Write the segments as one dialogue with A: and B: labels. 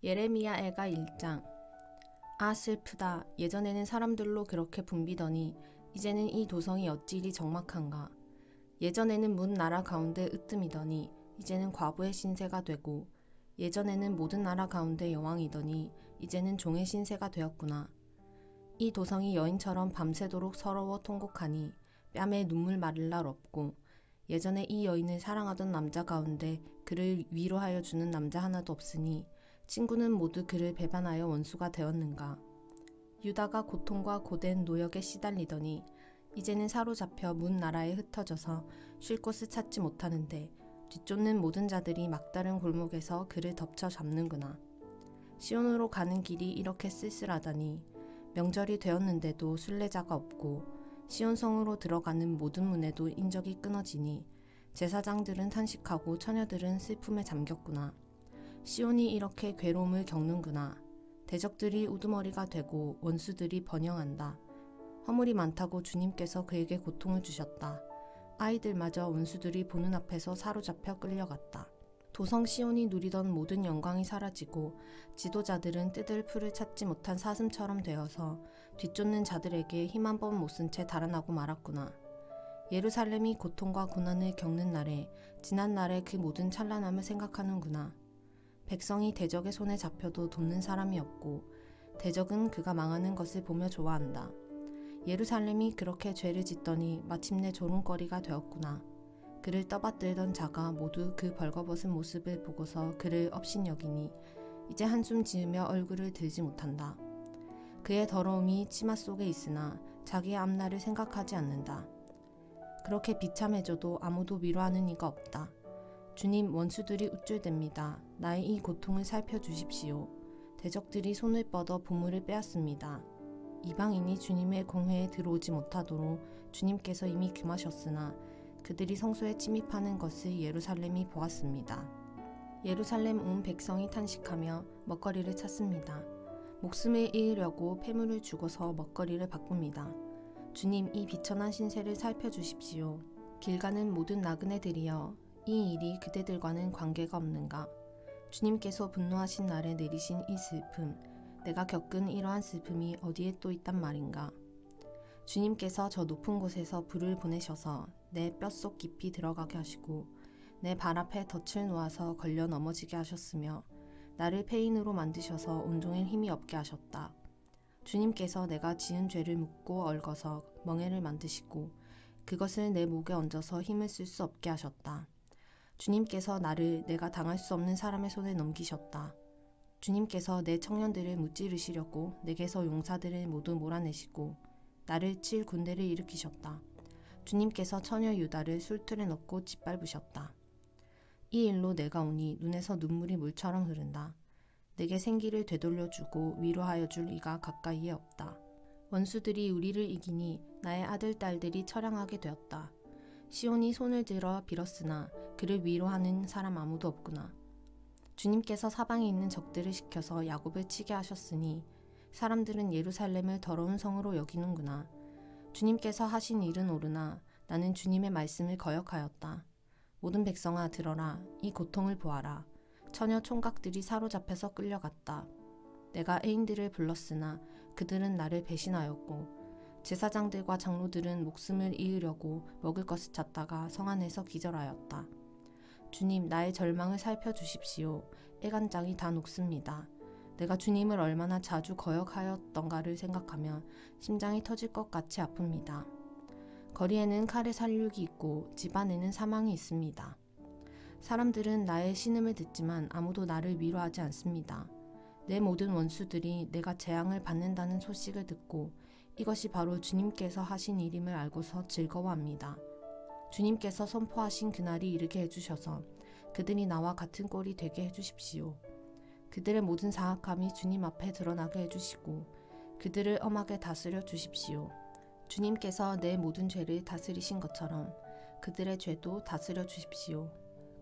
A: 예레미야애가 1장. 아 슬프다. 예전에는 사람들로 그렇게 붐비더니 이제는 이 도성이 어찌 이리 적막한가. 예전에는 문 나라 가운데 으뜸이더니 이제는 과부의 신세가 되고, 예전에는 모든 나라 가운데 여왕이더니 이제는 종의 신세가 되었구나. 이 도성이 여인처럼 밤새도록 서러워 통곡하니 뺨에 눈물 마를 날 없고, 예전에 이 여인을 사랑하던 남자 가운데 그를 위로하여 주는 남자 하나도 없으니 친구는 모두 그를 배반하여 원수가 되었는가. 유다가 고통과 고된 노역에 시달리더니 이제는 사로잡혀 문 나라에 흩어져서 쉴 곳을 찾지 못하는데, 뒤쫓는 모든 자들이 막다른 골목에서 그를 덮쳐 잡는구나. 시온으로 가는 길이 이렇게 쓸쓸하다니. 명절이 되었는데도 순례자가 없고 시온성으로 들어가는 모든 문에도 인적이 끊어지니 제사장들은 탄식하고 처녀들은 슬픔에 잠겼구나. 시온이 이렇게 괴로움을 겪는구나. 대적들이 우두머리가 되고 원수들이 번영한다. 허물이 많다고 주님께서 그에게 고통을 주셨다. 아이들마저 원수들이 보는 앞에서 사로잡혀 끌려갔다. 도성 시온이 누리던 모든 영광이 사라지고 지도자들은 뜯을 풀을 찾지 못한 사슴처럼 되어서 뒤쫓는 자들에게 힘 한 번 못 쓴 채 달아나고 말았구나. 예루살렘이 고통과 고난을 겪는 날에 지난 날의 그 모든 찬란함을 생각하는구나. 백성이 대적의 손에 잡혀도 돕는 사람이 없고 대적은 그가 망하는 것을 보며 좋아한다. 예루살렘이 그렇게 죄를 짓더니 마침내 조롱거리가 되었구나. 그를 떠받들던 자가 모두 그 벌거벗은 모습을 보고서 그를 업신여기니 이제 한숨 지으며 얼굴을 들지 못한다. 그의 더러움이 치마 속에 있으나 자기의 앞날을 생각하지 않는다. 그렇게 비참해져도 아무도 위로하는 이가 없다. 주님, 원수들이 우쭐댑니다. 나의 이 고통을 살펴주십시오. 대적들이 손을 뻗어 보물을 빼앗습니다. 이방인이 주님의 공회에 들어오지 못하도록 주님께서 이미 금하셨으나 그들이 성소에 침입하는 것을 예루살렘이 보았습니다. 예루살렘 온 백성이 탄식하며 먹거리를 찾습니다. 목숨을 잃으려고 폐물을 주고서 먹거리를 바꿉니다. 주님, 이 비천한 신세를 살펴주십시오. 길 가는 모든 나그네들이여, 이 일이 그대들과는 관계가 없는가? 주님께서 분노하신 날에 내리신 이 슬픔, 내가 겪은 이러한 슬픔이 어디에 또 있단 말인가? 주님께서 저 높은 곳에서 불을 보내셔서 내 뼛속 깊이 들어가게 하시고 내 발 앞에 덫을 놓아서 걸려 넘어지게 하셨으며 나를 폐인으로 만드셔서 온종일 힘이 없게 하셨다. 주님께서 내가 지은 죄를 묻고 얽어서 멍에를 만드시고 그것을 내 목에 얹어서 힘을 쓸 수 없게 하셨다. 주님께서 나를 내가 당할 수 없는 사람의 손에 넘기셨다. 주님께서 내 청년들을 무찌르시려고 내게서 용사들을 모두 몰아내시고 나를 칠 군대를 일으키셨다. 주님께서 처녀 유다를 술틀에 넣고 짓밟으셨다. 이 일로 내가 오니 눈에서 눈물이 물처럼 흐른다. 내게 생기를 되돌려주고 위로하여 줄 이가 가까이에 없다. 원수들이 우리를 이기니 나의 아들 딸들이 처량하게 되었다. 시온이 손을 들어 빌었으나 그를 위로하는 사람 아무도 없구나. 주님께서 사방에 있는 적들을 시켜서 야곱을 치게 하셨으니 사람들은 예루살렘을 더러운 성으로 여기는구나. 주님께서 하신 일은 옳으나 나는 주님의 말씀을 거역하였다. 모든 백성아 들어라. 이 고통을 보아라. 처녀 총각들이 사로잡혀서 끌려갔다. 내가 애인들을 불렀으나 그들은 나를 배신하였고 제사장들과 장로들은 목숨을 잃으려고 먹을 것을 찾다가 성 안에서 기절하였다. 주님, 나의 절망을 살펴주십시오. 애간장이 다 녹습니다. 내가 주님을 얼마나 자주 거역하였던가를 생각하면 심장이 터질 것 같이 아픕니다. 거리에는 칼의 살육이 있고 집 안에는 사망이 있습니다. 사람들은 나의 신음을 듣지만 아무도 나를 위로하지 않습니다. 내 모든 원수들이 내가 재앙을 받는다는 소식을 듣고 이것이 바로 주님께서 하신 일임을 알고서 즐거워합니다. 주님께서 선포하신 그날이 이르게 해주셔서 그들이 나와 같은 꼴이 되게 해주십시오. 그들의 모든 사악함이 주님 앞에 드러나게 해주시고 그들을 엄하게 다스려 주십시오. 주님께서 내 모든 죄를 다스리신 것처럼 그들의 죄도 다스려 주십시오.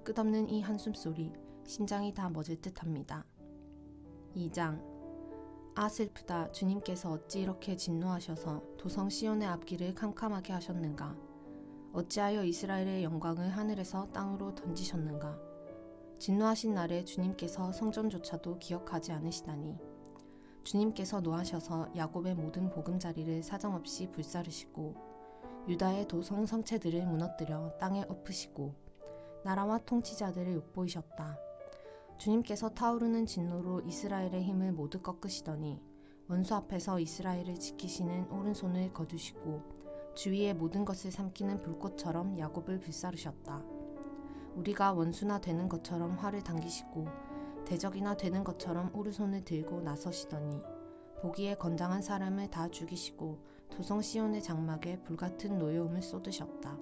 A: 끝없는 이 한숨소리, 심장이 다 멎을 듯합니다. 2장. 아 슬프다. 주님께서 어찌 이렇게 진노하셔서 도성 시온의 앞길을 캄캄하게 하셨는가? 어찌하여 이스라엘의 영광을 하늘에서 땅으로 던지셨는가? 진노하신 날에 주님께서 성전조차도 기억하지 않으시다니. 주님께서 노하셔서 야곱의 모든 보금자리를 사정없이 불사르시고 유다의 도성 성체들을 무너뜨려 땅에 엎으시고 나라와 통치자들을 욕보이셨다. 주님께서 타오르는 진노로 이스라엘의 힘을 모두 꺾으시더니 원수 앞에서 이스라엘을 지키시는 오른손을 거두시고 주위의 모든 것을 삼키는 불꽃처럼 야곱을 불사르셨다. 우리가 원수나 되는 것처럼 활을 당기시고 대적이나 되는 것처럼 오른손을 들고 나서시더니 보기에 건장한 사람을 다 죽이시고 도성 시온의 장막에 불같은 노여움을 쏟으셨다.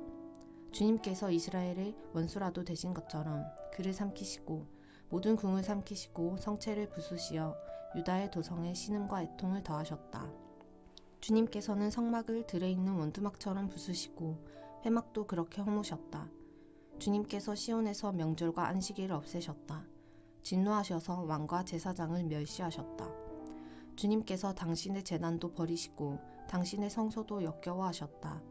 A: 주님께서 이스라엘의 원수라도 되신 것처럼 그를 삼키시고 모든 궁을 삼키시고 성체를 부수시어 유다의 도성에 신음과 애통을 더하셨다. 주님께서는 성막을 들에 있는 원두막처럼 부수시고 회막도 그렇게 허무셨다. 주님께서 시온에서 명절과 안식일을 없애셨다. 진노하셔서 왕과 제사장을 멸시하셨다. 주님께서 당신의 제단도 버리시고 당신의 성소도 역겨워하셨다.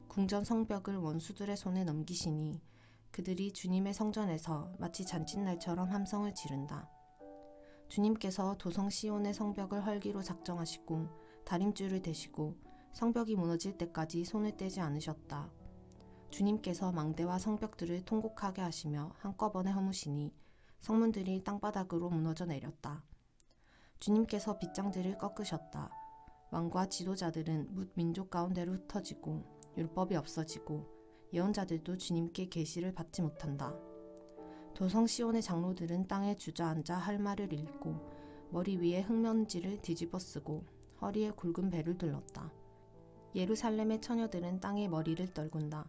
A: 궁전 성벽을 원수들의 손에 넘기시니 그들이 주님의 성전에서 마치 잔칫날처럼 함성을 지른다. 주님께서 도성 시온의 성벽을 헐기로 작정하시고 다림줄을 대시고 성벽이 무너질 때까지 손을 떼지 않으셨다. 주님께서 망대와 성벽들을 통곡하게 하시며 한꺼번에 허무시니 성문들이 땅바닥으로 무너져 내렸다. 주님께서 빗장들을 꺾으셨다. 왕과 지도자들은 뭇 민족 가운데로 흩어지고 율법이 없어지고 예언자들도 주님께 계시를 받지 못한다. 도성 시온의 장로들은 땅에 주저앉아 할 말을 읽고 머리 위에 흙먼지를 뒤집어 쓰고 허리에 굵은 배를 둘렀다. 예루살렘의 처녀들은 땅에 머리를 떨군다.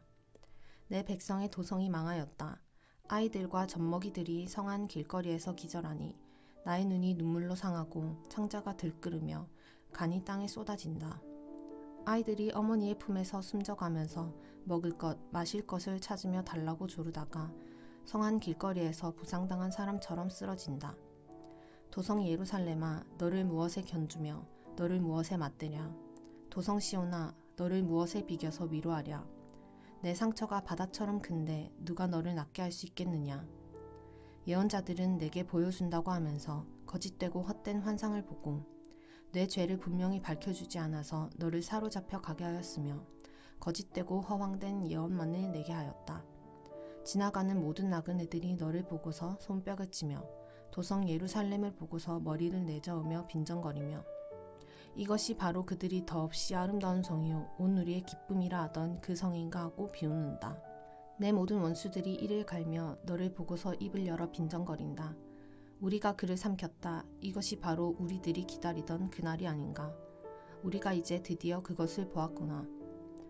A: 내 백성의 도성이 망하였다. 아이들과 젖먹이들이 성안 길거리에서 기절하니 나의 눈이 눈물로 상하고 창자가 들끓으며 간이 땅에 쏟아진다. 아이들이 어머니의 품에서 숨져가면서 먹을 것, 마실 것을 찾으며 달라고 조르다가 성안 길거리에서 부상당한 사람처럼 쓰러진다. 도성 예루살렘아, 너를 무엇에 견주며 너를 무엇에 맞대랴. 도성 시온아, 너를 무엇에 비겨서 위로하랴. 내 상처가 바다처럼 큰데 누가 너를 낫게 할 수 있겠느냐. 예언자들은 내게 보여준다고 하면서 거짓되고 헛된 환상을 보고 내 죄를 분명히 밝혀주지 않아서 너를 사로잡혀 가게 하였으며 거짓되고 허황된 예언만을 내게 하였다. 지나가는 모든 나그네들이 너를 보고서 손뼉을 치며 도성 예루살렘을 보고서 머리를 내저으며 빈정거리며 이것이 바로 그들이 더없이 아름다운 성이요 온 우리의 기쁨이라 하던 그 성인가 하고 비웃는다. 내 모든 원수들이 이를 갈며 너를 보고서 입을 열어 빈정거린다. 우리가 그를 삼켰다. 이것이 바로 우리들이 기다리던 그날이 아닌가. 우리가 이제 드디어 그것을 보았구나.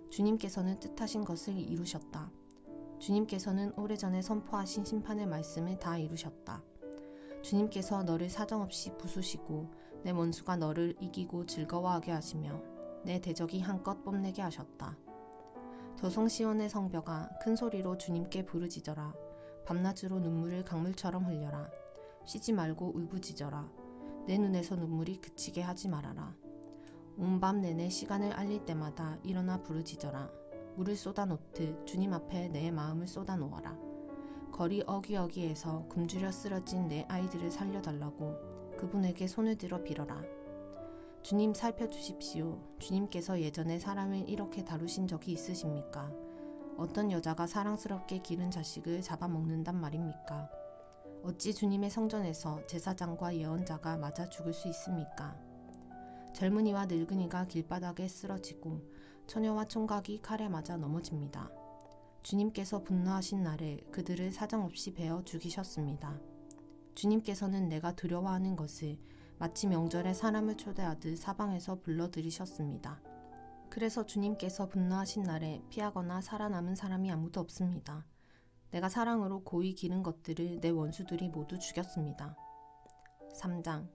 A: 주님께서는 뜻하신 것을 이루셨다. 주님께서는 오래전에 선포하신 심판의 말씀을 다 이루셨다. 주님께서 너를 사정없이 부수시고 내 원수가 너를 이기고 즐거워하게 하시며 내 대적이 한껏 뽐내게 하셨다. 도성 시온의 성벽아, 큰 소리로 주님께 부르짖어라. 밤낮으로 눈물을 강물처럼 흘려라. 쉬지 말고 울부짖어라. 내 눈에서 눈물이 그치게 하지 말아라. 온 밤 내내 시간을 알릴 때마다 일어나 부르짖어라. 물을 쏟아놓듯 주님 앞에 내 마음을 쏟아놓아라. 거리 어기어기에서 굶주려 쓰러진 내 아이들을 살려달라고 그분에게 손을 들어 빌어라. 주님 살펴주십시오. 주님께서 예전에 사람을 이렇게 다루신 적이 있으십니까? 어떤 여자가 사랑스럽게 기른 자식을 잡아먹는단 말입니까? 어찌 주님의 성전에서 제사장과 예언자가 맞아 죽을 수 있습니까? 젊은이와 늙은이가 길바닥에 쓰러지고 처녀와 총각이 칼에 맞아 넘어집니다. 주님께서 분노하신 날에 그들을 사정없이 베어 죽이셨습니다. 주님께서는 내가 두려워하는 것을 마치 명절에 사람을 초대하듯 사방에서 불러들이셨습니다. 그래서 주님께서 분노하신 날에 피하거나 살아남은 사람이 아무도 없습니다. 내가 사랑으로 고이 기른 것들을 내 원수들이 모두 죽였습니다. 3장.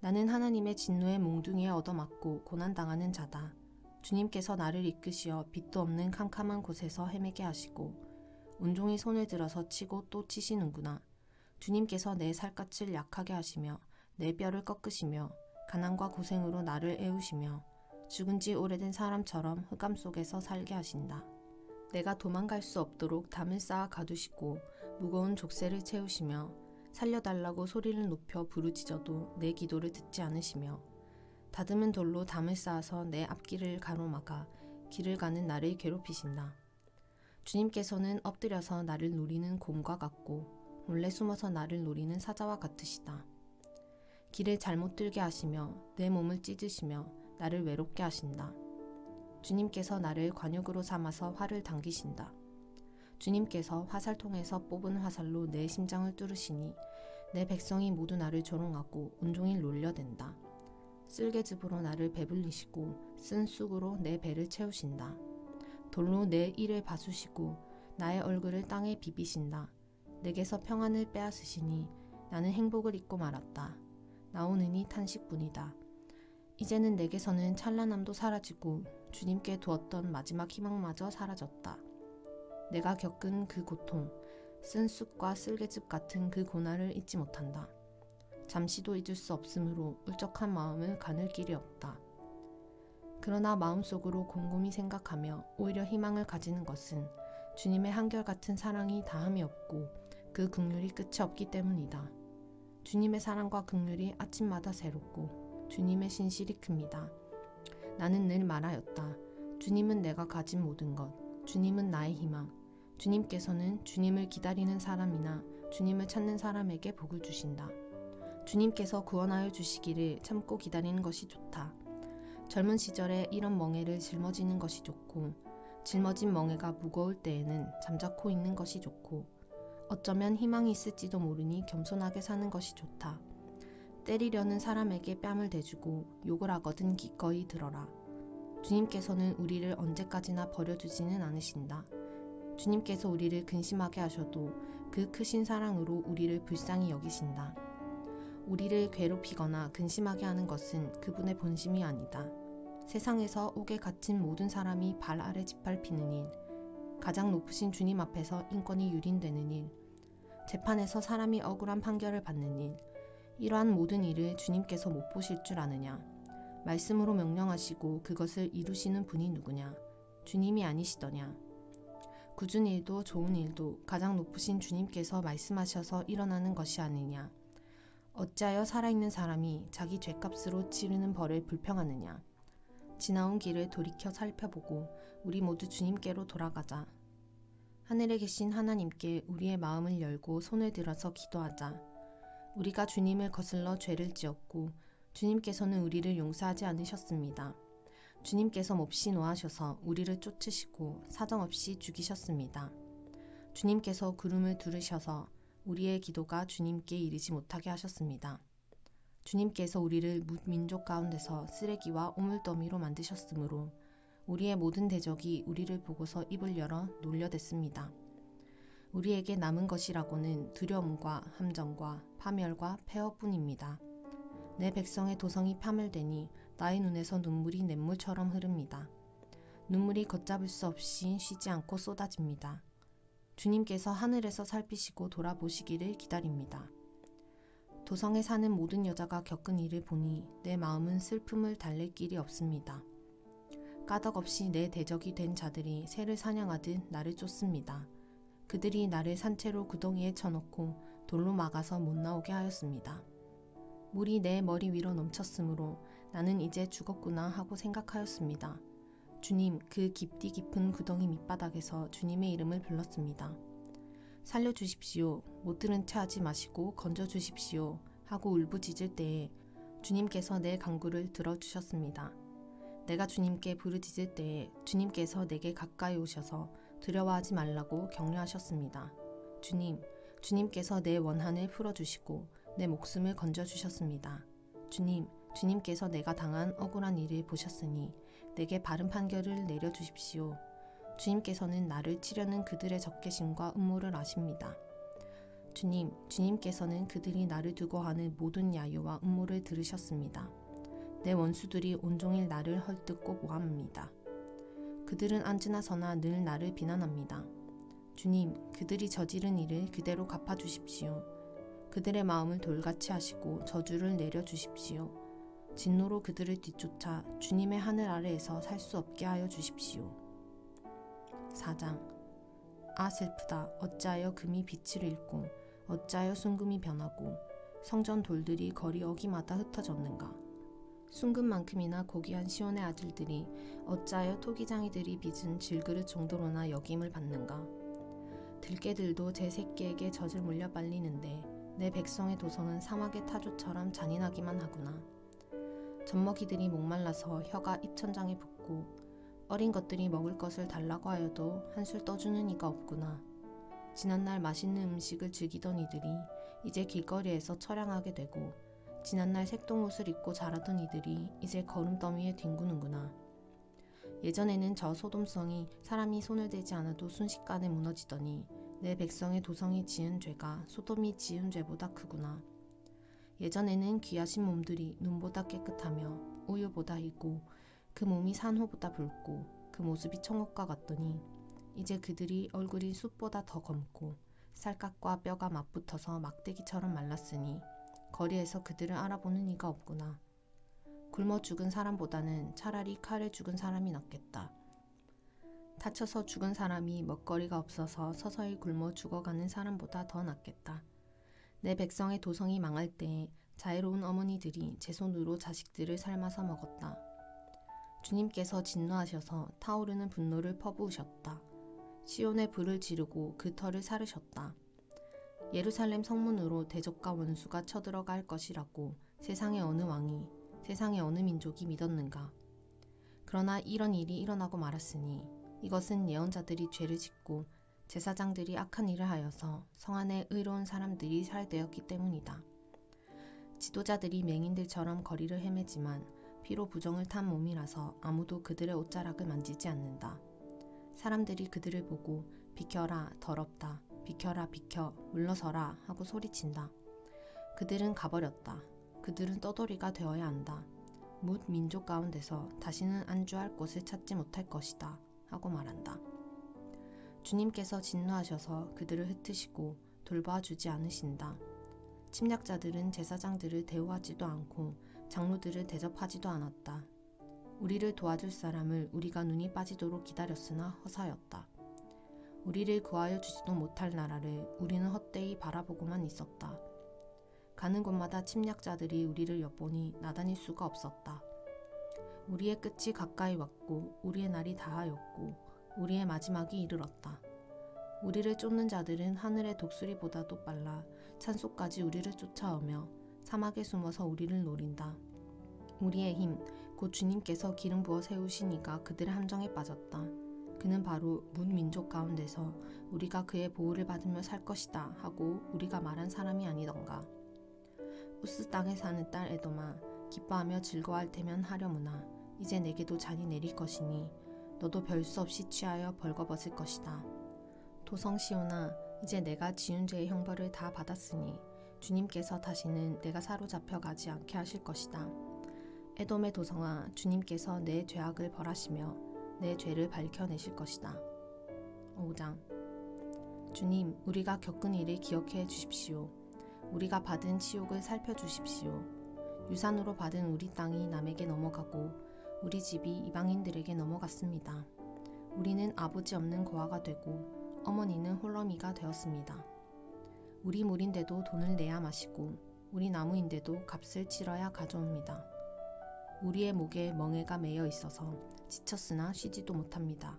A: 나는 하나님의 진노의 몽둥이에 얻어맞고 고난당하는 자다. 주님께서 나를 이끄시어 빛도 없는 캄캄한 곳에서 헤매게 하시고 온종일 손을 들어서 치고 또 치시는구나. 주님께서 내 살갗을 약하게 하시며 내 뼈를 꺾으시며 가난과 고생으로 나를 애우시며 죽은 지 오래된 사람처럼 흑암 속에서 살게 하신다. 내가 도망갈 수 없도록 담을 쌓아 가두시고 무거운 족쇄를 채우시며 살려달라고 소리를 높여 부르짖어도 내 기도를 듣지 않으시며 다듬은 돌로 담을 쌓아서 내 앞길을 가로막아 길을 가는 나를 괴롭히신다. 주님께서는 엎드려서 나를 노리는 곰과 같고 몰래 숨어서 나를 노리는 사자와 같으시다. 길을 잘못 들게 하시며 내 몸을 찢으시며 나를 외롭게 하신다. 주님께서 나를 관역으로 삼아서 활을 당기신다. 주님께서 화살통에서 뽑은 화살로 내 심장을 뚫으시니 내 백성이 모두 나를 조롱하고 온종일 놀려댄다. 쓸개즙으로 나를 배불리시고 쓴 쑥으로 내 배를 채우신다. 돌로 내 이를 바수시고 나의 얼굴을 땅에 비비신다. 내게서 평안을 빼앗으시니 나는 행복을 잊고 말았다. 나오느니 탄식뿐이다. 이제는 내게서는 찬란함도 사라지고 주님께 두었던 마지막 희망마저 사라졌다. 내가 겪은 그 고통, 쓴 쑥과 쓸개즙 같은 그 고난을 잊지 못한다. 잠시도 잊을 수 없으므로 울적한 마음을 가눌 길이 없다. 그러나 마음속으로 곰곰이 생각하며 오히려 희망을 가지는 것은 주님의 한결같은 사랑이 다함이 없고 그 긍휼이 끝이 없기 때문이다. 주님의 사랑과 긍휼이 아침마다 새롭고 주님의 신실이 큽니다. 나는 늘 말하였다. 주님은 내가 가진 모든 것, 주님은 나의 희망. 주님께서는 주님을 기다리는 사람이나 주님을 찾는 사람에게 복을 주신다. 주님께서 구원하여 주시기를 참고 기다리는 것이 좋다. 젊은 시절에 이런 멍에를 짊어지는 것이 좋고 짊어진 멍에가 무거울 때에는 잠자코 있는 것이 좋고 어쩌면 희망이 있을지도 모르니 겸손하게 사는 것이 좋다. 때리려는 사람에게 뺨을 대주고 욕을 하거든 기꺼이 들어라. 주님께서는 우리를 언제까지나 버려두지는 않으신다. 주님께서 우리를 근심하게 하셔도 그 크신 사랑으로 우리를 불쌍히 여기신다. 우리를 괴롭히거나 근심하게 하는 것은 그분의 본심이 아니다. 세상에서 옥에 갇힌 모든 사람이 발 아래 짓밟히는 일, 가장 높으신 주님 앞에서 인권이 유린되는 일, 재판에서 사람이 억울한 판결을 받는 일, 이러한 모든 일을 주님께서 못 보실 줄 아느냐? 말씀으로 명령하시고 그것을 이루시는 분이 누구냐? 주님이 아니시더냐? 굳은 일도 좋은 일도 가장 높으신 주님께서 말씀하셔서 일어나는 것이 아니냐? 어찌하여 살아있는 사람이 자기 죄값으로 치르는 벌을 불평하느냐? 지나온 길을 돌이켜 살펴보고 우리 모두 주님께로 돌아가자. 하늘에 계신 하나님께 우리의 마음을 열고 손을 들어서 기도하자. 우리가 주님을 거슬러 죄를 지었고 주님께서는 우리를 용서하지 않으셨습니다. 주님께서 몹시 노하셔서 우리를 쫓으시고 사정없이 죽이셨습니다. 주님께서 구름을 두르셔서 우리의 기도가 주님께 이르지 못하게 하셨습니다. 주님께서 우리를 민족 가운데서 쓰레기와 오물더미로 만드셨으므로 우리의 모든 대적이 우리를 보고서 입을 열어 놀려댔습니다. 우리에게 남은 것이라고는 두려움과 함정과 파멸과 폐허뿐입니다. 내 백성의 도성이 파멸되니 나의 눈에서 눈물이 냇물처럼 흐릅니다. 눈물이 걷잡을 수 없이 쉬지 않고 쏟아집니다. 주님께서 하늘에서 살피시고 돌아보시기를 기다립니다. 도성에 사는 모든 여자가 겪은 일을 보니 내 마음은 슬픔을 달랠 길이 없습니다. 까닭없이 내 대적이 된 자들이 새를 사냥하듯 나를 쫓습니다. 그들이 나를 산채로 구덩이에 쳐놓고 돌로 막아서 못 나오게 하였습니다. 물이 내 머리 위로 넘쳤으므로 나는 이제 죽었구나 하고 생각하였습니다. 주님, 그 깊디 깊은 구덩이 밑바닥에서 주님의 이름을 불렀습니다. 살려주십시오. 못 들은 채 하지 마시고 건져주십시오. 하고 울부짖을 때에 주님께서 내 간구를 들어주셨습니다. 내가 주님께 부르짖을 때에 주님께서 내게 가까이 오셔서 두려워하지 말라고 격려하셨습니다. 주님께서 내 원한을 풀어주시고 내 목숨을 건져주셨습니다. 주님께서 내가 당한 억울한 일을 보셨으니 내게 바른 판결을 내려주십시오. 주님께서는 나를 치려는 그들의 적개심과 음모를 아십니다. 주님께서는 그들이 나를 두고 하는 모든 야유와 음모를 들으셨습니다. 내 원수들이 온종일 나를 헐뜯고 모함합니다. 그들은 앉으나 서나 늘 나를 비난합니다. 주님, 그들이 저지른 일을 그대로 갚아주십시오. 그들의 마음을 돌같이 하시고 저주를 내려주십시오. 진노로 그들을 뒤쫓아 주님의 하늘 아래에서 살 수 없게 하여 주십시오. 4장. 아 슬프다. 어찌하여 금이 빛을 잃고 어찌하여 순금이 변하고 성전 돌들이 거리 어기마다 흩어졌는가. 순금만큼이나 고귀한 시온의 아들들이 어찌하여 토기장이들이 빚은 질그릇 정도로나 여김을 받는가. 들깨들도 제 새끼에게 젖을 물려 빨리는데 내 백성의 도성은 사막의 타조처럼 잔인하기만 하구나. 젖먹이들이 목말라서 혀가 입천장에 붙고 어린 것들이 먹을 것을 달라고 하여도 한술 떠주는 이가 없구나. 지난날 맛있는 음식을 즐기던 이들이 이제 길거리에서 처량하게 되고 지난날 색동옷을 입고 자라던 이들이 이제 거름더미에 뒹구는구나. 예전에는 저 소돔성이 사람이 손을 대지 않아도 순식간에 무너지더니 내 백성의 도성이 지은 죄가 소돔이 지은 죄보다 크구나. 예전에는 귀하신 몸들이 눈보다 깨끗하며 우유보다 희고 그 몸이 산호보다 붉고 그 모습이 청옥과 같더니 이제 그들이 얼굴이 숯보다 더 검고 살갗과 뼈가 맞붙어서 막대기처럼 말랐으니 거리에서 그들을 알아보는 이가 없구나. 굶어 죽은 사람보다는 차라리 칼에 죽은 사람이 낫겠다. 다쳐서 죽은 사람이 먹거리가 없어서 서서히 굶어 죽어가는 사람보다 더 낫겠다. 내 백성의 도성이 망할 때에 자애로운 어머니들이 제 손으로 자식들을 삶아서 먹었다. 주님께서 진노하셔서 타오르는 분노를 퍼부으셨다. 시온에 불을 지르고 그 터를 사르셨다. 예루살렘 성문으로 대적과 원수가 쳐들어갈 것이라고 세상의 어느 왕이, 세상의 어느 민족이 믿었는가. 그러나 이런 일이 일어나고 말았으니 이것은 예언자들이 죄를 짓고 제사장들이 악한 일을 하여서 성 안에 의로운 사람들이 살되었기 때문이다. 지도자들이 맹인들처럼 거리를 헤매지만 피로 부정을 탄 몸이라서 아무도 그들의 옷자락을 만지지 않는다. 사람들이 그들을 보고 비켜라 더럽다 비켜라 비켜 물러서라 하고 소리친다. 그들은 가버렸다. 그들은 떠돌이가 되어야 한다. 뭇 민족 가운데서 다시는 안주할 곳을 찾지 못할 것이다 하고 말한다. 주님께서 진노하셔서 그들을 흩으시고 돌봐주지 않으신다. 침략자들은 제사장들을 대우하지도 않고 장로들을 대접하지도 않았다. 우리를 도와줄 사람을 우리가 눈이 빠지도록 기다렸으나 허사였다. 우리를 구하여 주지도 못할 나라를 우리는 헛되이 바라보고만 있었다. 가는 곳마다 침략자들이 우리를 엿보니 나다닐 수가 없었다. 우리의 끝이 가까이 왔고 우리의 날이 다하였고 우리의 마지막이 이르렀다. 우리를 쫓는 자들은 하늘의 독수리보다도 빨라 산속까지 우리를 쫓아오며 사막에 숨어서 우리를 노린다. 우리의 힘, 곧 주님께서 기름 부어 세우신 이가 그들의 함정에 빠졌다. 그는 바로 문 민족 가운데서 우리가 그의 보호를 받으며 살 것이다 하고 우리가 말한 사람이 아니던가. 우스 땅에 사는 딸 에돔아, 기뻐하며 즐거워할 테면 하려무나 이제 내게도 잔이 내릴 것이니 너도 별 수 없이 취하여 벌거벗을 것이다. 도성 시온아, 이제 내가 지은 죄의 형벌을 다 받았으니 주님께서 다시는 내가 사로잡혀 가지 않게 하실 것이다. 에돔의 도성아, 주님께서 내 죄악을 벌하시며 내 죄를 밝혀내실 것이다. 5장. 주님, 우리가 겪은 일을 기억해 주십시오. 우리가 받은 치욕을 살펴주십시오. 유산으로 받은 우리 땅이 남에게 넘어가고 우리 집이 이방인들에게 넘어갔습니다. 우리는 아버지 없는 고아가 되고 어머니는 홀러미가 되었습니다. 우리 물인데도 돈을 내야 마시고 우리 나무인데도 값을 치러야 가져옵니다. 우리의 목에 멍에가 매여 있어서 지쳤으나 쉬지도 못합니다.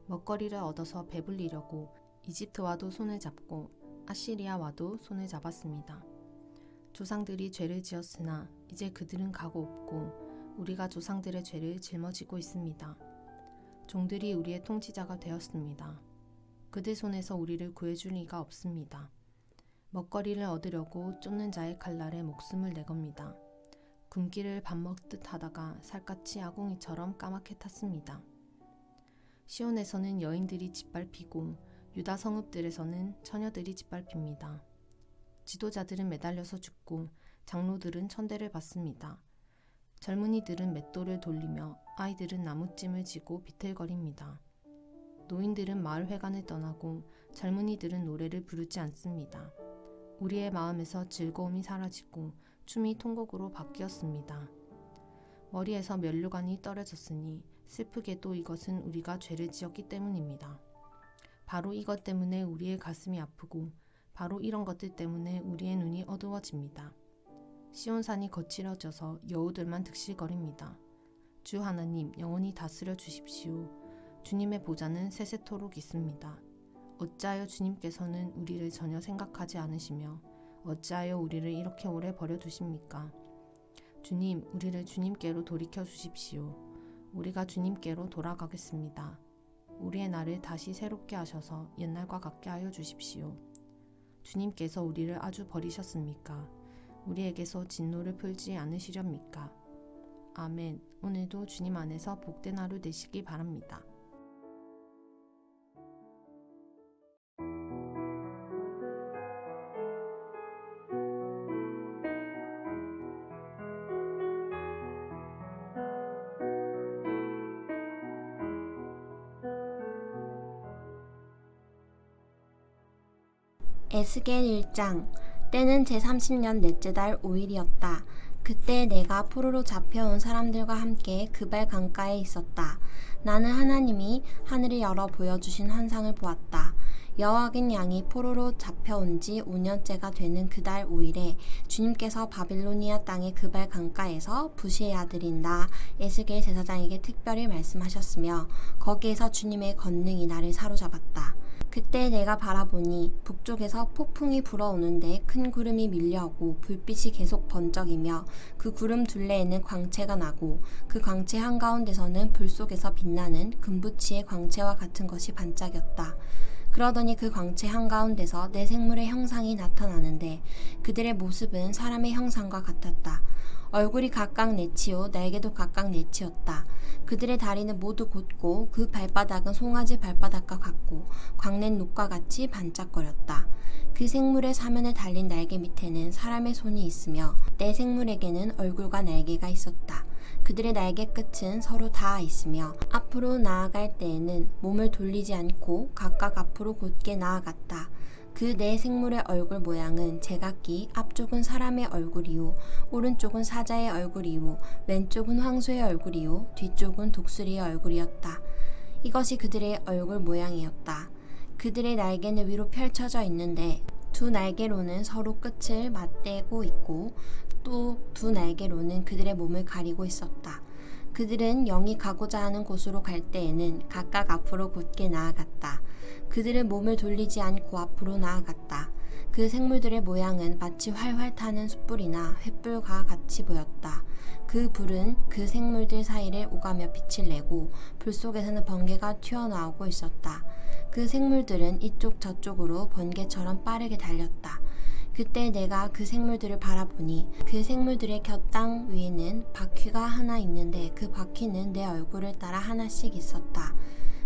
A: 먹거리를 얻어서 배불리려고 이집트와도 손을 잡고 아시리아와도 손을 잡았습니다. 조상들이 죄를 지었으나 이제 그들은 가고 없고 우리가 조상들의 죄를 짊어지고 있습니다. 종들이 우리의 통치자가 되었습니다. 그들 손에서 우리를 구해줄 리가 없습니다. 먹거리를 얻으려고 쫓는 자의 칼날에 목숨을 내겁니다. 굶기를 밥 먹듯 하다가 살갗이 아궁이처럼 까맣게 탔습니다. 시온에서는 여인들이 짓밟히고 유다 성읍들에서는 처녀들이 짓밟힙니다. 지도자들은 매달려서 죽고 장로들은 천대를 받습니다. 젊은이들은 맷돌을 돌리며 아이들은 나무찜을 지고 비틀거립니다. 노인들은 마을 회관을 떠나고 젊은이들은 노래를 부르지 않습니다. 우리의 마음에서 즐거움이 사라지고 춤이 통곡으로 바뀌었습니다. 머리에서 면류관이 떨어졌으니 슬프게도 이것은 우리가 죄를 지었기 때문입니다. 바로 이것 때문에 우리의 가슴이 아프고 바로 이런 것들 때문에 우리의 눈이 어두워집니다. 시온산이 거칠어져서 여우들만 득실거립니다. 주 하나님 영원히 다스려 주십시오. 주님의 보좌는 세세토록 있습니다. 어찌하여 주님께서는 우리를 전혀 생각하지 않으시며 어찌하여 우리를 이렇게 오래 버려두십니까? 주님, 우리를 주님께로 돌이켜 주십시오. 우리가 주님께로 돌아가겠습니다. 우리의 날을 다시 새롭게 하셔서 옛날과 같게 하여 주십시오. 주님께서 우리를 아주 버리셨습니까? 우리에게서 진노를 풀지 않으시렵니까? 아멘. 오늘도 주님 안에서 복된 하루 되시기 바랍니다.
B: 에스겔 1장. 때는 제30년 넷째 달 5일이었다. 그때 내가 포로로 잡혀온 사람들과 함께 그발 강가에 있었다. 나는 하나님이 하늘을 열어 보여주신 환상을 보았다. 여호와긴 양이 포로로 잡혀온 지 5년째가 되는 그달 5일에 주님께서 바빌로니아 땅의 그발 강가에서 부시의 아들인 나 에스겔 제사장에게 특별히 말씀하셨으며 거기에서 주님의 권능이 나를 사로잡았다. 그때 내가 바라보니 북쪽에서 폭풍이 불어오는데 큰 구름이 밀려오고 불빛이 계속 번쩍이며 그 구름 둘레에는 광채가 나고 그 광채 한가운데서는 불 속에서 빛나는 금부치의 광채와 같은 것이 반짝였다. 그러더니 그 광채 한가운데서 네 생물의 형상이 나타나는데 그들의 모습은 사람의 형상과 같았다. 얼굴이 각각 네치요 날개도 각각 네치였다. 그들의 다리는 모두 곧고 그 발바닥은 송아지 발바닥과 같고 광낸 녹과 같이 반짝거렸다. 그 생물의 사면에 달린 날개 밑에는 사람의 손이 있으며 네 생물에게는 얼굴과 날개가 있었다. 그들의 날개 끝은 서로 닿아 있으며 앞으로 나아갈 때에는 몸을 돌리지 않고 각각 앞으로 곧게 나아갔다. 그 네 생물의 얼굴 모양은 제각기 앞쪽은 사람의 얼굴이요 오른쪽은 사자의 얼굴이요 왼쪽은 황소의 얼굴이요 뒤쪽은 독수리의 얼굴이었다. 이것이 그들의 얼굴 모양이었다. 그들의 날개는 위로 펼쳐져 있는데 두 날개로는 서로 끝을 맞대고 있고 또 두 날개로는 그들의 몸을 가리고 있었다. 그들은 영이 가고자 하는 곳으로 갈 때에는 각각 앞으로 곧게 나아갔다. 그들은 몸을 돌리지 않고 앞으로 나아갔다. 그 생물들의 모양은 마치 활활 타는 숯불이나 횃불과 같이 보였다. 그 불은 그 생물들 사이를 오가며 빛을 내고 불 속에서는 번개가 튀어나오고 있었다. 그 생물들은 이쪽 저쪽으로 번개처럼 빠르게 달렸다. 그때 내가 그 생물들을 바라보니 그 생물들의 곁땅 위에는 바퀴가 하나 있는데 그 바퀴는 내 얼굴을 따라 하나씩 있었다.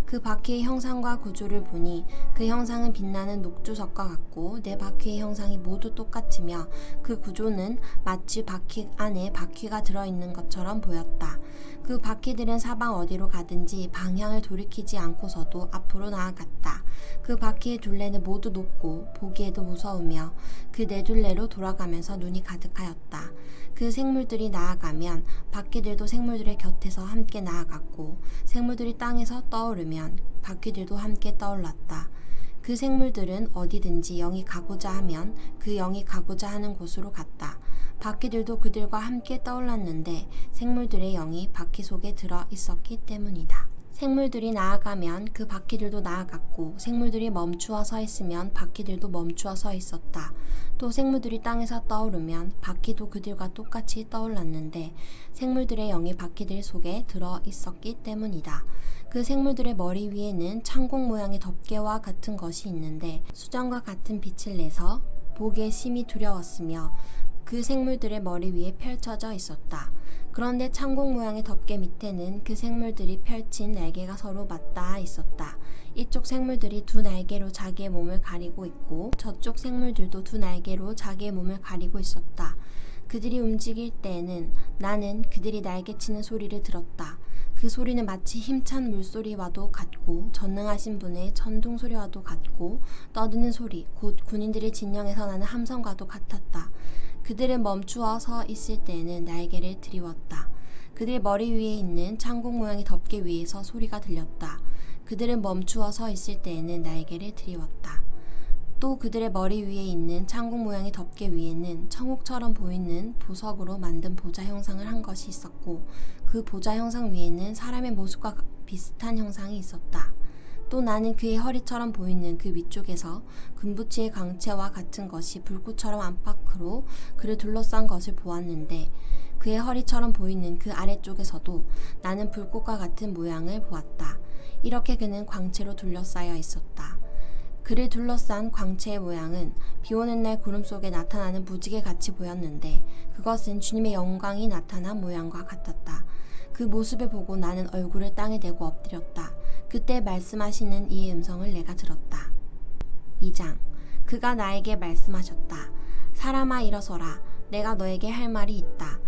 B: 그 바퀴의 형상과 구조를 보니 그 형상은 빛나는 녹주석과 같고 내 바퀴의 형상이 모두 똑같으며 그 구조는 마치 바퀴 안에 바퀴가 들어있는 것처럼 보였다. 그 바퀴들은 사방 어디로 가든지 방향을 돌이키지 않고서도 앞으로 나아갔다. 그 바퀴의 둘레는 모두 높고 보기에도 무서우며 그 네 둘레로 돌아가면서 눈이 가득하였다. 그 생물들이 나아가면 바퀴들도 생물들의 곁에서 함께 나아갔고 생물들이 땅에서 떠오르면 바퀴들도 함께 떠올랐다. 그 생물들은 어디든지 영이 가고자 하면 그 영이 가고자 하는 곳으로 갔다. 바퀴들도 그들과 함께 떠올랐는데 생물들의 영이 바퀴 속에 들어 있었기 때문이다. 생물들이 나아가면 그 바퀴들도 나아갔고 생물들이 멈추어 서 있으면 바퀴들도 멈추어 서 있었다. 또 생물들이 땅에서 떠오르면 바퀴도 그들과 똑같이 떠올랐는데 생물들의 영이 바퀴들 속에 들어 있었기 때문이다. 그 생물들의 머리 위에는 창공 모양의 덮개와 같은 것이 있는데 수정과 같은 빛을 내서 보기에 심히 두려웠으며 그 생물들의 머리 위에 펼쳐져 있었다. 그런데 창공 모양의 덮개 밑에는 그 생물들이 펼친 날개가 서로 맞닿아 있었다. 이쪽 생물들이 두 날개로 자기의 몸을 가리고 있고 저쪽 생물들도 두 날개로 자기의 몸을 가리고 있었다. 그들이 움직일 때에는 나는 그들이 날개치는 소리를 들었다. 그 소리는 마치 힘찬 물소리와도 같고 전능하신 분의 천둥 소리와도 같고 떠드는 소리 곧 군인들의 진영에서 나는 함성과도 같았다. 그들은 멈추어 서 있을 때에는 날개를 드리웠다. 그들의 머리 위에 있는 창공 모양의 덮개 위에서 소리가 들렸다. 그들은 멈추어 서 있을 때에는 날개를 드리웠다. 또 그들의 머리 위에 있는 창국 모양의 덮개 위에는 청옥처럼 보이는 보석으로 만든 보좌 형상을 한 것이 있었고 그 보좌 형상 위에는 사람의 모습과 비슷한 형상이 있었다. 또 나는 그의 허리처럼 보이는 그 위쪽에서 금부치의 광채와 같은 것이 불꽃처럼 안팎으로 그를 둘러싼 것을 보았는데 그의 허리처럼 보이는 그 아래쪽에서도 나는 불꽃과 같은 모양을 보았다. 이렇게 그는 광채로 둘러싸여 있었다. 그를 둘러싼 광채의 모양은 비오는 날 구름 속에 나타나는 무지개 같이 보였는데 그것은 주님의 영광이 나타난 모양과 같았다. 그 모습을 보고 나는 얼굴을 땅에 대고 엎드렸다. 그때 말씀하시는 이 음성을 내가 들었다. 2장. 그가 나에게 말씀하셨다. 사람아 일어서라. 내가 너에게 할 말이 있다.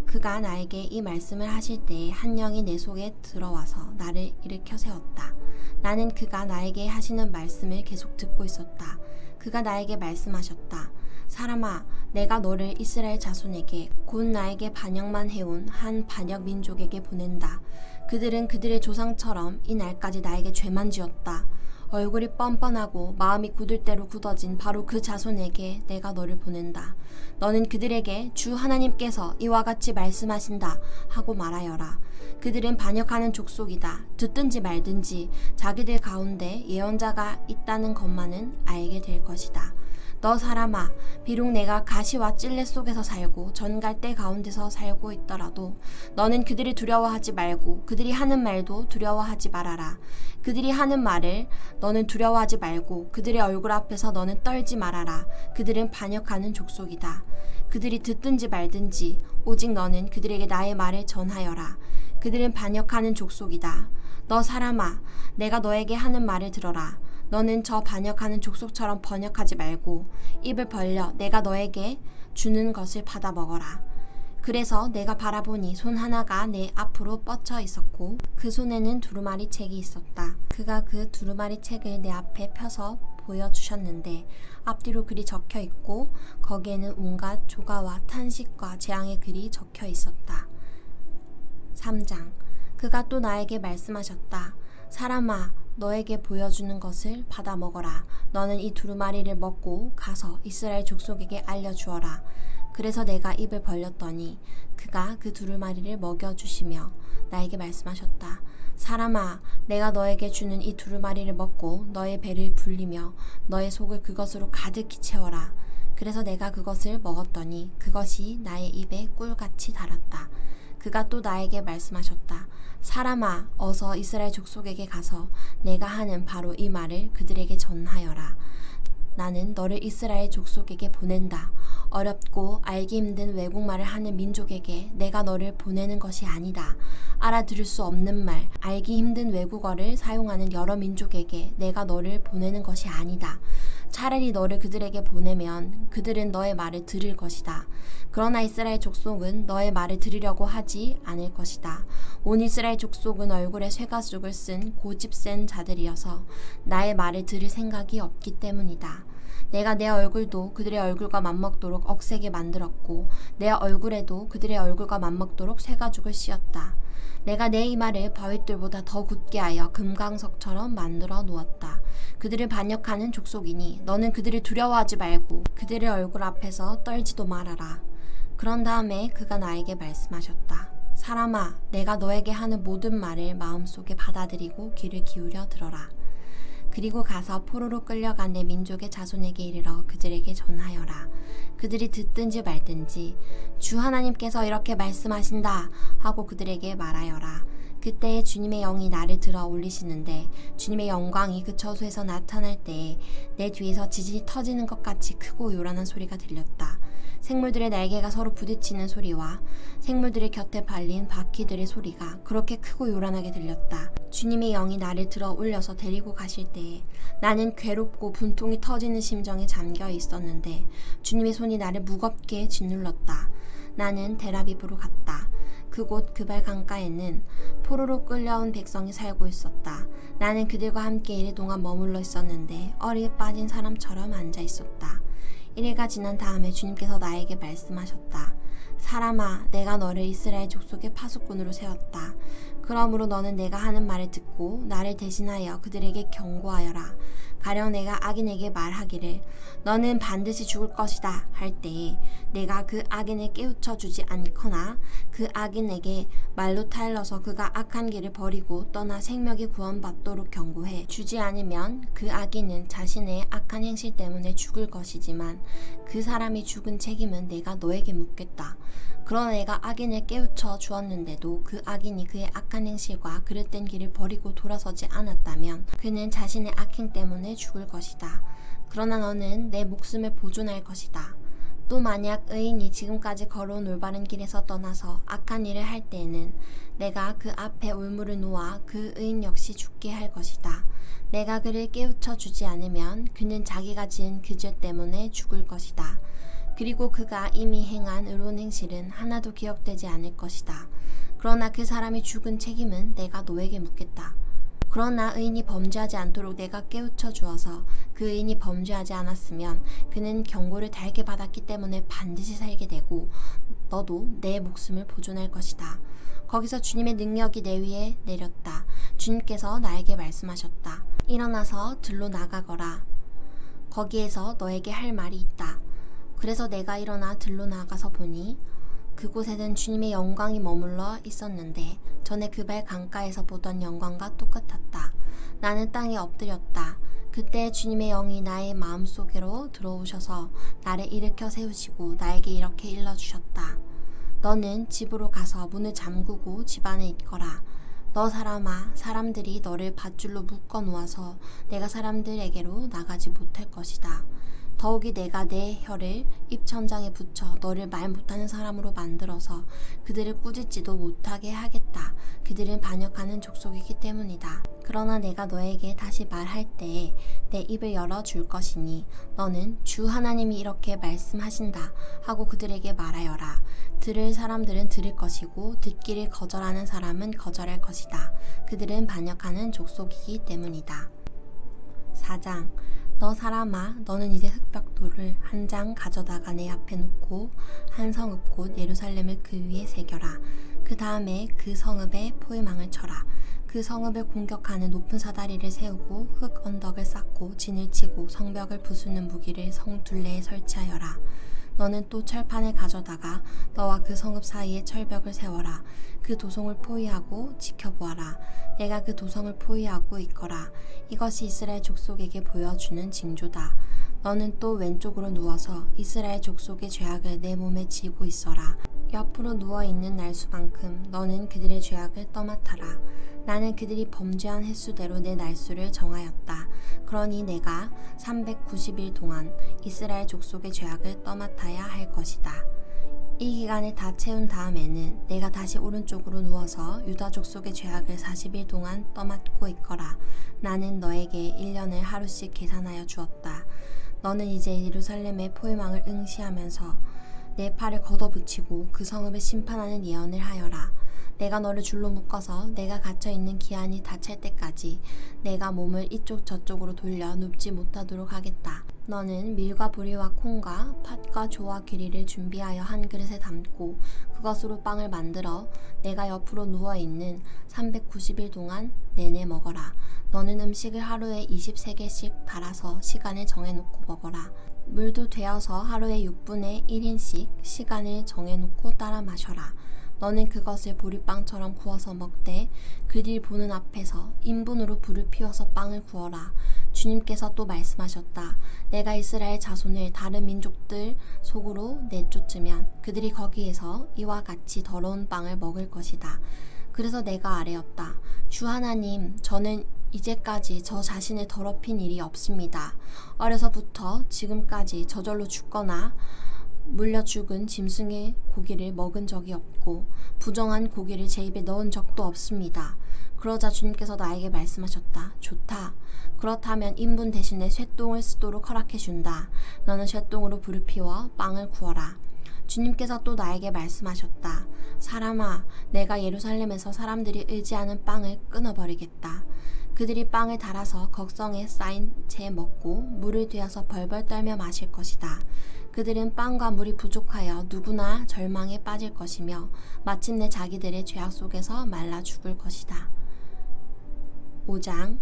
B: 그가 나에게 이 말씀을 하실 때에 한 영이 내 속에 들어와서 나를 일으켜 세웠다. 나는 그가 나에게 하시는 말씀을 계속 듣고 있었다. 그가 나에게 말씀하셨다. 사람아, 내가 너를 이스라엘 자손에게 곧 나에게 반역만 해온 한 반역 민족에게 보낸다. 그들은 그들의 조상처럼 이 날까지 나에게 죄만 지었다. 얼굴이 뻔뻔하고 마음이 굳을 대로 굳어진 바로 그 자손에게 내가 너를 보낸다. 너는 그들에게 주 하나님께서 이와 같이 말씀하신다 하고 말하여라. 그들은 반역하는 족속이다. 듣든지 말든지 자기들 가운데 예언자가 있다는 것만은 알게 될 것이다. 너 사람아, 비록 내가 가시와 찔레 속에서 살고 전갈대 가운데서 살고 있더라도 너는 그들이 두려워하지 말고 그들이 하는 말도 두려워하지 말아라. 그들이 하는 말을 너는 두려워하지 말고 그들의 얼굴 앞에서 너는 떨지 말아라. 그들은 반역하는 족속이다. 그들이 듣든지 말든지 오직 너는 그들에게 나의 말을 전하여라. 그들은 반역하는 족속이다. 너 사람아, 내가 너에게 하는 말을 들어라. 너는 저 반역하는 족속처럼 번역하지 말고 입을 벌려 내가 너에게 주는 것을 받아 먹어라. 그래서 내가 바라보니 손 하나가 내 앞으로 뻗쳐 있었고 그 손에는 두루마리 책이 있었다. 그가 그 두루마리 책을 내 앞에 펴서 보여주셨는데 앞뒤로 글이 적혀 있고 거기에는 온갖 조가와 탄식과 재앙의 글이 적혀 있었다. 3장. 그가 또 나에게 말씀하셨다. 사람아, 너에게 보여주는 것을 받아 먹어라. 너는 이 두루마리를 먹고 가서 이스라엘 족속에게 알려주어라. 그래서 내가 입을 벌렸더니 그가 그 두루마리를 먹여주시며 나에게 말씀하셨다. 사람아, 내가 너에게 주는 이 두루마리를 먹고 너의 배를 불리며 너의 속을 그것으로 가득히 채워라. 그래서 내가 그것을 먹었더니 그것이 나의 입에 꿀같이 달았다. 그가 또 나에게 말씀하셨다. 사람아, 어서 이스라엘 족속에게 가서 내가 하는 바로 이 말을 그들에게 전하여라. 나는 너를 이스라엘 족속에게 보낸다. 어렵고 알기 힘든 외국말을 하는 민족에게 내가 너를 보내는 것이 아니다. 알아들을 수 없는 말, 알기 힘든 외국어를 사용하는 여러 민족에게 내가 너를 보내는 것이 아니다. 차라리 너를 그들에게 보내면 그들은 너의 말을 들을 것이다. 그러나 이스라엘 족속은 너의 말을 들으려고 하지 않을 것이다. 온 이스라엘 족속은 얼굴에 쇠가죽을 쓴 고집센 자들이어서 나의 말을 들을 생각이 없기 때문이다. 내가 내 얼굴도 그들의 얼굴과 맞먹도록 억세게 만들었고 내 얼굴에도 그들의 얼굴과 맞먹도록 쇠가죽을 씌웠다. 내가 내 이마를 바윗돌보다 더 굳게 하여 금강석처럼 만들어 놓았다. 그들을 반역하는 족속이니 너는 그들을 두려워하지 말고 그들의 얼굴 앞에서 떨지도 말아라. 그런 다음에 그가 나에게 말씀하셨다. 사람아, 내가 너에게 하는 모든 말을 마음속에 받아들이고 귀를 기울여 들어라. 그리고 가서 포로로 끌려간 내 민족의 자손에게 이르러 그들에게 전하여라. 그들이 듣든지 말든지 주 하나님께서 이렇게 말씀하신다 하고 그들에게 말하여라. 그때 주님의 영이 나를 들어 올리시는데 주님의 영광이 그 처소에서 나타날 때에 내 뒤에서 지진이 터지는 것 같이 크고 요란한 소리가 들렸다. 생물들의 날개가 서로 부딪히는 소리와 생물들의 곁에 발린 바퀴들의 소리가 그렇게 크고 요란하게 들렸다. 주님의 영이 나를 들어 올려서 데리고 가실 때에 나는 괴롭고 분통이 터지는 심정에 잠겨 있었는데 주님의 손이 나를 무겁게 짓눌렀다. 나는 델아비브로 갔다. 그곳 그발 강가에는 포로로 끌려온 백성이 살고 있었다. 나는 그들과 함께 이래 동안 머물러 있었는데 어리에 빠진 사람처럼 앉아 있었다. 1일가 지난 다음에 주님께서 나에게 말씀하셨다. 사람아, 내가 너를 이스라엘 족속의 파수꾼으로 세웠다. 그러므로 너는 내가 하는 말을 듣고 나를 대신하여 그들에게 경고하여라. 가령 내가 악인에게 말하기를 너는 반드시 죽을 것이다 할 때에 내가 그 악인을 깨우쳐 주지 않거나 그 악인에게 말로 타일러서 그가 악한 길을 버리고 떠나 생명이 구원받도록 경고해 주지 않으면 그 악인은 자신의 악한 행실 때문에 죽을 것이지만 그 사람이 죽은 책임은 내가 너에게 묻겠다. 그러나 내가 악인을 깨우쳐 주었는데도 그 악인이 그의 악한 행실과 그릇된 길을 버리고 돌아서지 않았다면 그는 자신의 악행 때문에 죽을 것이다. 그러나 너는 내 목숨을 보존할 것이다. 또 만약 의인이 지금까지 걸어온 올바른 길에서 떠나서 악한 일을 할 때에는 내가 그 앞에 올무를 놓아 그 의인 역시 죽게 할 것이다. 내가 그를 깨우쳐 주지 않으면 그는 자기가 지은 그 죄 때문에 죽을 것이다. 그리고 그가 이미 행한 의로운 행실은 하나도 기억되지 않을 것이다. 그러나 그 사람이 죽은 책임은 내가 너에게 묻겠다. 그러나 의인이 범죄하지 않도록 내가 깨우쳐 주어서 그 의인이 범죄하지 않았으면 그는 경고를 달게 받았기 때문에 반드시 살게 되고 너도 내 목숨을 보존할 것이다. 거기서 주님의 능력이 내 위에 내렸다. 주님께서 나에게 말씀하셨다. 일어나서 들로 나가거라. 거기에서 너에게 할 말이 있다. 그래서 내가 일어나 들로 나가서 보니 그곳에는 주님의 영광이 머물러 있었는데 전에 그발 강가에서 보던 영광과 똑같았다. 나는 땅에 엎드렸다. 그때 주님의 영이 나의 마음속으로 들어오셔서 나를 일으켜 세우시고 나에게 이렇게 일러주셨다. 너는 집으로 가서 문을 잠그고 집 안에 있거라. 너 사람아, 사람들이 너를 밧줄로 묶어 놓아서 내가 사람들에게로 나가지 못할 것이다. 더욱이 내가 내 혀를 입천장에 붙여 너를 말 못하는 사람으로 만들어서 그들을 꾸짖지도 못하게 하겠다. 그들은 반역하는 족속이기 때문이다. 그러나 내가 너에게 다시 말할 때에 내 입을 열어줄 것이니 너는 주 하나님이 이렇게 말씀하신다 하고 그들에게 말하여라. 들을 사람들은 들을 것이고 듣기를 거절하는 사람은 거절할 것이다. 그들은 반역하는 족속이기 때문이다. 4장 너 사람아, 너는 이제 흑벽돌을 한 장 가져다가 내 앞에 놓고 한 성읍 곧 예루살렘을 그 위에 새겨라. 그 다음에 그 성읍에 포위망을 쳐라. 그 성읍을 공격하는 높은 사다리를 세우고 흙 언덕을 쌓고 진을 치고 성벽을 부수는 무기를 성 둘레에 설치하여라. 너는 또 철판을 가져다가 너와 그 성읍 사이에 철벽을 세워라. 그 도성을 포위하고 지켜보아라. 내가 그 도성을 포위하고 있거라. 이것이 이스라엘 족속에게 보여주는 징조다. 너는 또 왼쪽으로 누워서 이스라엘 족속의 죄악을 내 몸에 지고 있어라. 옆으로 누워있는 날수만큼 너는 그들의 죄악을 떠맡아라. 나는 그들이 범죄한 횟수대로 내 날수를 정하였다. 그러니 내가 390일 동안 이스라엘 족속의 죄악을 떠맡아야 할 것이다. 이 기간을 다 채운 다음에는 내가 다시 오른쪽으로 누워서 유다 족속의 죄악을 40일 동안 떠맡고 있거라. 나는 너에게 1년을 하루씩 계산하여 주었다. 너는 이제 예루살렘의 포위망을 응시하면서 내 팔을 걷어붙이고 그 성읍을 심판하는 예언을 하여라. 내가 너를 줄로 묶어서 내가 갇혀있는 기한이 다 찰 때까지 내가 몸을 이쪽 저쪽으로 돌려 눕지 못하도록 하겠다. 너는 밀과 보리와 콩과 팥과 조와 귀리를 준비하여 한 그릇에 담고 그것으로 빵을 만들어 내가 옆으로 누워있는 390일 동안 내내 먹어라. 너는 음식을 하루에 23개씩 달아서 시간을 정해놓고 먹어라. 물도 되어서 하루에 6분의 1인씩 시간을 정해놓고 따라 마셔라. 너는 그것을 보리빵처럼 구워서 먹되 그들 보는 앞에서 인분으로 불을 피워서 빵을 구워라. 주님께서 또 말씀하셨다. 내가 이스라엘 자손을 다른 민족들 속으로 내쫓으면 그들이 거기에서 이와 같이 더러운 빵을 먹을 것이다. 그래서 내가 아뢰었다. 주 하나님, 저는 이제까지 저 자신을 더럽힌 일이 없습니다. 어려서부터 지금까지 저절로 죽거나 물려 죽은 짐승의 고기를 먹은 적이 없고 부정한 고기를 제 입에 넣은 적도 없습니다. 그러자 주님께서 나에게 말씀하셨다. 좋다. 그렇다면 인분 대신에 쇠똥을 쓰도록 허락해준다. 너는 쇠똥으로 불을 피워 빵을 구워라. 주님께서 또 나에게 말씀하셨다. 사람아, 내가 예루살렘에서 사람들이 의지하는 빵을 끊어버리겠다. 그들이 빵을 달아서 걱성에 쌓인 채 먹고 물을 뒤어서 벌벌 떨며 마실 것이다. 그들은 빵과 물이 부족하여 누구나 절망에 빠질 것이며 마침내 자기들의 죄악 속에서 말라 죽을 것이다. 5장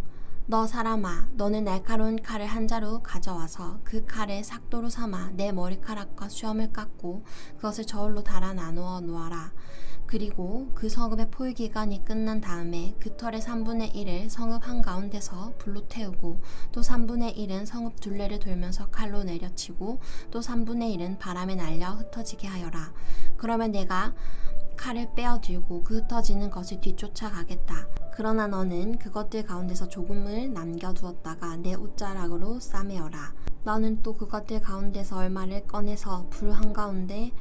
B: 너 사람아, 너는 날카로운 칼을 한 자루 가져와서 그 칼을 삭도로 삼아 내 머리카락과 수염을 깎고 그것을 저울로 달아 나누어 놓아라. 그리고 그 성읍의 포유기간이 끝난 다음에 그 털의 3분의 1을 성읍 한가운데서 불로 태우고 또 3분의 1은 성읍 둘레를 돌면서 칼로 내려치고 또 3분의 1은 바람에 날려 흩어지게 하여라. 그러면 내가 칼을 빼어들고 그 흩어지는 것을 뒤쫓아가겠다. 그러나 너는 그것들 가운데서 조금을 남겨두었다가 내 옷자락으로 싸매어라. 너는 또 그것들 가운데서 얼마를 꺼내서 불 한가운데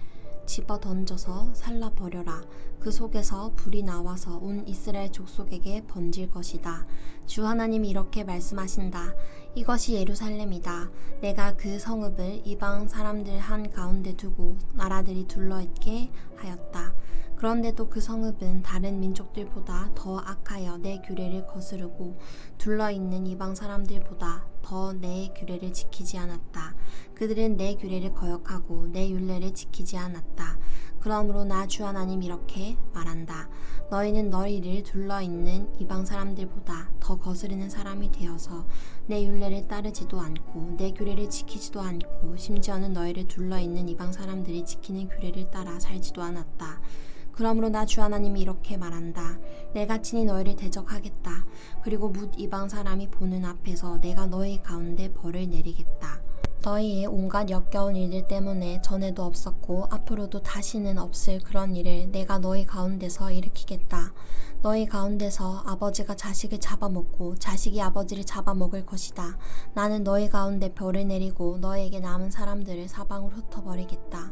B: 집어 던져서 살라버려라. 그 속에서 불이 나와서 온 이스라엘 족속에게 번질 것이다. 주 하나님이 이렇게 말씀하신다. 이것이 예루살렘이다. 내가 그 성읍을 이방 사람들 한가운데 두고 나라들이 둘러있게 하였다. 그런데도 그 성읍은 다른 민족들보다 더 악하여 내 규례를 거스르고 둘러있는 이방 사람들보다 더 내 규례를 지키지 않았다. 그들은 내 규례를 거역하고 내 율례를 지키지 않았다. 그러므로 나 주 하나님 이렇게 말한다. 너희는 너희를 둘러있는 이방 사람들보다 더 거스르는 사람이 되어서 내 율례를 따르지도 않고 내 규례를 지키지도 않고 심지어는 너희를 둘러있는 이방 사람들이 지키는 규례를 따라 살지도 않았다. 그러므로 나 주 하나님이 이렇게 말한다. 내가 친히 너희를 대적하겠다. 그리고 뭇 이방 사람이 보는 앞에서 내가 너희 가운데 벌을 내리겠다. 너희의 온갖 역겨운 일들 때문에 전에도 없었고 앞으로도 다시는 없을 그런 일을 내가 너희 가운데서 일으키겠다. 너희 가운데서 아버지가 자식을 잡아먹고 자식이 아버지를 잡아먹을 것이다. 나는 너희 가운데 벌을 내리고 너희에게 남은 사람들을 사방으로 흩어버리겠다.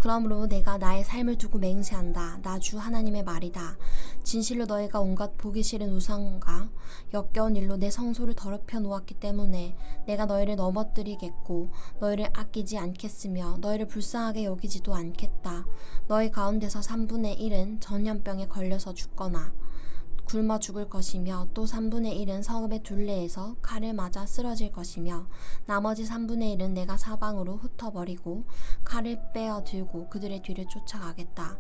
B: 그러므로 내가 나의 삶을 두고 맹세한다. 나 주 하나님의 말이다. 진실로 너희가 온갖 보기 싫은 우상과 역겨운 일로 내 성소를 더럽혀 놓았기 때문에 내가 너희를 넘어뜨리겠고 너희를 아끼지 않겠으며 너희를 불쌍하게 여기지도 않겠다. 너희 가운데서 3분의 1은 전염병에 걸려서 죽거나 굶어 죽을 것이며 또 3분의 1은 성읍의 둘레에서 칼을 맞아 쓰러질 것이며 나머지 3분의 1은 내가 사방으로 흩어버리고 칼을 빼어 들고 그들의 뒤를 쫓아가겠다.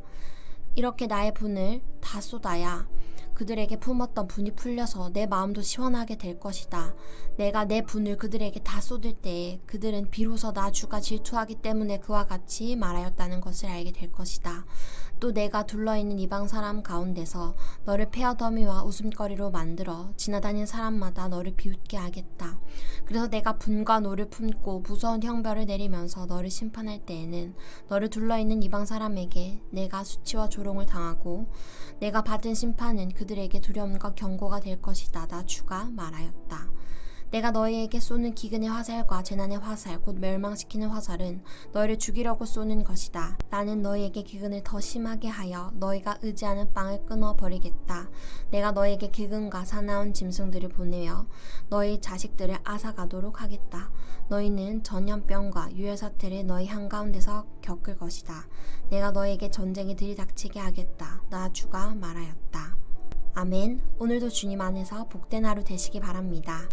B: 이렇게 나의 분을 다 쏟아야 그들에게 품었던 분이 풀려서 내 마음도 시원하게 될 것이다. 내가 내 분을 그들에게 다 쏟을 때에 그들은 비로소 나 주가 질투하기 때문에 그와 같이 말하였다는 것을 알게 될 것이다. 또 내가 둘러있는 이방 사람 가운데서 너를 페어더미와 웃음거리로 만들어 지나다니는 사람마다 너를 비웃게 하겠다. 그래서 내가 분과 노를 품고 무서운 형벌을 내리면서 너를 심판할 때에는 너를 둘러있는 이방 사람에게 내가 수치와 조롱을 당하고 내가 받은 심판은 그들에게 두려움과 경고가 될 것이다. 나 주가 말하였다. 내가 너희에게 쏘는 기근의 화살과 재난의 화살 곧 멸망시키는 화살은 너희를 죽이려고 쏘는 것이다. 나는 너희에게 기근을 더 심하게 하여 너희가 의지하는 빵을 끊어버리겠다. 내가 너희에게 기근과 사나운 짐승들을 보내어 너희 자식들을 앗아가도록 하겠다. 너희는 전염병과 유혈사태를 너희 한가운데서 겪을 것이다. 내가 너희에게 전쟁이 들이닥치게 하겠다. 나 주가 말하였다. 아멘. 오늘도 주님 안에서 복된 하루 되시기 바랍니다.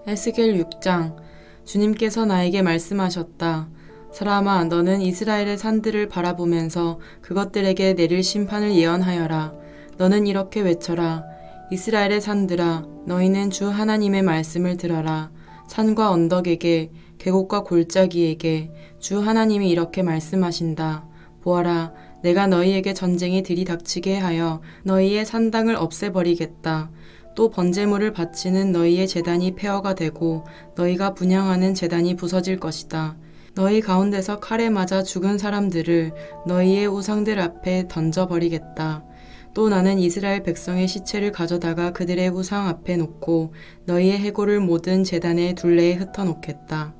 C: 에스겔 6장. 주님께서 나에게 말씀하셨다. 사람아, 너는 이스라엘의 산들을 바라보면서 그것들에게 내릴 심판을 예언하여라. 너는 이렇게 외쳐라. 이스라엘의 산들아, 너희는 주 하나님의 말씀을 들어라. 산과 언덕에게, 계곡과 골짜기에게 주 하나님이 이렇게 말씀하신다. 보아라, 내가 너희에게 전쟁이 들이닥치게 하여 너희의 산당을 없애버리겠다. 또 번제물을 바치는 너희의 제단이 폐허가 되고 너희가 분향하는 제단이 부서질 것이다. 너희 가운데서 칼에 맞아 죽은 사람들을 너희의 우상들 앞에 던져버리겠다. 또 나는 이스라엘 백성의 시체를 가져다가 그들의 우상 앞에 놓고 너희의 해골을 모든 제단의 둘레에 흩어놓겠다.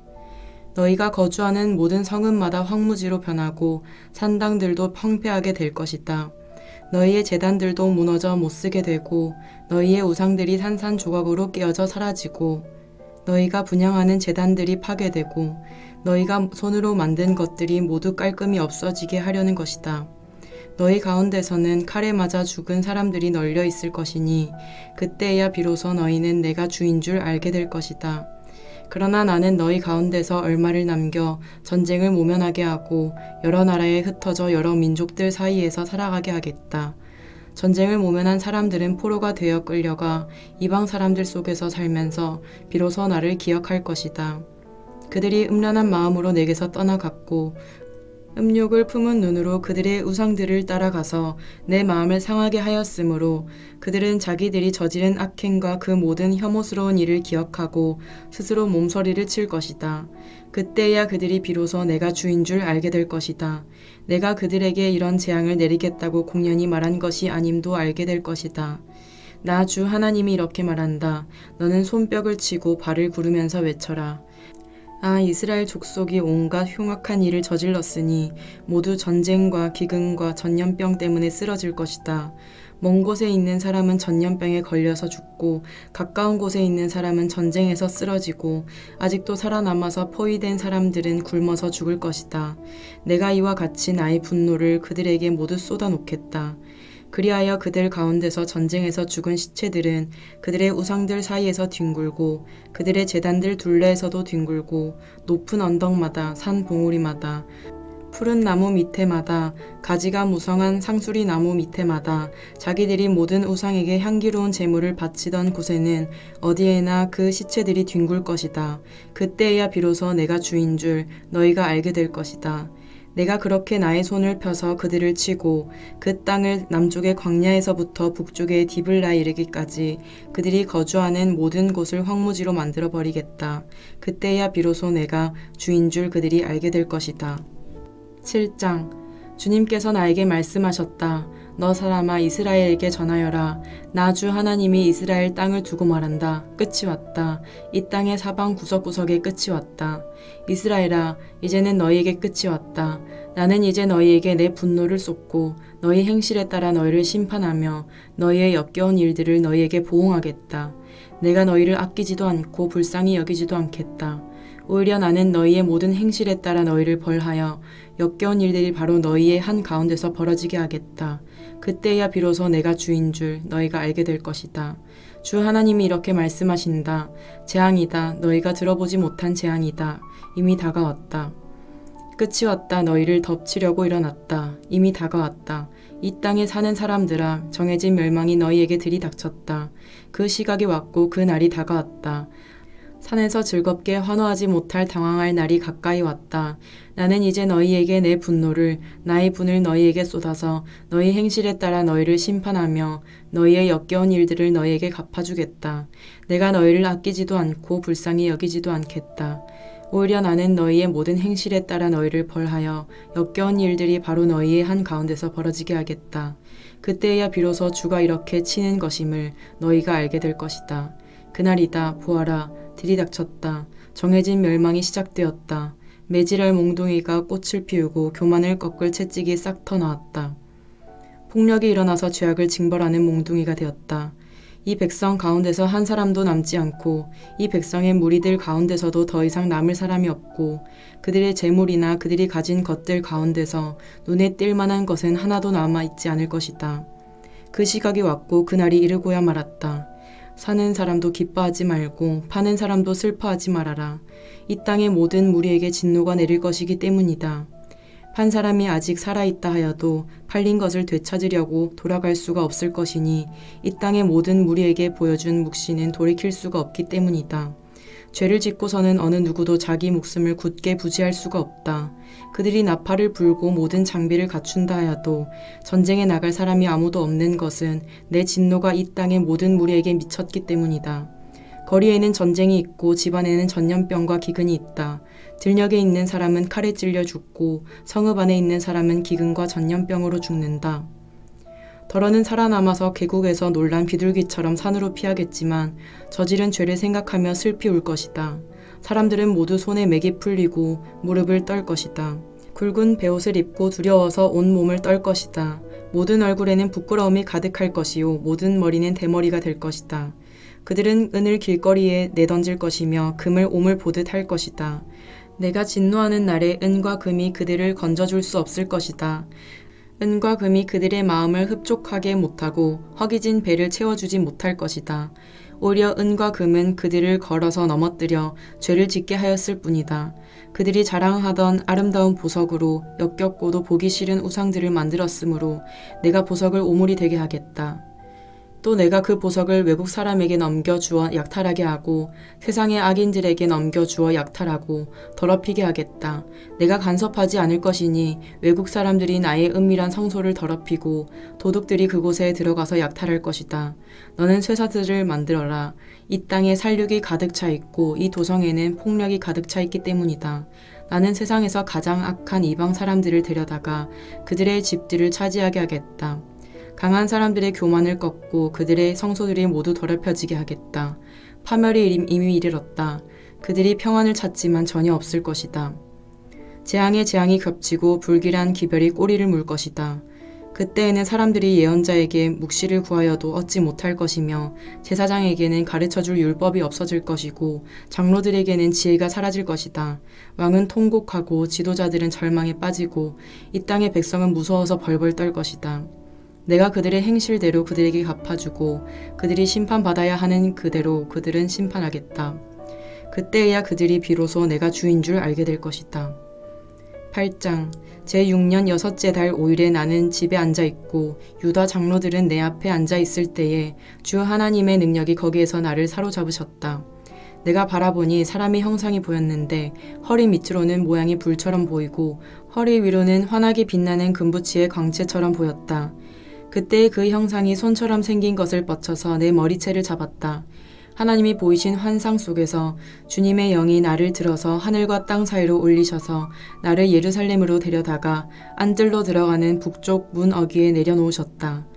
C: 너희가 거주하는 모든 성읍마다 황무지로 변하고 산당들도 황폐하게 될 것이다. 너희의 제단들도 무너져 못쓰게 되고 너희의 우상들이 산산조각으로 깨어져 사라지고 너희가 분향하는 제단들이 파괴되고 너희가 손으로 만든 것들이 모두 깔끔히 없어지게 하려는 것이다. 너희 가운데서는 칼에 맞아 죽은 사람들이 널려 있을 것이니 그때야 비로소 너희는 내가 주인 줄 알게 될 것이다. 그러나 나는 너희 가운데서 얼마를 남겨 전쟁을 모면하게 하고 여러 나라에 흩어져 여러 민족들 사이에서 살아가게 하겠다. 전쟁을 모면한 사람들은 포로가 되어 끌려가 이방 사람들 속에서 살면서 비로소 나를 기억할 것이다. 그들이 음란한 마음으로 내게서 떠나갔고 음욕을 품은 눈으로 그들의 우상들을 따라가서 내 마음을 상하게 하였으므로 그들은 자기들이 저지른 악행과 그 모든 혐오스러운 일을 기억하고 스스로 몸서리를 칠 것이다. 그때야 그들이 비로소 내가 주인 줄 알게 될 것이다. 내가 그들에게 이런 재앙을 내리겠다고 공연히 말한 것이 아님도 알게 될 것이다. 나 주 하나님이 이렇게 말한다. 너는 손뼉을 치고 발을 구르면서 외쳐라. 아, 이스라엘 족속이 온갖 흉악한 일을 저질렀으니 모두 전쟁과 기근과 전염병 때문에 쓰러질 것이다. 먼 곳에 있는 사람은 전염병에 걸려서 죽고 가까운 곳에 있는 사람은 전쟁에서 쓰러지고 아직도 살아남아서 포위된 사람들은 굶어서 죽을 것이다. 내가 이와 같이 나의 분노를 그들에게 모두 쏟아놓겠다. 그리하여 그들 가운데서 전쟁에서 죽은 시체들은 그들의 우상들 사이에서 뒹굴고 그들의 제단들 둘레에서도 뒹굴고 높은 언덕마다 산 봉우리마다 푸른 나무 밑에마다 가지가 무성한 상수리 나무 밑에마다 자기들이 모든 우상에게 향기로운 제물을 바치던 곳에는 어디에나 그 시체들이 뒹굴 것이다. 그때야 비로소 내가 주인 줄 너희가 알게 될 것이다. 내가 그렇게 나의 손을 펴서 그들을 치고 그 땅을 남쪽의 광야에서부터 북쪽의 디블라 이르기까지 그들이 거주하는 모든 곳을 황무지로 만들어 버리겠다. 그때야 비로소 내가 주인 줄 그들이 알게 될 것이다. 7장 주님께서 나에게 말씀하셨다. 너 사람아 이스라엘에게 전하여라. 나 주 하나님이 이스라엘 땅을 두고 말한다. 끝이 왔다. 이 땅의 사방 구석구석에 끝이 왔다. 이스라엘아, 이제는 너희에게 끝이 왔다. 나는 이제 너희에게 내 분노를 쏟고 너희 행실에 따라 너희를 심판하며 너희의 역겨운 일들을 너희에게 보응하겠다. 내가 너희를 아끼지도 않고 불쌍히 여기지도 않겠다. 오히려 나는 너희의 모든 행실에 따라 너희를 벌하여 역겨운 일들이 바로 너희의 한 가운데서 벌어지게 하겠다. 그때야 비로소 내가 주인 줄 너희가 알게 될 것이다. 주 하나님이 이렇게 말씀하신다. 재앙이다. 너희가 들어보지 못한 재앙이다. 이미 다가왔다. 끝이 왔다. 너희를 덮치려고 일어났다. 이미 다가왔다. 이 땅에 사는 사람들아, 정해진 멸망이 너희에게 들이닥쳤다. 그 시각이 왔고 그 날이 다가왔다. 산에서 즐겁게 환호하지 못할 당황할 날이 가까이 왔다. 나는 이제 너희에게 내 분노를, 나의 분을 너희에게 쏟아서 너희 행실에 따라 너희를 심판하며 너희의 역겨운 일들을 너희에게 갚아주겠다. 내가 너희를 아끼지도 않고 불쌍히 여기지도 않겠다. 오히려 나는 너희의 모든 행실에 따라 너희를 벌하여 역겨운 일들이 바로 너희의 한 가운데서 벌어지게 하겠다. 그때야 비로소 주가 이렇게 치는 것임을 너희가 알게 될 것이다. 그날이다. 보아라. 들이닥쳤다. 정해진 멸망이 시작되었다. 매질할 몽둥이가 꽃을 피우고 교만을 꺾을 채찍이 싹 터나왔다. 폭력이 일어나서 죄악을 징벌하는 몽둥이가 되었다. 이 백성 가운데서 한 사람도 남지 않고 이 백성의 무리들 가운데서도 더 이상 남을 사람이 없고 그들의 재물이나 그들이 가진 것들 가운데서 눈에 띌 만한 것은 하나도 남아있지 않을 것이다. 그 시각이 왔고 그날이 이르고야 말았다. 사는 사람도 기뻐하지 말고 파는 사람도 슬퍼하지 말아라. 이 땅의 모든 무리에게 진노가 내릴 것이기 때문이다. 판 사람이 아직 살아있다 하여도 팔린 것을 되찾으려고 돌아갈 수가 없을 것이니 이 땅의 모든 무리에게 보여준 묵시는 돌이킬 수가 없기 때문이다. 죄를 짓고서는 어느 누구도 자기 목숨을 굳게 부지할 수가 없다. 그들이 나팔을 불고 모든 장비를 갖춘다 하여도 전쟁에 나갈 사람이 아무도 없는 것은 내 진노가 이 땅의 모든 무리에게 미쳤기 때문이다. 거리에는 전쟁이 있고 집안에는 전염병과 기근이 있다. 들녘에 있는 사람은 칼에 찔려 죽고 성읍 안에 있는 사람은 기근과 전염병으로 죽는다. 더러는 살아남아서 계곡에서 놀란 비둘기처럼 산으로 피하겠지만 저지른 죄를 생각하며 슬피 울 것이다. 사람들은 모두 손에 맥이 풀리고 무릎을 떨 것이다. 굵은 베옷을 입고 두려워서 온 몸을 떨 것이다. 모든 얼굴에는 부끄러움이 가득할 것이요 모든 머리는 대머리가 될 것이다. 그들은 은을 길거리에 내던질 것이며 금을 오물 보듯 할 것이다. 내가 진노하는 날에 은과 금이 그들을 건져줄 수 없을 것이다. 은과 금이 그들의 마음을 흡족하게 못하고 허기진 배를 채워주지 못할 것이다. 오히려 은과 금은 그들을 걸어서 넘어뜨려 죄를 짓게 하였을 뿐이다. 그들이 자랑하던 아름다운 보석으로 역겹고도 보기 싫은 우상들을 만들었으므로 내가 보석을 오물이 되게 하겠다. 또 내가 그 보석을 외국 사람에게 넘겨주어 약탈하게 하고 세상의 악인들에게 넘겨주어 약탈하고 더럽히게 하겠다. 내가 간섭하지 않을 것이니 외국 사람들이 나의 은밀한 성소를 더럽히고 도둑들이 그곳에 들어가서 약탈할 것이다. 너는 쇠사슬을 만들어라. 이 땅에 살육이 가득 차 있고 이 도성에는 폭력이 가득 차 있기 때문이다. 나는 세상에서 가장 악한 이방 사람들을 데려다가 그들의 집들을 차지하게 하겠다. 강한 사람들의 교만을 꺾고 그들의 성소들이 모두 더럽혀지게 하겠다. 파멸이 이미 이르렀다. 그들이 평안을 찾지만 전혀 없을 것이다. 재앙에 재앙이 겹치고 불길한 기별이 꼬리를 물 것이다. 그때에는 사람들이 예언자에게 묵시를 구하여도 얻지 못할 것이며 제사장에게는 가르쳐줄 율법이 없어질 것이고 장로들에게는 지혜가 사라질 것이다. 왕은 통곡하고 지도자들은 절망에 빠지고 이 땅의 백성은 무서워서 벌벌 떨 것이다. 내가 그들의 행실대로 그들에게 갚아주고 그들이 심판받아야 하는 그대로 그들은 심판하겠다. 그때야 그들이 비로소 내가 주인 줄 알게 될 것이다. 8장 제6년 6째 달 5일에 나는 집에 앉아있고 유다 장로들은 내 앞에 앉아있을 때에 주 하나님의 능력이 거기에서 나를 사로잡으셨다. 내가 바라보니 사람의 형상이 보였는데 허리 밑으로는 모양이 불처럼 보이고 허리 위로는 환하게 빛나는 금붙이의 광채처럼 보였다. 그때 그 형상이 손처럼 생긴 것을 뻗쳐서 내 머리채를 잡았다. 하나님이 보이신 환상 속에서 주님의 영이 나를 들어서 하늘과 땅 사이로 올리셔서 나를 예루살렘으로 데려다가 안들로 들어가는 북쪽 문 어귀에 내려놓으셨다.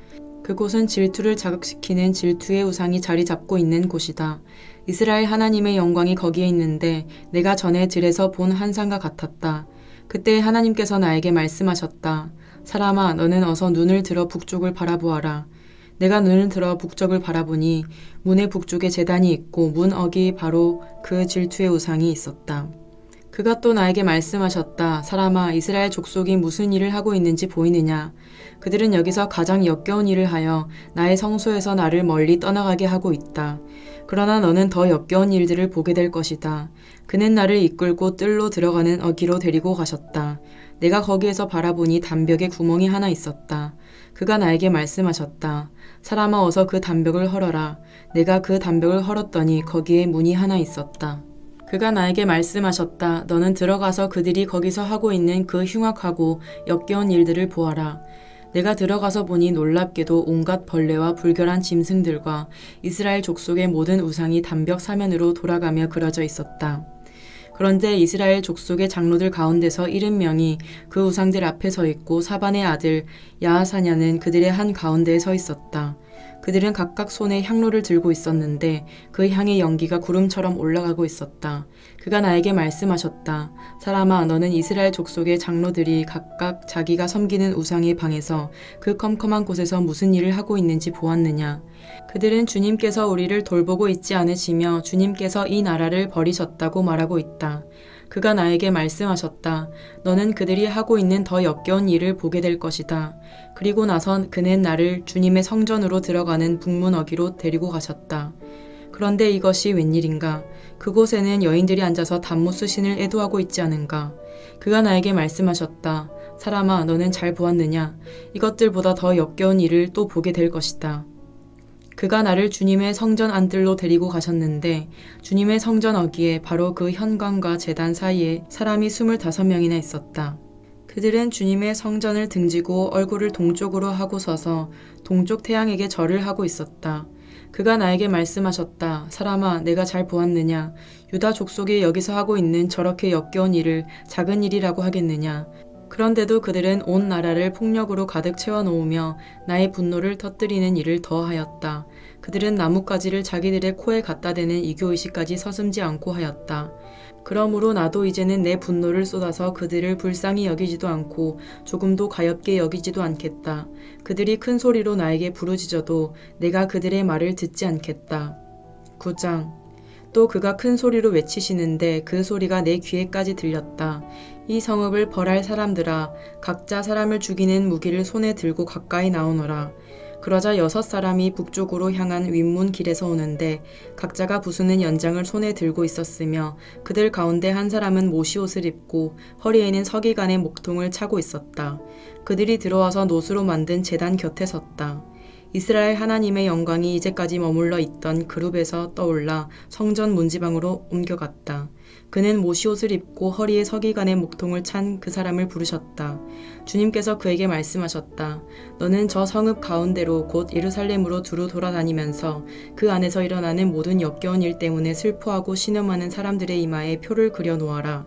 C: 그곳은 질투를 자극시키는 질투의 우상이 자리 잡고 있는 곳이다. 이스라엘 하나님의 영광이 거기에 있는데 내가 전에 들에서 본 환상과 같았다. 그때 하나님께서 나에게 말씀하셨다. 사람아, 너는 어서 눈을 들어 북쪽을 바라보아라. 내가 눈을 들어 북쪽을 바라보니 문의 북쪽에 제단이 있고 문 어귀 바로 그 질투의 우상이 있었다. 그가 또 나에게 말씀하셨다. 사람아, 이스라엘 족속이 무슨 일을 하고 있는지 보이느냐? 그들은 여기서 가장 역겨운 일을 하여 나의 성소에서 나를 멀리 떠나가게 하고 있다. 그러나 너는 더 역겨운 일들을 보게 될 것이다. 그는 나를 이끌고 뜰로 들어가는 어귀로 데리고 가셨다. 내가 거기에서 바라보니 담벽에 구멍이 하나 있었다. 그가 나에게 말씀하셨다. 사람아, 어서 그 담벽을 헐어라. 내가 그 담벽을 헐었더니 거기에 문이 하나 있었다. 그가 나에게 말씀하셨다. 너는 들어가서 그들이 거기서 하고 있는 그 흉악하고 역겨운 일들을 보아라. 내가 들어가서 보니 놀랍게도 온갖 벌레와 불결한 짐승들과 이스라엘 족속의 모든 우상이 담벽 사면으로 돌아가며 그려져 있었다. 그런데 이스라엘 족속의 장로들 가운데서 70명이 그 우상들 앞에 서 있고 사반의 아들 야하사냐는 그들의 한 가운데에 서 있었다. 그들은 각각 손에 향로를 들고 있었는데 그 향의 연기가 구름처럼 올라가고 있었다. 그가 나에게 말씀하셨다. 사람아, 너는 이스라엘 족속의 장로들이 각각 자기가 섬기는 우상의 방에서 그 컴컴한 곳에서 무슨 일을 하고 있는지 보았느냐? 그들은 주님께서 우리를 돌보고 있지 않으시며 주님께서 이 나라를 버리셨다고 말하고 있다. 그가 나에게 말씀하셨다. 너는 그들이 하고 있는 더 역겨운 일을 보게 될 것이다. 그리고 나선 그는 나를 주님의 성전으로 들어가는 북문 어귀로 데리고 가셨다. 그런데 이것이 웬일인가? 그곳에는 여인들이 앉아서 담무스 신을 애도하고 있지 않은가? 그가 나에게 말씀하셨다. 사람아, 너는 잘 보았느냐? 이것들보다 더 역겨운 일을 또 보게 될 것이다. 그가 나를 주님의 성전 안뜰로 데리고 가셨는데 주님의 성전 어귀에 바로 그 현관과 제단 사이에 사람이 25명이나 있었다. 그들은 주님의 성전을 등지고 얼굴을 동쪽으로 하고 서서 동쪽 태양에게 절을 하고 있었다. 그가 나에게 말씀하셨다. 사람아, 내가 잘 보았느냐? 유다 족속이 여기서 하고 있는 저렇게 역겨운 일을 작은 일이라고 하겠느냐? 그런데도 그들은 온 나라를 폭력으로 가득 채워놓으며 나의 분노를 터뜨리는 일을 더하였다. 그들은 나뭇가지를 자기들의 코에 갖다 대는 이교의식까지 서슴지 않고 하였다. 그러므로 나도 이제는 내 분노를 쏟아서 그들을 불쌍히 여기지도 않고 조금도 가엾게 여기지도 않겠다. 그들이 큰 소리로 나에게 부르짖어도 내가 그들의 말을 듣지 않겠다. 9장. 또 그가 큰 소리로 외치시는데 그 소리가 내 귀에까지 들렸다. 이 성읍을 벌할 사람들아, 각자 사람을 죽이는 무기를 손에 들고 가까이 나오너라. 그러자 6사람이 북쪽으로 향한 윗문 길에서 오는데 각자가 부수는 연장을 손에 들고 있었으며 그들 가운데 한 사람은 모시옷을 입고 허리에는 서기관의 목통을 차고 있었다. 그들이 들어와서 노수로 만든 제단 곁에 섰다. 이스라엘 하나님의 영광이 이제까지 머물러 있던 그룹에서 떠올라 성전 문지방으로 옮겨갔다. 그는 모시옷을 입고 허리에 서기관의 목통을 찬 그 사람을 부르셨다. 주님께서 그에게 말씀하셨다. 너는 저 성읍 가운데로 곧 예루살렘으로 두루 돌아다니면서 그 안에서 일어나는 모든 역겨운 일 때문에 슬퍼하고 신음하는 사람들의 이마에 표를 그려 놓아라.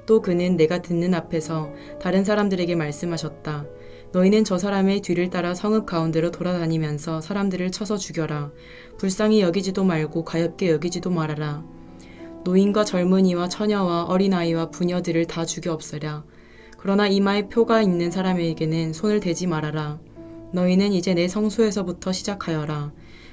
C: 또 그는 내가 듣는 앞에서 다른 사람들에게 말씀하셨다. 너희는 저 사람의 뒤를 따라 성읍 가운데로 돌아다니면서 사람들을 쳐서 죽여라. 불쌍히 여기지도 말고 가엾게 여기지도 말아라. 노인과 젊은이와 처녀와 어린아이와 부녀들을 다 죽여 없애라. 그러나 이마에 표가 있는 사람에게는 손을 대지 말아라. 너희는 이제 내 성소에서부터 시작하여라.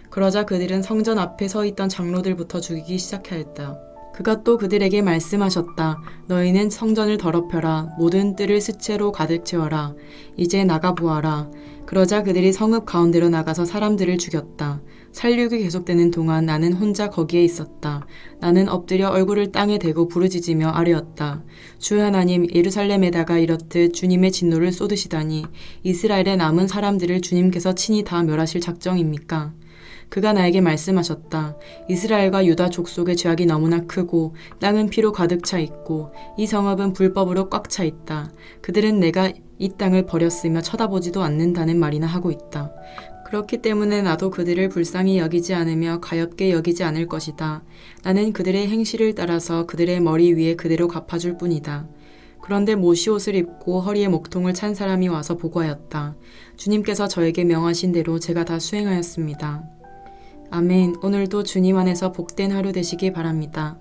C: 그러자 그들은 성전 앞에 서 있던 장로들부터 죽이기 시작하였다. 그가 또 그들에게 말씀하셨다. 너희는 성전을 더럽혀라. 모든 뜰을 스채로 가득 채워라. 이제 나가보아라. 그러자 그들이 성읍 가운데로 나가서 사람들을 죽였다. 살육이 계속되는 동안 나는 혼자 거기에 있었다. 나는 엎드려 얼굴을 땅에 대고 부르짖으며 아뢰었다. 주 하나님, 예루살렘에다가 이렇듯 주님의 진노를 쏟으시다니 이스라엘의 남은 사람들을 주님께서 친히 다 멸하실 작정입니까? 그가 나에게 말씀하셨다. 이스라엘과 유다 족속의 죄악이 너무나 크고 땅은 피로 가득 차 있고 이 성읍은 불법으로 꽉 차 있다. 그들은 내가 이 땅을 버렸으며 쳐다보지도 않는다는 말이나 하고 있다. 그렇기 때문에 나도 그들을 불쌍히 여기지 않으며 가엾게 여기지 않을 것이다. 나는 그들의 행실을 따라서 그들의 머리 위에 그대로 갚아줄 뿐이다. 그런데 모시옷을 입고 허리에 목통을 찬 사람이 와서 보고하였다. 주님께서 저에게 명하신 대로 제가 다 수행하였습니다. 아멘. 오늘도 주님 안에서 복된 하루 되시기 바랍니다.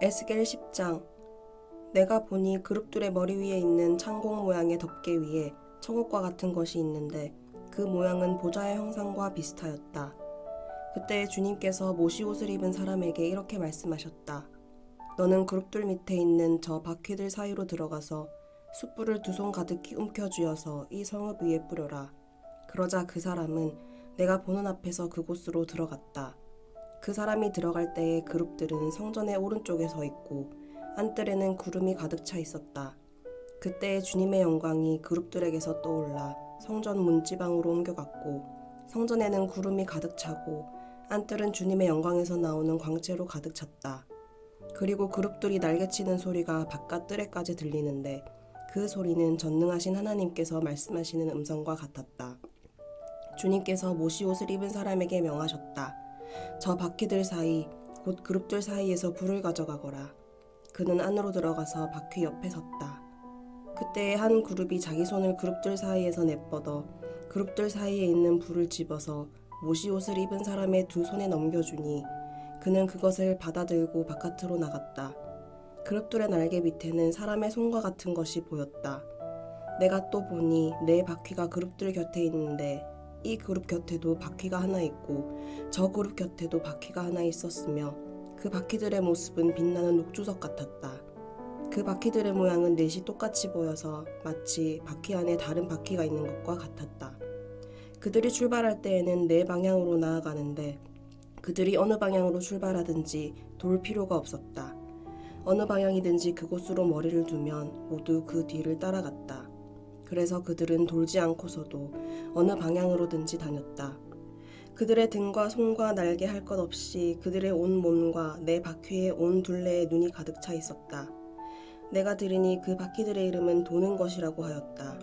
D: 에스겔 10장. 내가 보니 그룹들의 머리 위에 있는 창공 모양의 덮개 위에 청옥과 같은 것이 있는데 그 모양은 보좌의 형상과 비슷하였다. 그때 주님께서 모시옷을 입은 사람에게 이렇게 말씀하셨다. 너는 그룹들 밑에 있는 저 바퀴들 사이로 들어가서 숯불을 2손 가득히 움켜쥐어서 이 성읍 위에 뿌려라. 그러자 그 사람은 내가 보는 앞에서 그곳으로 들어갔다. 그 사람이 들어갈 때에 그룹들은 성전의 오른쪽에 서 있고 안뜰에는 구름이 가득 차 있었다. 그때에 주님의 영광이 그룹들에게서 떠올라 성전 문지방으로 옮겨갔고 성전에는 구름이 가득 차고 안뜰은 주님의 영광에서 나오는 광채로 가득 찼다. 그리고 그룹들이 날개치는 소리가 바깥 뜰에까지 들리는데 그 소리는 전능하신 하나님께서 말씀하시는 음성과 같았다. 주님께서 모시옷을 입은 사람에게 명하셨다. 저 바퀴들 사이 곧 그룹들 사이에서 불을 가져가거라. 그는 안으로 들어가서 바퀴 옆에 섰다. 그때 한 그룹이 자기 손을 그룹들 사이에서 내뻗어 그룹들 사이에 있는 불을 집어서 모시옷을 입은 사람의 2손에 넘겨주니 그는 그것을 받아들고 바깥으로 나갔다. 그룹들의 날개 밑에는 사람의 손과 같은 것이 보였다. 내가 또 보니 네 바퀴가 그룹들 곁에 있는데 이 그룹 곁에도 바퀴가 하나 있고 저 그룹 곁에도 바퀴가 하나 있었으며 그 바퀴들의 모습은 빛나는 녹주석 같았다. 그 바퀴들의 모양은 넷이 똑같이 보여서 마치 바퀴 안에 다른 바퀴가 있는 것과 같았다. 그들이 출발할 때에는 네 방향으로 나아가는데 그들이 어느 방향으로 출발하든지 돌 필요가 없었다. 어느 방향이든지 그곳으로 머리를 두면 모두 그 뒤를 따라갔다. 그래서 그들은 돌지 않고서도 어느 방향으로든지 다녔다. 그들의 등과 손과 날개 할 것 없이 그들의 온 몸과 네 바퀴의 온 둘레에 눈이 가득 차 있었다. 내가 들으니 그 바퀴들의 이름은 도는 것이라고 하였다.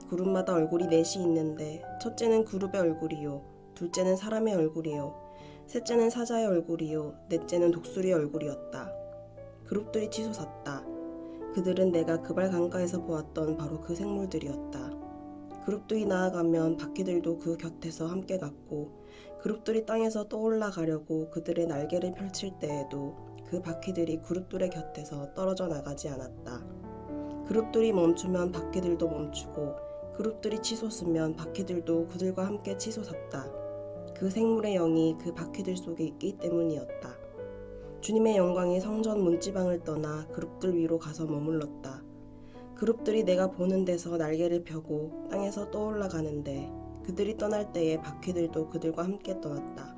D: 그룹마다 얼굴이 넷이 있는데 첫째는 그룹의 얼굴이요, 둘째는 사람의 얼굴이요, 셋째는 사자의 얼굴이요, 넷째는 독수리의 얼굴이었다. 그룹들이 치솟았다. 그들은 내가 그발 강가에서 보았던 바로 그 생물들이었다. 그룹들이 나아가면 바퀴들도 그 곁에서 함께 갔고, 그룹들이 땅에서 떠올라 가려고 그들의 날개를 펼칠 때에도 그 바퀴들이 그룹들의 곁에서 떨어져 나가지 않았다. 그룹들이 멈추면 바퀴들도 멈추고, 그룹들이 치솟으면 바퀴들도 그들과 함께 치솟았다. 그 생물의 영이 그 바퀴들 속에 있기 때문이었다. 주님의 영광이 성전 문지방을 떠나 그룹들 위로 가서 머물렀다. 그룹들이 내가 보는 데서 날개를 펴고 땅에서 떠올라 가는데 그들이 떠날 때에 바퀴들도 그들과 함께 떠났다.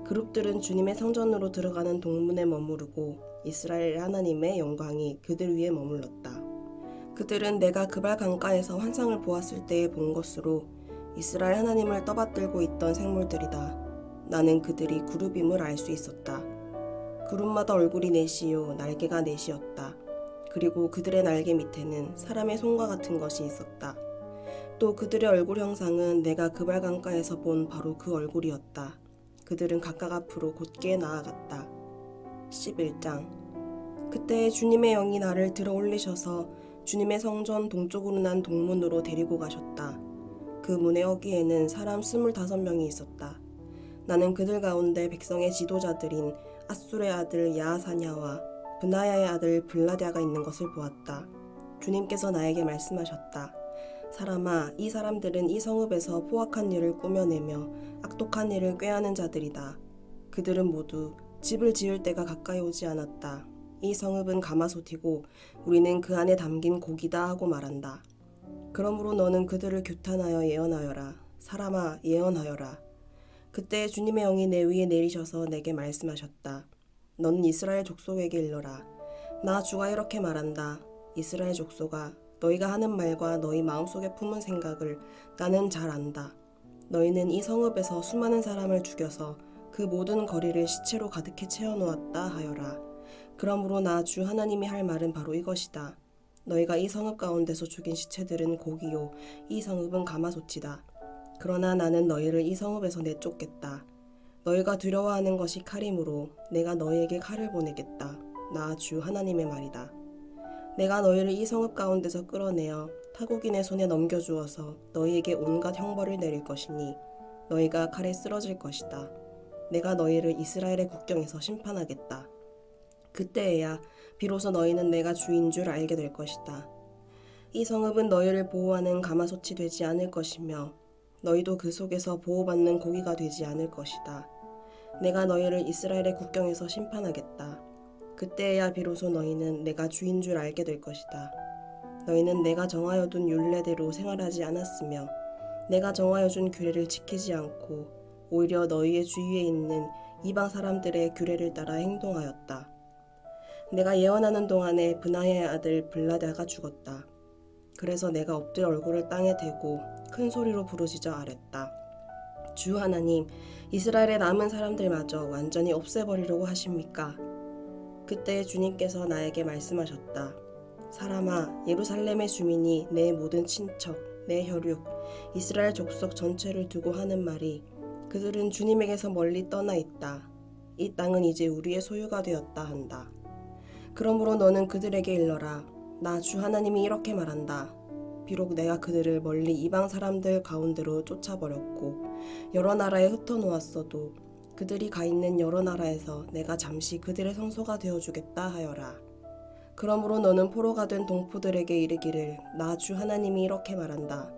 D: 그룹들은 주님의 성전으로 들어가는 동문에 머무르고 이스라엘 하나님의 영광이 그들 위에 머물렀다. 그들은 내가 그발 강가에서 환상을 보았을 때에 본 것으로 이스라엘 하나님을 떠받들고 있던 생물들이다. 나는 그들이 그룹임을 알 수 있었다. 그룹마다 얼굴이 넷이요, 날개가 넷이었다. 그리고 그들의 날개 밑에는 사람의 손과 같은 것이 있었다. 또 그들의 얼굴 형상은 내가 그발 강가에서 본 바로 그 얼굴이었다. 그들은 각각 앞으로 곧게 나아갔다. 11장. 그때 주님의 영이 나를 들어 올리셔서 주님의 성전 동쪽으로 난 동문으로 데리고 가셨다. 그 문의 어귀에는 사람 25명이 있었다. 나는 그들 가운데 백성의 지도자들인 앗술의 아들 야하사냐와 브나야의 아들 블라랴가 있는 것을 보았다. 주님께서 나에게 말씀하셨다. 사람아, 이 사람들은 이 성읍에서 포악한 일을 꾸며내며 악독한 일을 꾀하는 자들이다. 그들은 모두 집을 지을 때가 가까이 오지 않았다. 이 성읍은 가마솥이고 우리는 그 안에 담긴 고기다 하고 말한다. 그러므로 너는 그들을 규탄하여 예언하여라. 사람아, 예언하여라. 그때 주님의 영이 내 위에 내리셔서 내게 말씀하셨다. 너는 이스라엘 족속에게 일러라. 나 주가 이렇게 말한다. 이스라엘 족속아, 너희가 하는 말과 너희 마음속에 품은 생각을 나는 잘 안다. 너희는 이 성읍에서 수많은 사람을 죽여서 그 모든 거리를 시체로 가득히 채워놓았다 하여라. 그러므로 나 주 하나님이 할 말은 바로 이것이다. 너희가 이 성읍 가운데서 죽인 시체들은 고기요, 이 성읍은 가마솥이다. 그러나 나는 너희를 이 성읍에서 내쫓겠다. 너희가 두려워하는 것이 칼이므로 내가 너희에게 칼을 보내겠다. 나 주 하나님의 말이다. 내가 너희를 이 성읍 가운데서 끌어내어 타국인의 손에 넘겨주어서 너희에게 온갖 형벌을 내릴 것이니 너희가 칼에 쓰러질 것이다. 내가 너희를 이스라엘의 국경에서 심판하겠다. 그때에야 비로소 너희는 내가 주인 줄 알게 될 것이다. 이 성읍은 너희를 보호하는 가마솥이 되지 않을 것이며 너희도 그 속에서 보호받는 고기가 되지 않을 것이다. 내가 너희를 이스라엘의 국경에서 심판하겠다. 그때에야 비로소 너희는 내가 주인 줄 알게 될 것이다. 너희는 내가 정하여 둔 율례대로 생활하지 않았으며 내가 정하여 준 규례를 지키지 않고 오히려 너희의 주위에 있는 이방 사람들의 규례를 따라 행동하였다. 내가 예언하는 동안에 브나야의 아들 블라랴가 죽었다. 그래서 내가 엎드려 얼굴을 땅에 대고 큰 소리로 부르짖어 아랬다. 주 하나님, 이스라엘의 남은 사람들마저 완전히 없애버리려고 하십니까? 그때 주님께서 나에게 말씀하셨다. 사람아, 예루살렘의 주민이 내 모든 친척, 내 혈육, 이스라엘 족속 전체를 두고 하는 말이 그들은 주님에게서 멀리 떠나 있다. 이 땅은 이제 우리의 소유가 되었다 한다. 그러므로 너는 그들에게 일러라. 나 주 하나님이 이렇게 말한다. 비록 내가 그들을 멀리 이방 사람들 가운데로 쫓아버렸고 여러 나라에 흩어놓았어도 그들이 가 있는 여러 나라에서 내가 잠시 그들의 성소가 되어주겠다 하여라. 그러므로 너는 포로가 된 동포들에게 이르기를 나 주 하나님이 이렇게 말한다.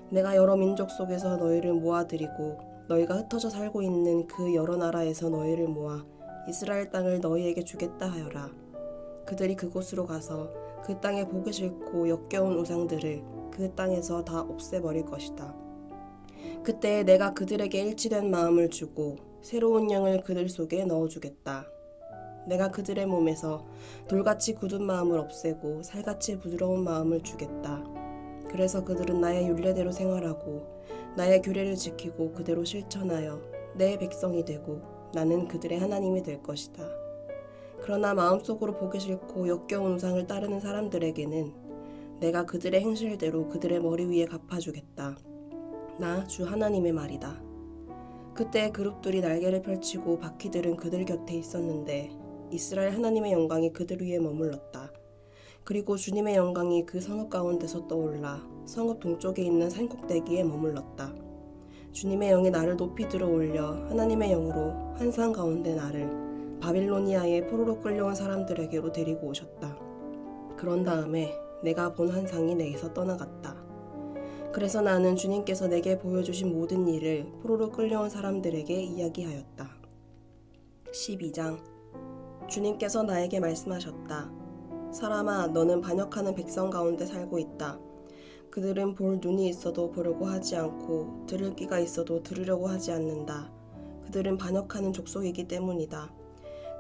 D: 내가 여러 민족 속에서 너희를 모아들이고 너희가 흩어져 살고 있는 그 여러 나라에서 너희를 모아 이스라엘 땅을 너희에게 주겠다 하여라. 그들이 그곳으로 가서 그 땅에 보기 싫고 역겨운 우상들을 그 땅에서 다 없애버릴 것이다. 그때 내가 그들에게 일치된 마음을 주고 새로운 영을 그들 속에 넣어주겠다. 내가 그들의 몸에서 돌같이 굳은 마음을 없애고 살같이 부드러운 마음을 주겠다. 그래서 그들은 나의 율례대로 생활하고 나의 규례를 지키고 그대로 실천하여 내 백성이 되고 나는 그들의 하나님이 될 것이다. 그러나 마음속으로 보기 싫고 역겨운 우상을 따르는 사람들에게는 내가 그들의 행실대로 그들의 머리 위에 갚아주겠다. 나 주 하나님의 말이다. 그때 그룹들이 날개를 펼치고 바퀴들은 그들 곁에 있었는데 이스라엘 하나님의 영광이 그들 위에 머물렀다. 그리고 주님의 영광이 그 성읍 가운데서 떠올라 성읍 동쪽에 있는 산꼭대기에 머물렀다. 주님의 영이 나를 높이 들어올려 하나님의 영으로 환상 가운데 나를 바빌로니아의 포로로 끌려온 사람들에게로 데리고 오셨다. 그런 다음에 내가 본 환상이 내게서 떠나갔다. 그래서 나는 주님께서 내게 보여주신 모든 일을 포로로 끌려온 사람들에게 이야기하였다. 12장. 주님께서 나에게 말씀하셨다. 사람아, 너는 반역하는 백성 가운데 살고 있다. 그들은 볼 눈이 있어도 보려고 하지 않고 들을 귀가 있어도 들으려고 하지 않는다. 그들은 반역하는 족속이기 때문이다.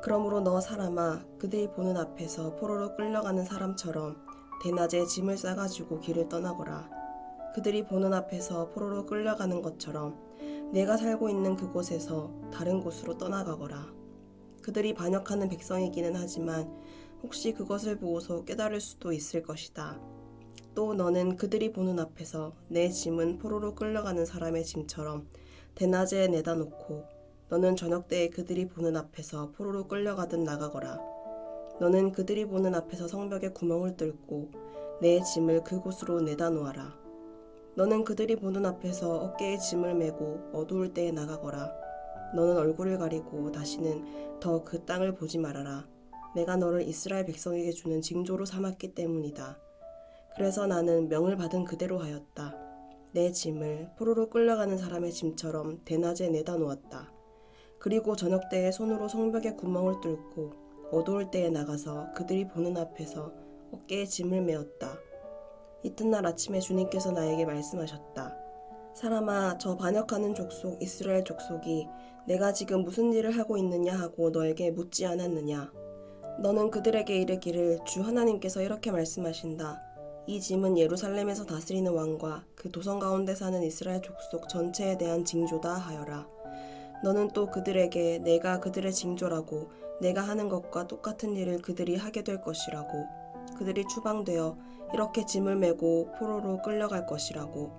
D: 그러므로 너 사람아, 그들이 보는 앞에서 포로로 끌려가는 사람처럼 대낮에 짐을 싸가지고 길을 떠나거라. 그들이 보는 앞에서 포로로 끌려가는 것처럼 내가 살고 있는 그곳에서 다른 곳으로 떠나가거라. 그들이 반역하는 백성이기는 하지만 혹시 그것을 보고서 깨달을 수도 있을 것이다. 또 너는 그들이 보는 앞에서 내 짐은 포로로 끌려가는 사람의 짐처럼 대낮에 내다 놓고 너는 저녁때에 그들이 보는 앞에서 포로로 끌려가듯 나가거라. 너는 그들이 보는 앞에서 성벽에 구멍을 뚫고 내 짐을 그곳으로 내다 놓아라. 너는 그들이 보는 앞에서 어깨에 짐을 메고 어두울 때에 나가거라. 너는 얼굴을 가리고 다시는 더 그 땅을 보지 말아라. 내가 너를 이스라엘 백성에게 주는 징조로 삼았기 때문이다. 그래서 나는 명을 받은 그대로 하였다. 내 짐을 포로로 끌려가는 사람의 짐처럼 대낮에 내다 놓았다. 그리고 저녁때에 손으로 성벽에 구멍을 뚫고 어두울 때에 나가서 그들이 보는 앞에서 어깨에 짐을 메었다. 이튿날 아침에 주님께서 나에게 말씀하셨다. 사람아, 저 반역하는 족속 이스라엘 족속이 내가 지금 무슨 일을 하고 있느냐 하고 너에게 묻지 않았느냐. 너는 그들에게 이르기를 주 하나님께서 이렇게 말씀하신다. 이 짐은 예루살렘에서 다스리는 왕과 그 도성 가운데 사는 이스라엘 족속 전체에 대한 징조다 하여라. 너는 또 그들에게 내가 그들의 징조라고 내가 하는 것과 똑같은 일을 그들이 하게 될 것이라고 그들이 추방되어 이렇게 짐을 메고 포로로 끌려갈 것이라고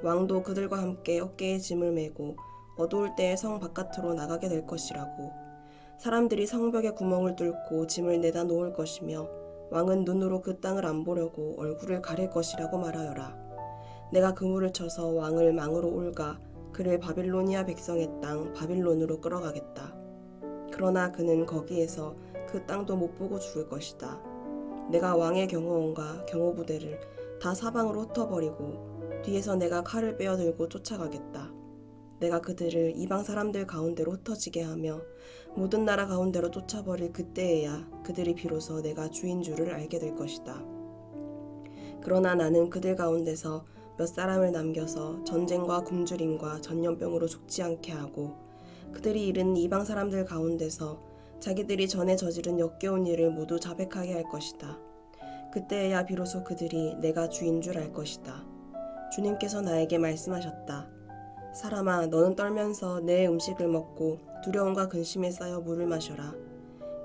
D: 왕도 그들과 함께 어깨에 짐을 메고 어두울 때에 성 바깥으로 나가게 될 것이라고 사람들이 성벽에 구멍을 뚫고 짐을 내다 놓을 것이며 왕은 눈으로 그 땅을 안 보려고 얼굴을 가릴 것이라고 말하여라. 내가 그물을 쳐서 왕을 망으로 옮가 그를 바빌로니아 백성의 땅 바빌론으로 끌어가겠다. 그러나 그는 거기에서 그 땅도 못 보고 죽을 것이다. 내가 왕의 경호원과 경호부대를 다 사방으로 흩어버리고 뒤에서 내가 칼을 빼어들고 쫓아가겠다. 내가 그들을 이방 사람들 가운데로 흩어지게 하며 모든 나라 가운데로 쫓아버릴 그때에야 그들이 비로소 내가 주인 줄을 알게 될 것이다. 그러나 나는 그들 가운데서 몇 사람을 남겨서 전쟁과 굶주림과 전염병으로 죽지 않게 하고 그들이 잃은 이방 사람들 가운데서 자기들이 전에 저지른 역겨운 일을 모두 자백하게 할 것이다. 그때에야 비로소 그들이 내가 주인 줄 알 것이다. 주님께서 나에게 말씀하셨다. 사람아, 너는 떨면서 내 음식을 먹고 두려움과 근심에 쌓여 물을 마셔라.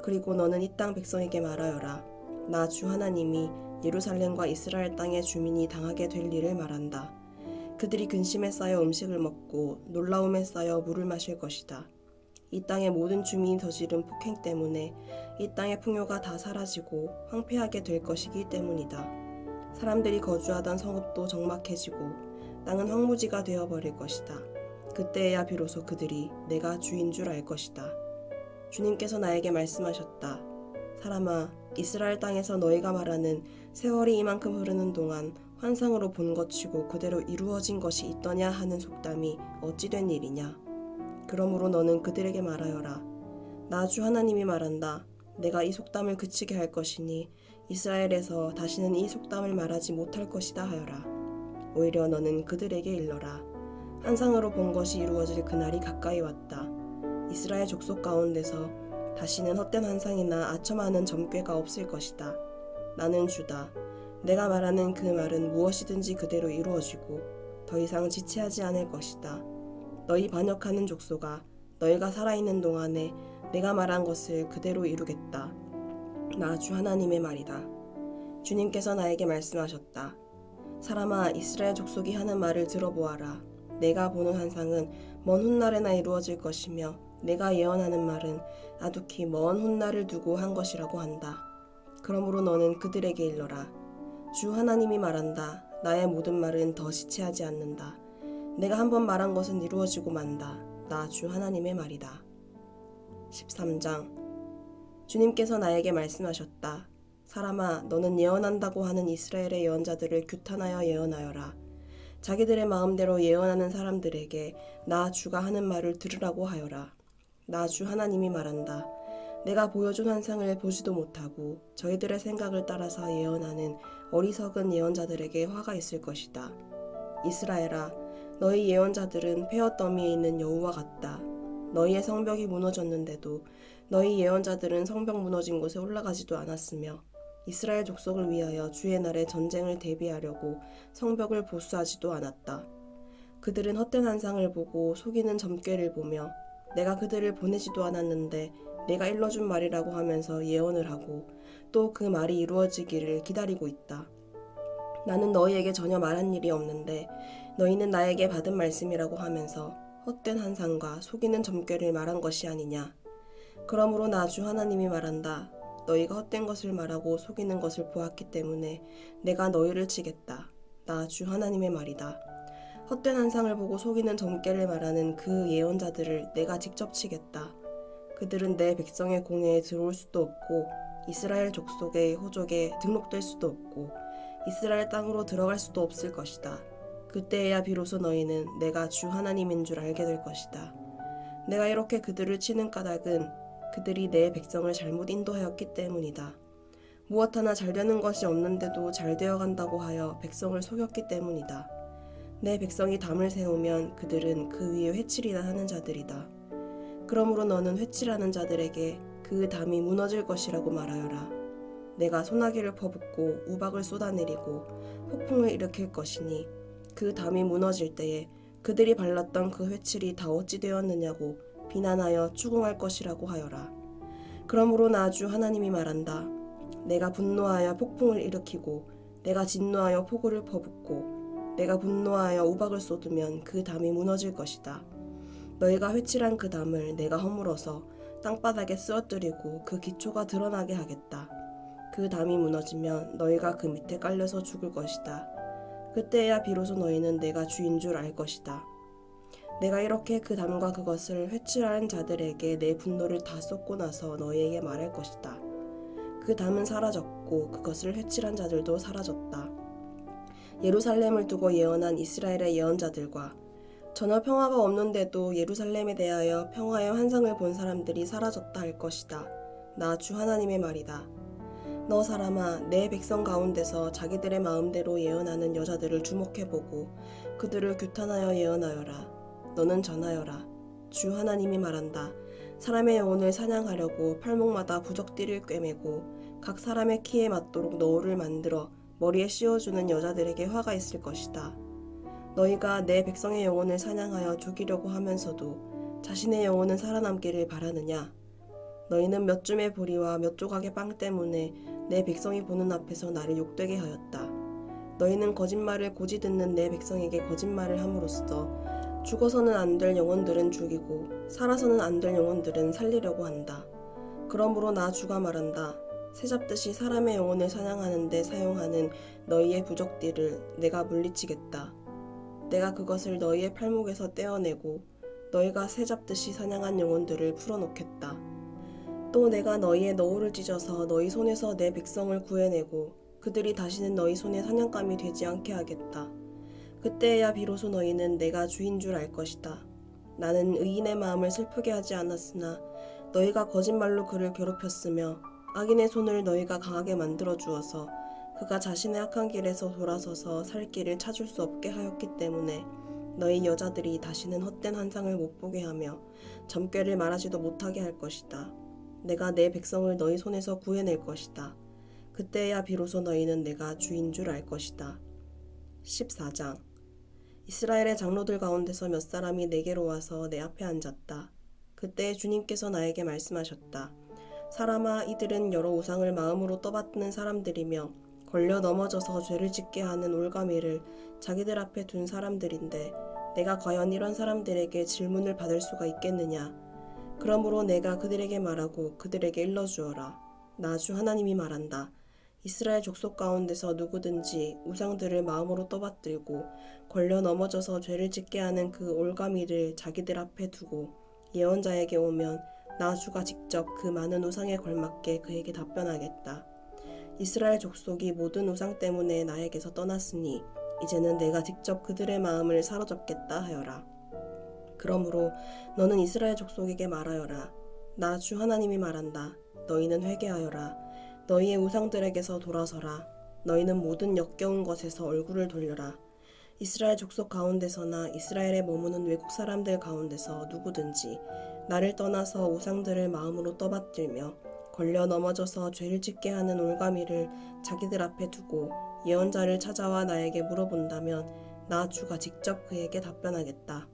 D: 그리고 너는 이 땅 백성에게 말하여라. 나 주 하나님이 예루살렘과 이스라엘 땅의 주민이 당하게 될 일을 말한다. 그들이 근심에 쌓여 음식을 먹고 놀라움에 쌓여 물을 마실 것이다. 이 땅의 모든 주민이 저지른 폭행 때문에 이 땅의 풍요가 다 사라지고 황폐하게 될 것이기 때문이다. 사람들이 거주하던 성읍도 적막해지고 땅은 황무지가 되어버릴 것이다. 그때에야 비로소 그들이 내가 주인 줄 알 것이다. 주님께서 나에게 말씀하셨다. 사람아, 이스라엘 땅에서 너희가 말하는 세월이 이만큼 흐르는 동안 환상으로 본 것치고 그대로 이루어진 것이 있더냐 하는 속담이 어찌 된 일이냐. 그러므로 너는 그들에게 말하여라. 나 주 하나님이 말한다. 내가 이 속담을 그치게 할 것이니 이스라엘에서 다시는 이 속담을 말하지 못할 것이다 하여라. 오히려 너는 그들에게 일러라. 환상으로 본 것이 이루어질 그날이 가까이 왔다. 이스라엘 족속 가운데서 다시는 헛된 환상이나 아첨하는 점괘가 없을 것이다. 나는 주다. 내가 말하는 그 말은 무엇이든지 그대로 이루어지고 더 이상 지체하지 않을 것이다. 너희 반역하는 족속아, 너희가 살아있는 동안에 내가 말한 것을 그대로 이루겠다. 나 주 하나님의 말이다. 주님께서 나에게 말씀하셨다. 사람아, 이스라엘 족속이 하는 말을 들어보아라. 내가 보는 환상은 먼 훗날에나 이루어질 것이며 내가 예언하는 말은 아두히 먼 훗날을 두고 한 것이라고 한다. 그러므로 너는 그들에게 일러라. 주 하나님이 말한다. 나의 모든 말은 더 지체하지 않는다. 내가 한번 말한 것은 이루어지고 만다. 나 주 하나님의 말이다. 13장. 주님께서 나에게 말씀하셨다. 사람아, 너는 예언한다고 하는 이스라엘의 예언자들을 규탄하여 예언하여라. 자기들의 마음대로 예언하는 사람들에게 나 주가 하는 말을 들으라고 하여라. 나 주 하나님이 말한다. 내가 보여준 환상을 보지도 못하고 저희들의 생각을 따라서 예언하는 어리석은 예언자들에게 화가 있을 것이다. 이스라엘아, 너희 예언자들은 폐허 더미에 있는 여우와 같다. 너희의 성벽이 무너졌는데도 너희 예언자들은 성벽 무너진 곳에 올라가지도 않았으며 이스라엘 족속을 위하여 주의 날에 전쟁을 대비하려고 성벽을 보수하지도 않았다. 그들은 헛된 환상을 보고 속이는 점괘를 보며 내가 그들을 보내지도 않았는데 내가 일러준 말이라고 하면서 예언을 하고 또 그 말이 이루어지기를 기다리고 있다. 나는 너희에게 전혀 말한 일이 없는데 너희는 나에게 받은 말씀이라고 하면서 헛된 환상과 속이는 점괘를 말한 것이 아니냐. 그러므로 나 주 하나님이 말한다. 너희가 헛된 것을 말하고 속이는 것을 보았기 때문에 내가 너희를 치겠다. 나 주 하나님의 말이다. 헛된 환상을 보고 속이는 점괘를 말하는 그 예언자들을 내가 직접 치겠다. 그들은 내 백성의 공회에 들어올 수도 없고 이스라엘 족속의 호족에 등록될 수도 없고 이스라엘 땅으로 들어갈 수도 없을 것이다. 그때에야 비로소 너희는 내가 주 하나님인 줄 알게 될 것이다. 내가 이렇게 그들을 치는 까닭은 그들이 내 백성을 잘못 인도하였기 때문이다. 무엇 하나 잘 되는 것이 없는데도 잘 되어간다고 하여 백성을 속였기 때문이다. 내 백성이 담을 세우면 그들은 그 위에 회칠이나 하는 자들이다. 그러므로 너는 회칠하는 자들에게 그 담이 무너질 것이라고 말하여라. 내가 소나기를 퍼붓고 우박을 쏟아내리고 폭풍을 일으킬 것이니 그 담이 무너질 때에 그들이 발랐던 그 회칠이 다 어찌 되었느냐고 비난하여 추궁할 것이라고 하여라. 그러므로 나 주 하나님이 말한다. 내가 분노하여 폭풍을 일으키고 내가 진노하여 폭우를 퍼붓고 내가 분노하여 우박을 쏟으면 그 담이 무너질 것이다. 너희가 회칠한 그 담을 내가 허물어서 땅바닥에 쓰러뜨리고 그 기초가 드러나게 하겠다. 그 담이 무너지면 너희가 그 밑에 깔려서 죽을 것이다. 그때야 비로소 너희는 내가 주인 줄 알 것이다. 내가 이렇게 그 담과 그것을 회칠한 자들에게 내 분노를 다 쏟고 나서 너희에게 말할 것이다. 그 담은 사라졌고 그것을 회칠한 자들도 사라졌다. 예루살렘을 두고 예언한 이스라엘의 예언자들과 전혀 평화가 없는데도 예루살렘에 대하여 평화의 환상을 본 사람들이 사라졌다 할 것이다. 나 주 하나님의 말이다. 너 사람아, 내 백성 가운데서 자기들의 마음대로 예언하는 여자들을 주목해보고 그들을 규탄하여 예언하여라. 너는 전하여라. 주 하나님이 말한다. 사람의 영혼을 사냥하려고 팔목마다 부적띠를 꿰매고 각 사람의 키에 맞도록 너울을 만들어 머리에 씌워주는 여자들에게 화가 있을 것이다. 너희가 내 백성의 영혼을 사냥하여 죽이려고 하면서도 자신의 영혼은 살아남기를 바라느냐? 너희는 몇 줌의 보리와 몇 조각의 빵 때문에 내 백성이 보는 앞에서 나를 욕되게 하였다. 너희는 거짓말을 고지 듣는 내 백성에게 거짓말을 함으로써 죽어서는 안 될 영혼들은 죽이고 살아서는 안 될 영혼들은 살리려고 한다. 그러므로 나 주가 말한다. 새잡듯이 사람의 영혼을 사냥하는 데 사용하는 너희의 부적띠를 내가 물리치겠다. 내가 그것을 너희의 팔목에서 떼어내고 너희가 새잡듯이 사냥한 영혼들을 풀어놓겠다. 또 내가 너희의 너울을 찢어서 너희 손에서 내 백성을 구해내고 그들이 다시는 너희 손에 사냥감이 되지 않게 하겠다. 그때야 비로소 너희는 내가 주인 줄 알 것이다. 나는 의인의 마음을 슬프게 하지 않았으나 너희가 거짓말로 그를 괴롭혔으며 악인의 손을 너희가 강하게 만들어 주어서 그가 자신의 악한 길에서 돌아서서 살 길을 찾을 수 없게 하였기 때문에 너희 여자들이 다시는 헛된 환상을 못 보게 하며 점괘를 말하지도 못하게 할 것이다. 내가 내 백성을 너희 손에서 구해낼 것이다. 그때야 비로소 너희는 내가 주인 줄 알 것이다. 14장. 이스라엘의 장로들 가운데서 몇 사람이 내게로 와서 내 앞에 앉았다. 그때 주님께서 나에게 말씀하셨다. 사람아, 이들은 여러 우상을 마음으로 떠받드는 사람들이며 걸려 넘어져서 죄를 짓게 하는 올가미를 자기들 앞에 둔 사람들인데 내가 과연 이런 사람들에게 질문을 받을 수가 있겠느냐. 그러므로 내가 그들에게 말하고 그들에게 일러주어라. 나 주 하나님이 말한다. 이스라엘 족속 가운데서 누구든지 우상들을 마음으로 떠받들고 걸려 넘어져서 죄를 짓게 하는 그 올가미를 자기들 앞에 두고 예언자에게 오면 나 주가 직접 그 많은 우상에 걸맞게 그에게 답변하겠다. 이스라엘 족속이 모든 우상 때문에 나에게서 떠났으니 이제는 내가 직접 그들의 마음을 사로잡겠다 하여라. 그러므로 너는 이스라엘 족속에게 말하여라. 나 주 하나님이 말한다. 너희는 회개하여라. 너희의 우상들에게서 돌아서라. 너희는 모든 역겨운 것에서 얼굴을 돌려라. 이스라엘 족속 가운데서나 이스라엘에 머무는 외국 사람들 가운데서 누구든지 나를 떠나서 우상들을 마음으로 떠받들며 걸려 넘어져서 죄를 짓게 하는 올가미를 자기들 앞에 두고 예언자를 찾아와 나에게 물어본다면 나 주가 직접 그에게 답변하겠다.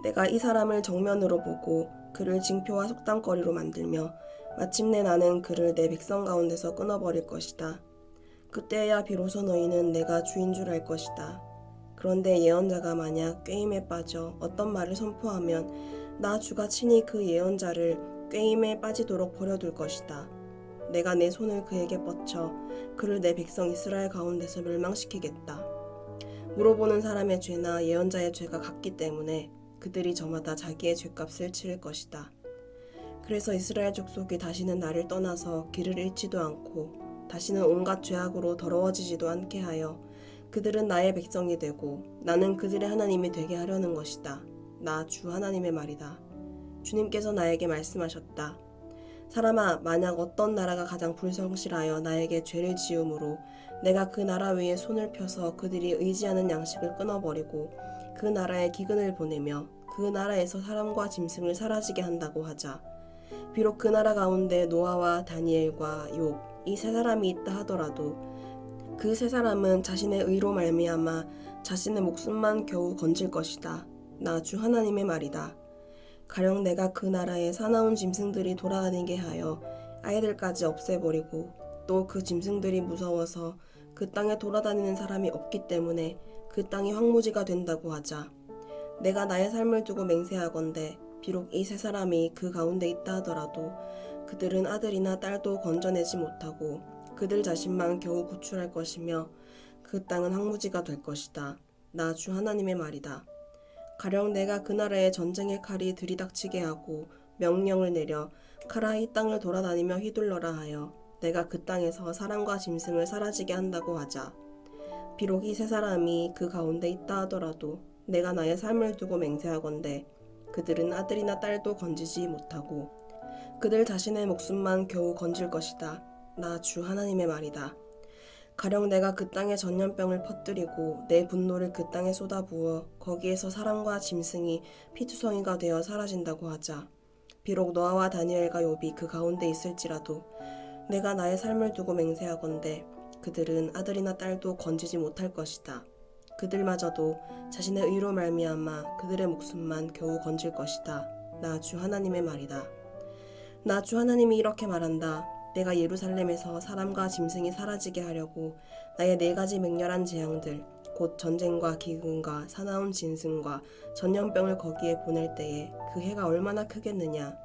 D: 내가 이 사람을 정면으로 보고 그를 징표와 속담거리로 만들며 마침내 나는 그를 내 백성 가운데서 끊어버릴 것이다. 그때야 비로소 너희는 내가 주인 줄 알 것이다. 그런데 예언자가 만약 꾀임에 빠져 어떤 말을 선포하면 나 주가 친히 그 예언자를 꾀임에 빠지도록 버려둘 것이다. 내가 내 손을 그에게 뻗쳐 그를 내 백성 이스라엘 가운데서 멸망시키겠다. 물어보는 사람의 죄나 예언자의 죄가 같기 때문에 그들이 저마다 자기의 죄값을 치를 것이다. 그래서 이스라엘 족속이 다시는 나를 떠나서 길을 잃지도 않고 다시는 온갖 죄악으로 더러워지지도 않게 하여 그들은 나의 백성이 되고 나는 그들의 하나님이 되게 하려는 것이다. 나 주 하나님의 말이다. 주님께서 나에게 말씀하셨다. 사람아, 만약 어떤 나라가 가장 불성실하여 나에게 죄를 지음으로 내가 그 나라 위에 손을 펴서 그들이 의지하는 양식을 끊어버리고 그 나라에 기근을 보내며 그 나라에서 사람과 짐승을 사라지게 한다고 하자. 비록 그 나라 가운데 노아와 다니엘과 욥 이 세 사람이 있다 하더라도 그 세 사람은 자신의 의로 말미암아 자신의 목숨만 겨우 건질 것이다. 나 주 하나님의 말이다. 가령 내가 그 나라에 사나운 짐승들이 돌아다니게 하여 아이들까지 없애버리고 또 그 짐승들이 무서워서 그 땅에 돌아다니는 사람이 없기 때문에 그 땅이 황무지가 된다고 하자. 내가 나의 삶을 두고 맹세하건대 비록 이 세 사람이 그 가운데 있다 하더라도 그들은 아들이나 딸도 건져내지 못하고 그들 자신만 겨우 구출할 것이며 그 땅은 황무지가 될 것이다. 나 주 하나님의 말이다. 가령 내가 그 나라에 전쟁의 칼이 들이닥치게 하고 명령을 내려 칼아 이 땅을 돌아다니며 휘둘러라 하여 내가 그 땅에서 사람과 짐승을 사라지게 한다고 하자. 비록 이 세 사람이 그 가운데 있다 하더라도 내가 나의 삶을 두고 맹세하건대 그들은 아들이나 딸도 건지지 못하고 그들 자신의 목숨만 겨우 건질 것이다. 나 주 하나님의 말이다. 가령 내가 그 땅에 전염병을 퍼뜨리고 내 분노를 그 땅에 쏟아부어 거기에서 사람과 짐승이 피투성이가 되어 사라진다고 하자. 비록 노아와 다니엘과 욥이 그 가운데 있을지라도 내가 나의 삶을 두고 맹세하건대 그들은 아들이나 딸도 건지지 못할 것이다. 그들마저도 자신의 의로 말미암아 그들의 목숨만 겨우 건질 것이다. 나 주 하나님의 말이다. 나 주 하나님이 이렇게 말한다. 내가 예루살렘에서 사람과 짐승이 사라지게 하려고 나의 4가지 맹렬한 재앙들 곧 전쟁과 기근과 사나운 짐승과 전염병을 거기에 보낼 때에 그 해가 얼마나 크겠느냐.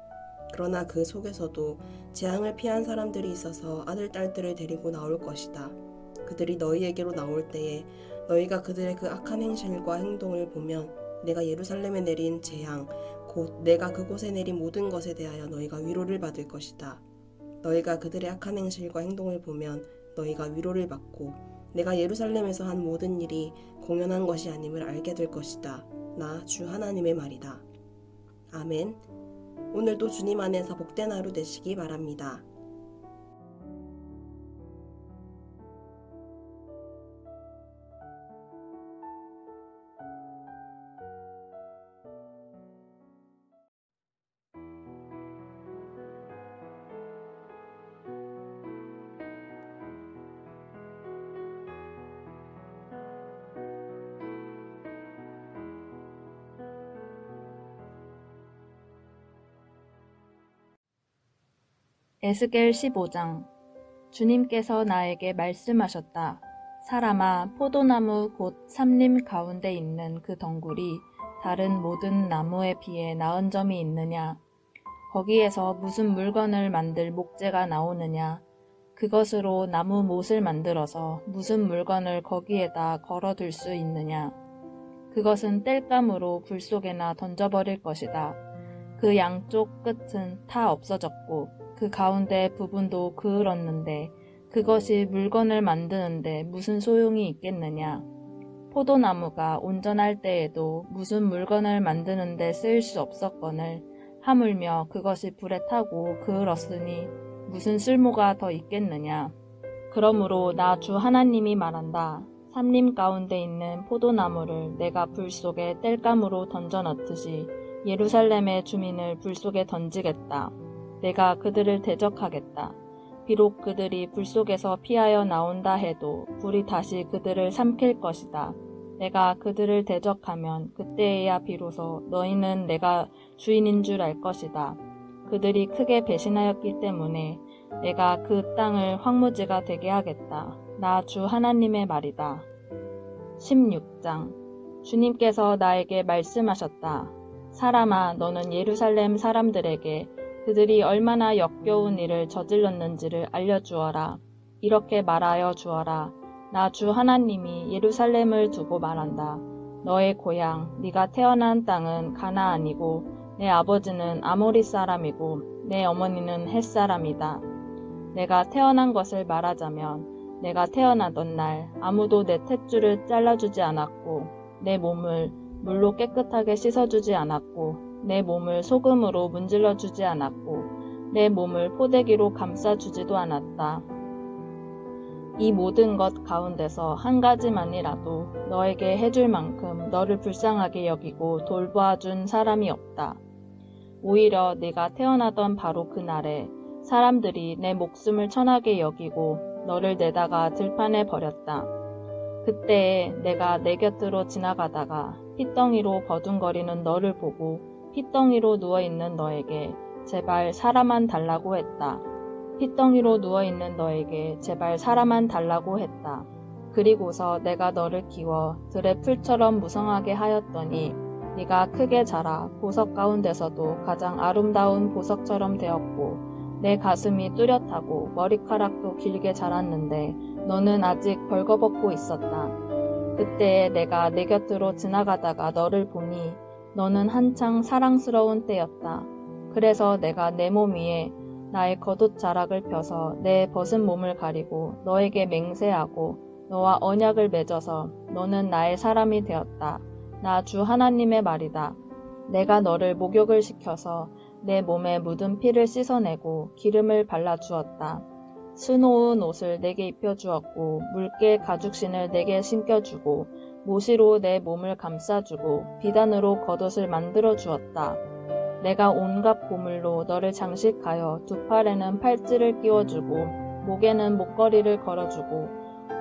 D: 그러나 그 속에서도 재앙을 피한 사람들이 있어서 아들 딸들을 데리고 나올 것이다. 그들이 너희에게로 나올 때에 너희가 그들의 그 악한 행실과 행동을 보면 내가 예루살렘에 내린 재앙 곧 내가 그곳에 내린 모든 것에 대하여 너희가 위로를 받을 것이다. 너희가 그들의 악한 행실과 행동을 보면 너희가 위로를 받고 내가 예루살렘에서 한 모든 일이 공연한 것이 아님을 알게 될 것이다. 나 주 하나님의 말이다. 아멘. 오늘도 주님 안에서 복된 하루 되시기 바랍니다.
E: 에스겔 15장. 주님께서 나에게 말씀하셨다. 사람아, 포도나무 곧 삼림 가운데 있는 그 덩굴이 다른 모든 나무에 비해 나은 점이 있느냐? 거기에서 무슨 물건을 만들 목재가 나오느냐? 그것으로 나무 못을 만들어서 무슨 물건을 거기에다 걸어둘 수 있느냐? 그것은 땔감으로 불 속에나 던져버릴 것이다. 그 양쪽 끝은 다 없어졌고 그 가운데 부분도 그을었는데 그것이 물건을 만드는데 무슨 소용이 있겠느냐? 포도나무가 온전할 때에도 무슨 물건을 만드는데 쓰일 수 없었거늘 하물며 그것이 불에 타고 그을었으니 무슨 쓸모가 더 있겠느냐? 그러므로 나 주 하나님이 말한다. 삼림 가운데 있는 포도나무를 내가 불 속에 땔감으로 던져 넣듯이 예루살렘의 주민을 불 속에 던지겠다. 내가 그들을 대적하겠다. 비록 그들이 불 속에서 피하여 나온다 해도 불이 다시 그들을 삼킬 것이다. 내가 그들을 대적하면 그때에야 비로소 너희는 내가 주인인 줄 알 것이다. 그들이 크게 배신하였기 때문에 내가 그 땅을 황무지가 되게 하겠다. 나 주 하나님의 말이다. 16장. 주님께서 나에게 말씀하셨다. 사람아, 너는 예루살렘 사람들에게 그들이 얼마나 역겨운 일을 저질렀는지를 알려주어라. 이렇게 말하여 주어라. 나 주 하나님이 예루살렘을 두고 말한다. 너의 고향, 네가 태어난 땅은 가나안이고 내 아버지는 아모리 사람이고 내 어머니는 헷 사람이다. 내가 태어난 것을 말하자면 내가 태어나던 날 아무도 내 탯줄을 잘라주지 않았고 내 몸을 물로 깨끗하게 씻어주지 않았고 내 몸을 소금으로 문질러주지 않았고 내 몸을 포대기로 감싸주지도 않았다. 이 모든 것 가운데서 한 가지만이라도 너에게 해줄 만큼 너를 불쌍하게 여기고 돌보아준 사람이 없다. 오히려 네가 태어나던 바로 그날에 사람들이 내 목숨을 천하게 여기고 너를 내다가 들판에 버렸다. 그때에 내가 내 곁으로 지나가다가 핏덩이로 버둥거리는 너를 보고 핏덩이로 누워있는 너에게 제발 사람만 달라고 했다. 핏덩이로 누워있는 너에게 제발 사람만 달라고 했다. 그리고서 내가 너를 키워 들의 풀처럼 무성하게 하였더니 네가 크게 자라 보석 가운데서도 가장 아름다운 보석처럼 되었고 내 가슴이 뚜렷하고 머리카락도 길게 자랐는데 너는 아직 벌거벗고 있었다. 그때에 내가 내 곁으로 지나가다가 너를 보니 너는 한창 사랑스러운 때였다. 그래서 내가 내 몸 위에 나의 겉옷 자락을 펴서 내 벗은 몸을 가리고 너에게 맹세하고 너와 언약을 맺어서 너는 나의 사람이 되었다. 나 주 하나님의 말이다. 내가 너를 목욕을 시켜서 내 몸에 묻은 피를 씻어내고 기름을 발라주었다. 수놓은 옷을 내게 입혀주었고 묽게 가죽신을 내게 신겨주고 모시로 내 몸을 감싸주고 비단으로 겉옷을 만들어주었다. 내가 온갖 보물로 너를 장식하여 두 팔에는 팔찌를 끼워주고 목에는 목걸이를 걸어주고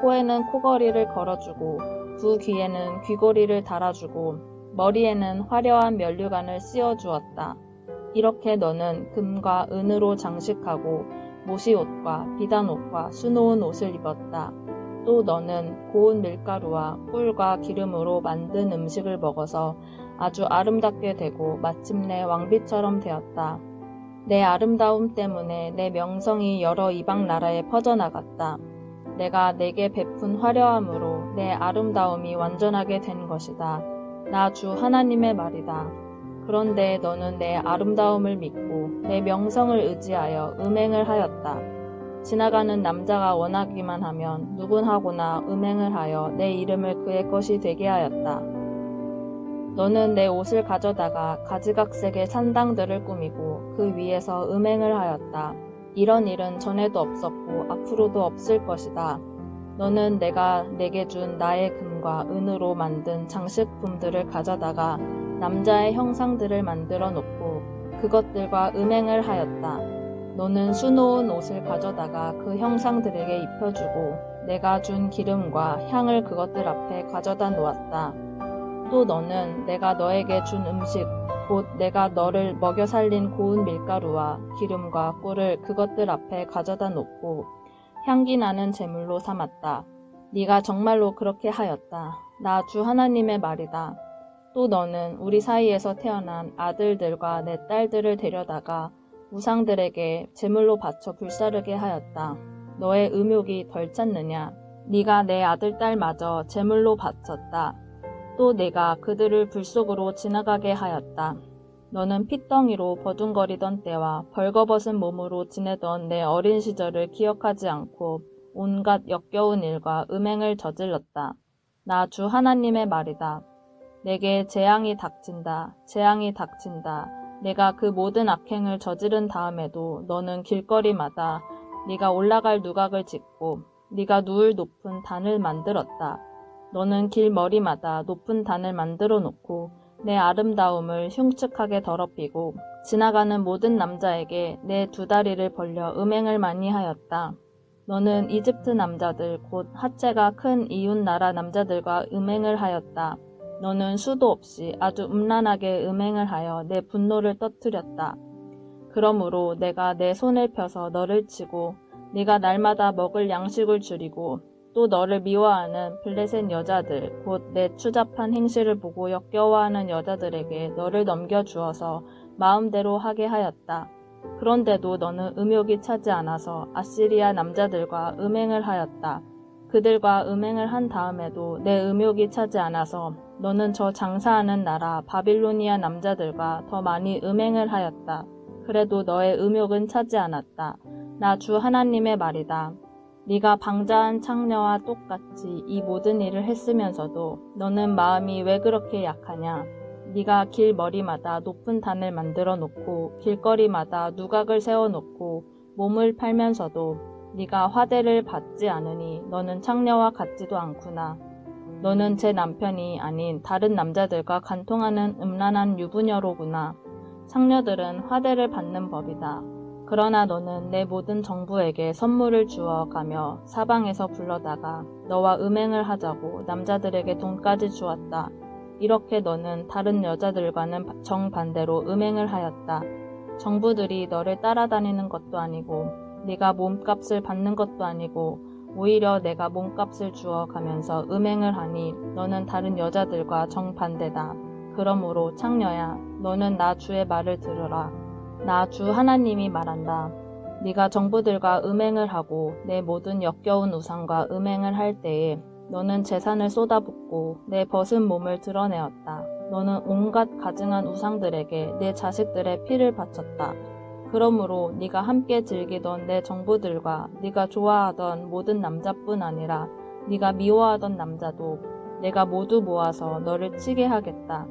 E: 코에는 코걸이를 걸어주고 두 귀에는 귀고리를 달아주고 머리에는 화려한 면류관을 씌워주었다. 이렇게 너는 금과 은으로 장식하고 모시옷과 비단옷과 수놓은 옷을 입었다. 또 너는 고운 밀가루와 꿀과 기름으로 만든 음식을 먹어서 아주 아름답게 되고 마침내 왕비처럼 되었다. 내 아름다움 때문에 내 명성이 여러 이방 나라에 퍼져나갔다. 내가 내게 베푼 화려함으로 내 아름다움이 완전하게 된 것이다. 나 주 하나님의 말이다. 그런데 너는 내 아름다움을 믿고 내 명성을 의지하여 음행을 하였다. 지나가는 남자가 원하기만 하면 누군하고나 음행을 하여 내 이름을 그의 것이 되게 하였다. 너는 내 옷을 가져다가 가지각색의 산당들을 꾸미고 그 위에서 음행을 하였다. 이런 일은 전에도 없었고 앞으로도 없을 것이다. 너는 내가 내게 준 나의 금과 은으로 만든 장식품들을 가져다가 남자의 형상들을 만들어 놓고 그것들과 음행을 하였다. 너는 수놓은 옷을 가져다가 그 형상들에게 입혀주고 내가 준 기름과 향을 그것들 앞에 가져다 놓았다. 또 너는 내가 너에게 준 음식 곧 내가 너를 먹여 살린 고운 밀가루와 기름과 꿀을 그것들 앞에 가져다 놓고 향기 나는 제물로 삼았다. 네가 정말로 그렇게 하였다. 나 주 하나님의 말이다. 또 너는 우리 사이에서 태어난 아들들과 내 딸들을 데려다가 우상들에게 제물로 바쳐 불사르게 하였다. 너의 음욕이 덜 찼느냐? 네가 내 아들 딸마저 제물로 바쳤다. 또 내가 그들을 불 속으로 지나가게 하였다. 너는 핏덩이로 버둥거리던 때와 벌거벗은 몸으로 지내던 내 어린 시절을 기억하지 않고 온갖 역겨운 일과 음행을 저질렀다. 나 주 하나님의 말이다. 내게 재앙이 닥친다. 재앙이 닥친다. 내가 그 모든 악행을 저지른 다음에도 너는 길거리마다 네가 올라갈 누각을 짓고 네가 누울 높은 단을 만들었다. 너는 길머리마다 높은 단을 만들어 놓고 내 아름다움을 흉측하게 더럽히고 지나가는 모든 남자에게 내 두 다리를 벌려 음행을 많이 하였다. 너는 이집트 남자들 곧 하체가 큰 이웃 나라 남자들과 음행을 하였다. 너는 수도 없이 아주 음란하게 음행을 하여 내 분노를 터뜨렸다. 그러므로 내가 내 손을 펴서 너를 치고 네가 날마다 먹을 양식을 줄이고 또 너를 미워하는 블레셋 여자들 곧 내 추잡한 행실을 보고 역겨워하는 여자들에게 너를 넘겨주어서 마음대로 하게 하였다. 그런데도 너는 음욕이 차지 않아서 아시리아 남자들과 음행을 하였다. 그들과 음행을 한 다음에도 내 음욕이 차지 않아서 너는 저 장사하는 나라 바빌로니아 남자들과 더 많이 음행을 하였다. 그래도 너의 음욕은 차지 않았다. 나 주 하나님의 말이다. 네가 방자한 창녀와 똑같이 이 모든 일을 했으면서도 너는 마음이 왜 그렇게 약하냐? 네가 길머리마다 높은 단을 만들어 놓고 길거리마다 누각을 세워 놓고 몸을 팔면서도 네가 화대를 받지 않으니 너는 창녀와 같지도 않구나. 너는 제 남편이 아닌 다른 남자들과 간통하는 음란한 유부녀로구나. 창녀들은 화대를 받는 법이다. 그러나 너는 내 모든 정부에게 선물을 주어 가며 사방에서 불러다가 너와 음행을 하자고 남자들에게 돈까지 주었다. 이렇게 너는 다른 여자들과는 정반대로 음행을 하였다. 정부들이 너를 따라다니는 것도 아니고 네가 몸값을 받는 것도 아니고 오히려 내가 몸값을 주어 가면서 음행을 하니 너는 다른 여자들과 정반대다. 그러므로 창녀야, 너는 나 주의 말을 들으라. 나 주 하나님이 말한다. 네가 정부들과 음행을 하고 내 모든 역겨운 우상과 음행을 할 때에 너는 재산을 쏟아붓고 내 벗은 몸을 드러내었다. 너는 온갖 가증한 우상들에게 내 자식들의 피를 바쳤다. 그러므로 네가 함께 즐기던 내 정부들과 네가 좋아하던 모든 남자뿐 아니라 네가 미워하던 남자도 내가 모두 모아서 너를 치게 하겠다.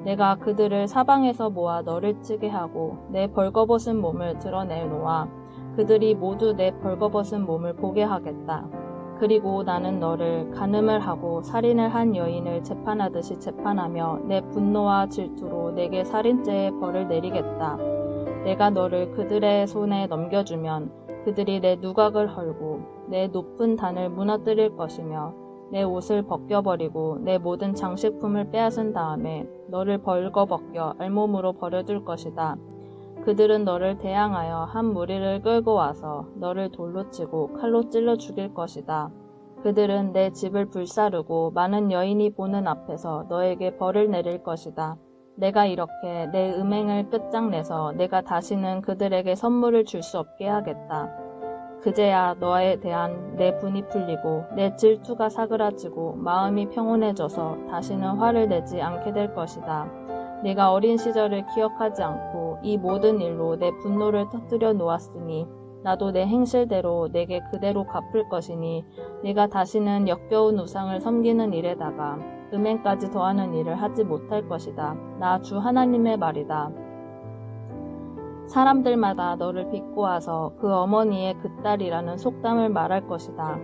E: 내가 그들을 사방에서 모아 너를 치게 하고 내 벌거벗은 몸을 드러내놓아 그들이 모두 내 벌거벗은 몸을 보게 하겠다. 그리고 나는 너를 간음을 하고 살인을 한 여인을 재판하듯이 재판하며 내 분노와 질투로 내게 살인죄의 벌을 내리겠다. 내가 너를 그들의 손에 넘겨주면 그들이 내 누각을 헐고 내 높은 단을 무너뜨릴 것이며 내 옷을 벗겨버리고 내 모든 장식품을 빼앗은 다음에 너를 벌거벗겨 알몸으로 버려둘 것이다. 그들은 너를 대항하여 한 무리를 끌고 와서 너를 돌로 치고 칼로 찔러 죽일 것이다. 그들은 내 집을 불사르고 많은 여인이 보는 앞에서 너에게 벌을 내릴 것이다. 내가 이렇게 내 음행을 끝장내서 내가 다시는 그들에게 선물을 줄 수 없게 하겠다. 그제야 너에 대한 내 분이 풀리고 내 질투가 사그라지고 마음이 평온해져서 다시는 화를 내지 않게 될 것이다. 내가 어린 시절을 기억하지 않고 이 모든 일로 내 분노를 터뜨려 놓았으니 나도 내 행실대로 내게 그대로 갚을 것이니 네가 다시는 역겨운 우상을 섬기는 일에다가 음행까지 더하는 일을 하지 못할 것이다. 나 주 하나님의 말이다. 사람들마다 너를 비꼬아서 그 어머니의 그 딸이라는 속담을 말할 것이다.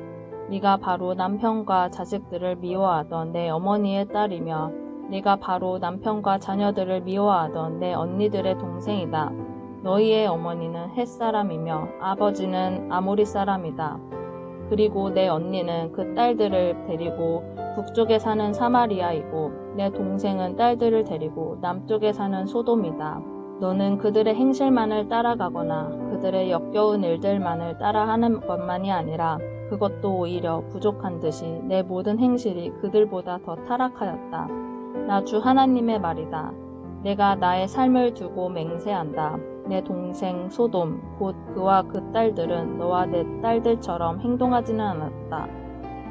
E: 네가 바로 남편과 자식들을 미워하던 내 어머니의 딸이며 네가 바로 남편과 자녀들을 미워하던 내 언니들의 동생이다. 너희의 어머니는 헷 사람이며 아버지는 아모리 사람이다. 그리고 내 언니는 그 딸들을 데리고 북쪽에 사는 사마리아이고 내 동생은 딸들을 데리고 남쪽에 사는 소돔이다. 너는 그들의 행실만을 따라가거나 그들의 역겨운 일들만을 따라하는 것만이 아니라 그것도 오히려 부족한 듯이 내 모든 행실이 그들보다 더 타락하였다. 나 주 하나님의 말이다. 내가 나의 삶을 두고 맹세한다. 내 동생 소돔 곧 그와 그 딸들은 너와 내 딸들처럼 행동하지는 않았다.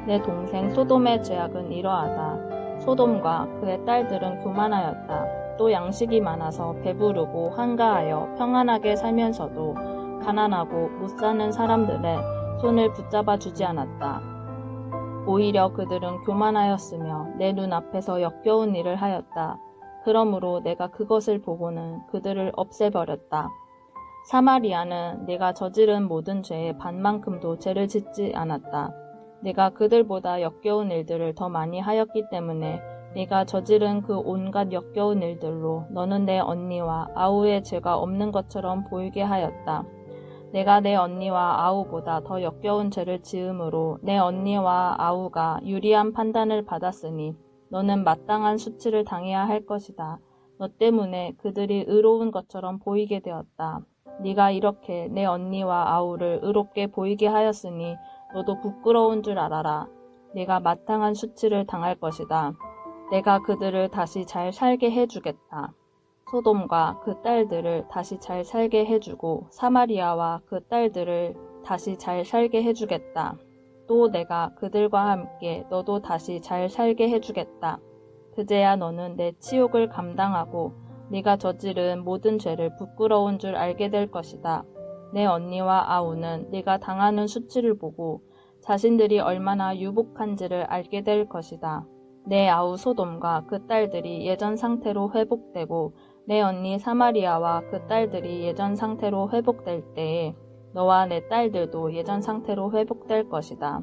E: 내 동생 소돔의 죄악은 이러하다. 소돔과 그의 딸들은 교만하였다. 또 양식이 많아서 배부르고 한가하여 평안하게 살면서도 가난하고 못 사는 사람들의 손을 붙잡아 주지 않았다. 오히려 그들은 교만하였으며 내 눈앞에서 역겨운 일을 하였다. 그러므로 내가 그것을 보고는 그들을 없애버렸다. 사마리아는 내가 저지른 모든 죄의 반만큼도 죄를 짓지 않았다. 내가 그들보다 역겨운 일들을 더 많이 하였기 때문에 내가 저지른 그 온갖 역겨운 일들로 너는 내 언니와 아우의 죄가 없는 것처럼 보이게 하였다. 내가 내 언니와 아우보다 더 역겨운 죄를 지음으로 내 언니와 아우가 유리한 판단을 받았으니 너는 마땅한 수치를 당해야 할 것이다. 너 때문에 그들이 의로운 것처럼 보이게 되었다. 네가 이렇게 내 언니와 아우를 의롭게 보이게 하였으니 너도 부끄러운 줄 알아라. 네가 마땅한 수치를 당할 것이다. 내가 그들을 다시 잘 살게 해주겠다. 소돔과 그 딸들을 다시 잘 살게 해주고 사마리아와 그 딸들을 다시 잘 살게 해주겠다. 또 내가 그들과 함께 너도 다시 잘 살게 해주겠다. 그제야 너는 내 치욕을 감당하고 네가 저지른 모든 죄를 부끄러운 줄 알게 될 것이다. 내 언니와 아우는 네가 당하는 수치를 보고 자신들이 얼마나 유복한지를 알게 될 것이다. 내 아우 소돔과 그 딸들이 예전 상태로 회복되고 내 언니 사마리아와 그 딸들이 예전 상태로 회복될 때에 너와 내 딸들도 예전 상태로 회복될 것이다.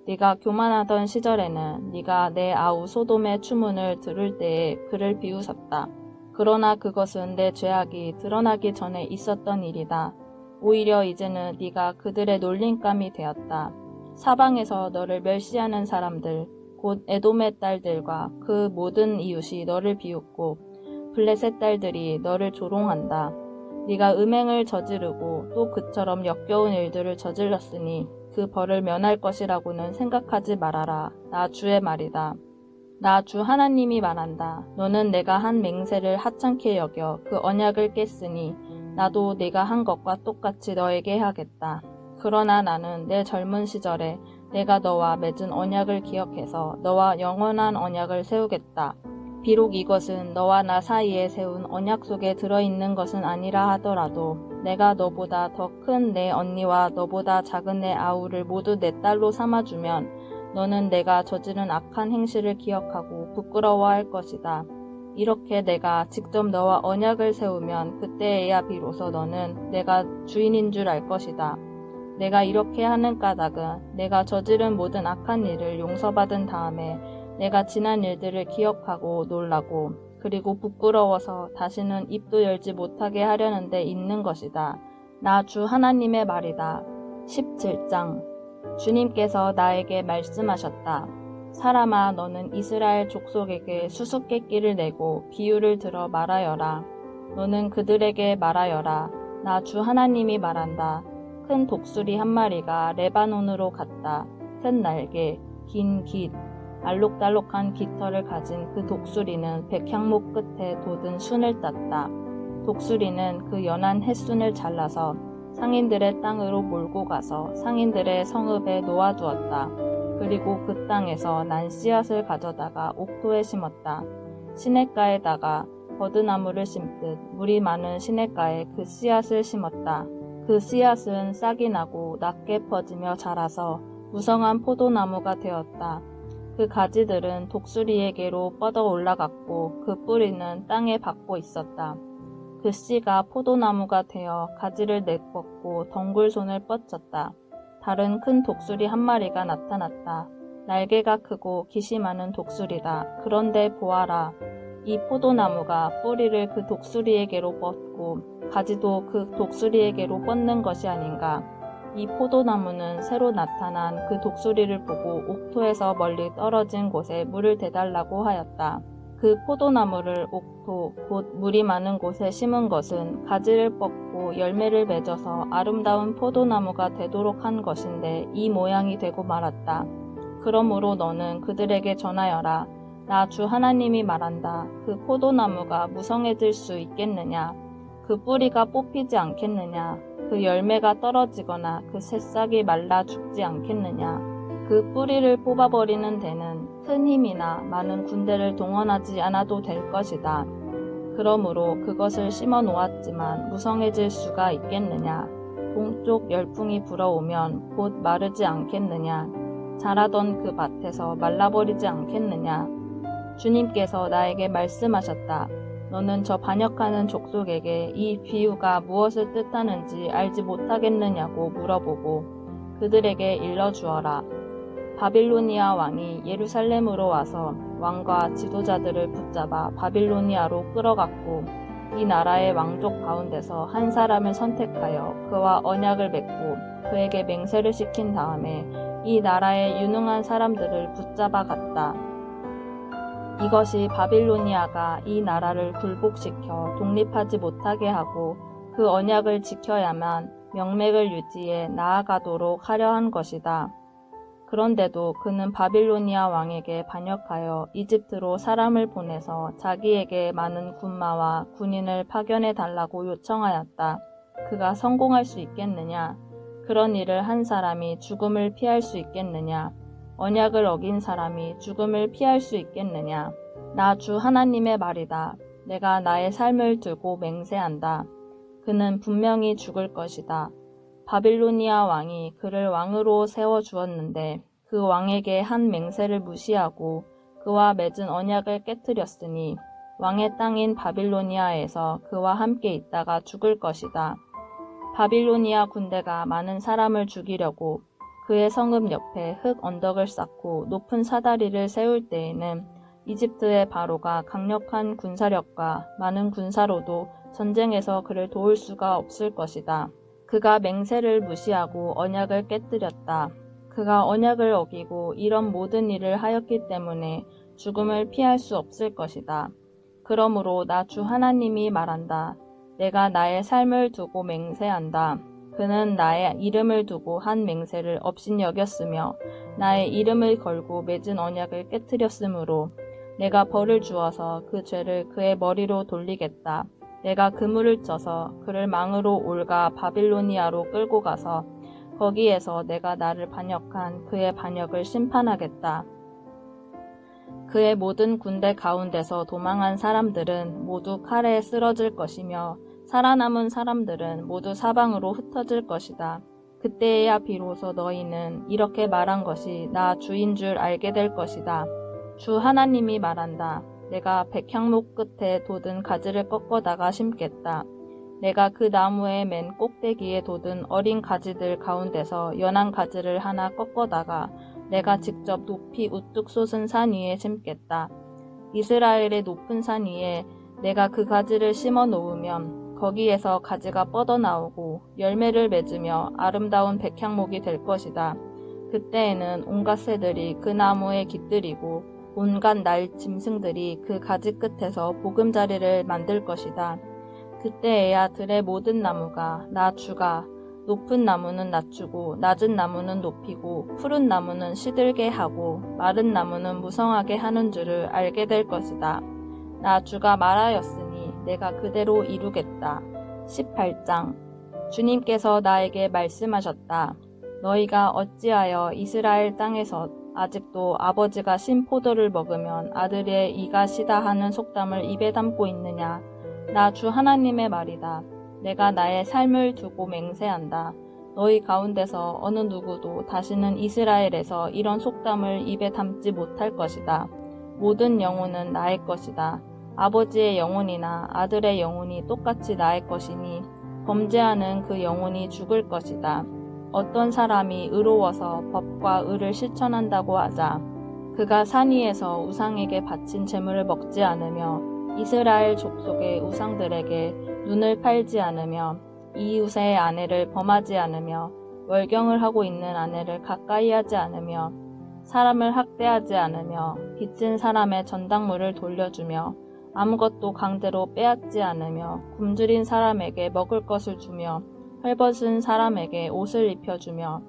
E: 네가 교만하던 시절에는 네가 내 아우 소돔의 추문을 들을 때에 그를 비웃었다. 그러나 그것은 내 죄악이 드러나기 전에 있었던 일이다. 오히려 이제는 네가 그들의 놀림감이 되었다. 사방에서 너를 멸시하는 사람들, 곧 에돔의 딸들과 그 모든 이웃이 너를 비웃고 블레셋 딸들이 너를 조롱한다. 네가 음행을 저지르고 또 그처럼 역겨운 일들을 저질렀으니 그 벌을 면할 것이라고는 생각하지 말아라. 나 주의 말이다. 나 주 하나님이 말한다. 너는 내가 한 맹세를 하찮게 여겨 그 언약을 깼으니 나도 네가 한 것과 똑같이 너에게 하겠다. 그러나 나는 내 젊은 시절에 내가 너와 맺은 언약을 기억해서 너와 영원한 언약을 세우겠다. 비록 이것은 너와 나 사이에 세운 언약 속에 들어있는 것은 아니라 하더라도 내가 너보다 더 큰 내 언니와 너보다 작은 내 아우를 모두 내 딸로 삼아주면 너는 내가 저지른 악한 행실을 기억하고 부끄러워할 것이다. 이렇게 내가 직접 너와 언약을 세우면 그때에야 비로소 너는 내가 주인인 줄 알 것이다. 내가 이렇게 하는 까닭은 내가 저지른 모든 악한 일을 용서받은 다음에 내가 지난 일들을 기억하고 놀라고 그리고 부끄러워서 다시는 입도 열지 못하게 하려는 데 있는 것이다. 나 주 하나님의 말이다. 17장 주님께서 나에게 말씀하셨다. 사람아 너는 이스라엘 족속에게 수수께끼를 내고 비유를 들어 말하여라. 너는 그들에게 말하여라. 나 주 하나님이 말한다. 큰 독수리 한 마리가 레바논으로 갔다. 큰 날개, 긴 깃, 알록달록한 깃털을 가진 그 독수리는 백향목 끝에 돋은 순을 땄다. 독수리는 그 연한 햇순을 잘라서 상인들의 땅으로 몰고 가서 상인들의 성읍에 놓아두었다. 그리고 그 땅에서 난 씨앗을 가져다가 옥토에 심었다. 시냇가에다가 버드나무를 심듯 물이 많은 시냇가에 그 씨앗을 심었다. 그 씨앗은 싹이 나고 낮게 퍼지며 자라서 무성한 포도나무가 되었다. 그 가지들은 독수리에게로 뻗어 올라갔고 그 뿌리는 땅에 박고 있었다. 그 씨가 포도나무가 되어 가지를 내뻗고 덩굴손을 뻗쳤다. 다른 큰 독수리 한 마리가 나타났다. 날개가 크고 깃이 많은 독수리다. 그런데 보아라. 이 포도나무가 뿌리를 그 독수리에게로 뻗고 가지도 그 독수리에게로 뻗는 것이 아닌가. 이 포도나무는 새로 나타난 그 독수리를 보고 옥토에서 멀리 떨어진 곳에 물을 대달라고 하였다. 그 포도나무를 옥토, 곧 물이 많은 곳에 심은 것은 가지를 뻗고 열매를 맺어서 아름다운 포도나무가 되도록 한 것인데 이 모양이 되고 말았다. 그러므로 너는 그들에게 전하여라. 나 주 하나님이 말한다. 그 포도나무가 무성해질 수 있겠느냐? 그 뿌리가 뽑히지 않겠느냐? 그 열매가 떨어지거나 그 새싹이 말라 죽지 않겠느냐? 그 뿌리를 뽑아버리는 데는 큰 힘이나 많은 군대를 동원하지 않아도 될 것이다. 그러므로 그것을 심어 놓았지만 무성해질 수가 있겠느냐? 동쪽 열풍이 불어오면 곧 마르지 않겠느냐? 자라던 그 밭에서 말라버리지 않겠느냐? 주님께서 나에게 말씀하셨다. 너는 저 반역하는 족속에게 이 비유가 무엇을 뜻하는지 알지 못하겠느냐고 물어보고 그들에게 일러주어라. 바빌로니아 왕이 예루살렘으로 와서 왕과 지도자들을 붙잡아 바빌로니아로 끌어갔고 이 나라의 왕족 가운데서 한 사람을 선택하여 그와 언약을 맺고 그에게 맹세를 시킨 다음에 이 나라의 유능한 사람들을 붙잡아 갔다. 이것이 바빌로니아가 이 나라를 굴복시켜 독립하지 못하게 하고 그 언약을 지켜야만 명맥을 유지해 나아가도록 하려 한 것이다. 그런데도 그는 바빌로니아 왕에게 반역하여 이집트로 사람을 보내서 자기에게 많은 군마와 군인을 파견해 달라고 요청하였다. 그가 성공할 수 있겠느냐? 그런 일을 한 사람이 죽음을 피할 수 있겠느냐? 언약을 어긴 사람이 죽음을 피할 수 있겠느냐? 나 주 하나님의 말이다. 내가 나의 삶을 두고 맹세한다. 그는 분명히 죽을 것이다. 바빌로니아 왕이 그를 왕으로 세워주었는데 그 왕에게 한 맹세를 무시하고 그와 맺은 언약을 깨뜨렸으니 왕의 땅인 바빌로니아에서 그와 함께 있다가 죽을 것이다. 바빌로니아 군대가 많은 사람을 죽이려고 그의 성읍 옆에 흙 언덕을 쌓고 높은 사다리를 세울 때에는 이집트의 바로가 강력한 군사력과 많은 군사로도 전쟁에서 그를 도울 수가 없을 것이다. 그가 맹세를 무시하고 언약을 깨뜨렸다. 그가 언약을 어기고 이런 모든 일을 하였기 때문에 죽음을 피할 수 없을 것이다. 그러므로 나 주 하나님이 말한다. 내가 나의 삶을 두고 맹세한다. 그는 나의 이름을 두고 한 맹세를 업신여겼으며 나의 이름을 걸고 맺은 언약을 깨뜨렸으므로 내가 벌을 주어서 그 죄를 그의 머리로 돌리겠다. 내가 그물을 쪄서 그를 망으로 올가 바빌로니아로 끌고 가서 거기에서 내가 나를 반역한 그의 반역을 심판하겠다. 그의 모든 군대 가운데서 도망한 사람들은 모두 칼에 쓰러질 것이며 살아남은 사람들은 모두 사방으로 흩어질 것이다. 그때에야 비로소 너희는 이렇게 말한 것이 나 주인 줄 알게 될 것이다. 주 하나님이 말한다. 내가 백향목 끝에 돋은 가지를 꺾어다가 심겠다. 내가 그 나무에 맨 꼭대기에 돋은 어린 가지들 가운데서 연한 가지를 하나 꺾어다가 내가 직접 높이 우뚝 솟은 산 위에 심겠다. 이스라엘의 높은 산 위에 내가 그 가지를 심어 놓으면 거기에서 가지가 뻗어나오고 열매를 맺으며 아름다운 백향목이 될 것이다. 그때에는 온갖 새들이 그 나무에 깃들이고 온갖 날 짐승들이 그 가지 끝에서 보금자리를 만들 것이다. 그때에야 들의 모든 나무가 나 주가 높은 나무는 낮추고 낮은 나무는 높이고 푸른 나무는 시들게 하고 마른 나무는 무성하게 하는 줄을 알게 될 것이다. 나 주가 말하였으니 내가 그대로 이루겠다. 18장 주님께서 나에게 말씀하셨다. 너희가 어찌하여 이스라엘 땅에서 아직도 아버지가 신 포도를 먹으면 아들의 이가 시다 하는 속담을 입에 담고 있느냐. 나 주 하나님의 말이다. 내가 나의 삶을 두고 맹세한다. 너희 가운데서 어느 누구도 다시는 이스라엘에서 이런 속담을 입에 담지 못할 것이다. 모든 영혼은 나의 것이다. 아버지의 영혼이나 아들의 영혼이 똑같이 나의 것이니 범죄하는 그 영혼이 죽을 것이다. 어떤 사람이 의로워서 법과 의를 실천한다고 하자. 그가 산 위에서 우상에게 바친 제물을 먹지 않으며 이스라엘 족속의 우상들에게 눈을 팔지 않으며 이웃의 아내를 범하지 않으며 월경을 하고 있는 아내를 가까이 하지 않으며 사람을 학대하지 않으며 빚진 사람의 전당물을 돌려주며 아무것도 강제로 빼앗지 않으며 굶주린 사람에게 먹을 것을 주며 헐벗은 사람에게 옷을 입혀주며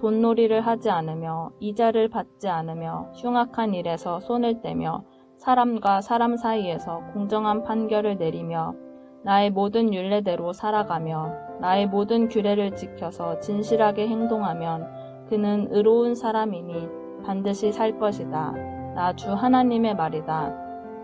E: 돈놀이를 하지 않으며 이자를 받지 않으며 흉악한 일에서 손을 떼며 사람과 사람 사이에서 공정한 판결을 내리며 나의 모든 율례대로 살아가며 나의 모든 규례를 지켜서 진실하게 행동하면 그는 의로운 사람이니 반드시 살 것이다. 나 주 하나님의 말이다.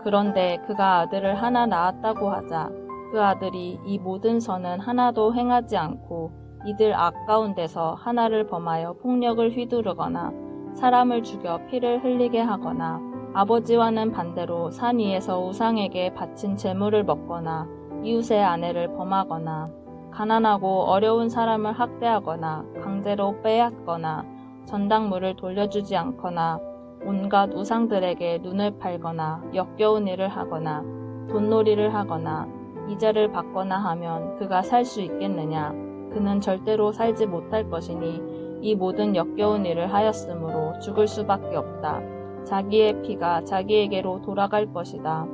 E: 그런데 그가 아들을 하나 낳았다고 하자 그 아들이 이 모든 선은 하나도 행하지 않고 이들 악 가운데서 하나를 범하여 폭력을 휘두르거나 사람을 죽여 피를 흘리게 하거나 아버지와는 반대로 산 위에서 우상에게 바친 재물을 먹거나 이웃의 아내를 범하거나 가난하고 어려운 사람을 학대하거나 강제로 빼앗거나 전당물을 돌려주지 않거나 온갖 우상들에게 눈을 팔거나 역겨운 일을 하거나 돈놀이를 하거나 이자를 받거나 하면 그가 살 수 있겠느냐? 그는 절대로 살지 못할 것이니 이 모든 역겨운 일을 하였으므로 죽을 수밖에 없다. 자기의 피가 자기에게로 돌아갈 것이다.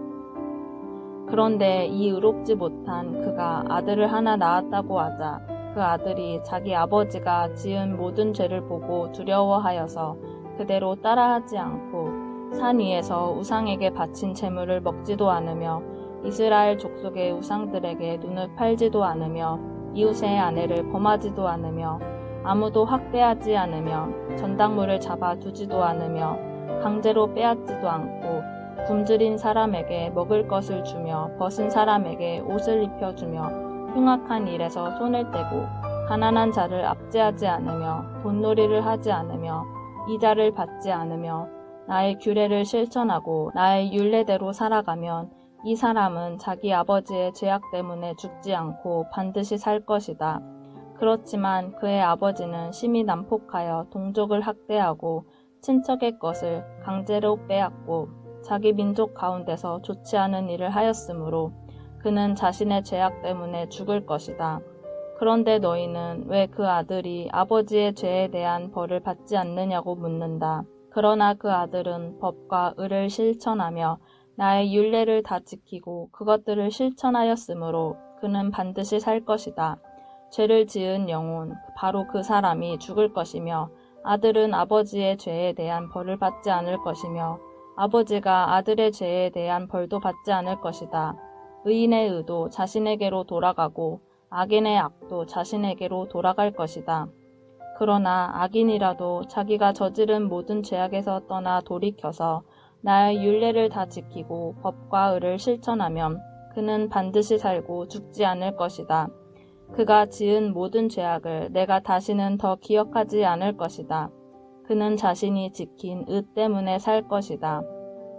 E: 그런데 이 의롭지 못한 그가 아들을 하나 낳았다고 하자 그 아들이 자기 아버지가 지은 모든 죄를 보고 두려워하여서 그대로 따라하지 않고 산 위에서 우상에게 바친 재물을 먹지도 않으며 이스라엘 족속의 우상들에게 눈을 팔지도 않으며 이웃의 아내를 범하지도 않으며 아무도 학대하지 않으며 전당물을 잡아두지도 않으며 강제로 빼앗지도 않고 굶주린 사람에게 먹을 것을 주며 벗은 사람에게 옷을 입혀주며 흉악한 일에서 손을 떼고 가난한 자를 압제하지 않으며 돈놀이를 하지 않으며 이자를 받지 않으며 나의 규례를 실천하고 나의 율례대로 살아가면 이 사람은 자기 아버지의 죄악 때문에 죽지 않고 반드시 살 것이다. 그렇지만 그의 아버지는 심히 난폭하여 동족을 학대하고 친척의 것을 강제로 빼앗고 자기 민족 가운데서 좋지 않은 일을 하였으므로 그는 자신의 죄악 때문에 죽을 것이다. 그런데 너희는 왜 그 아들이 아버지의 죄에 대한 벌을 받지 않느냐고 묻는다. 그러나 그 아들은 법과 의를 실천하며 나의 율례를 다 지키고 그것들을 실천하였으므로 그는 반드시 살 것이다. 죄를 지은 영혼, 바로 그 사람이 죽을 것이며 아들은 아버지의 죄에 대한 벌을 받지 않을 것이며 아버지가 아들의 죄에 대한 벌도 받지 않을 것이다. 의인의 의도 자신에게로 돌아가고 악인의 악도 자신에게로 돌아갈 것이다. 그러나 악인이라도 자기가 저지른 모든 죄악에서 떠나 돌이켜서 나의 율례를 다 지키고 법과 의를 실천하면 그는 반드시 살고 죽지 않을 것이다. 그가 지은 모든 죄악을 내가 다시는 더 기억하지 않을 것이다. 그는 자신이 지킨 의 때문에 살 것이다.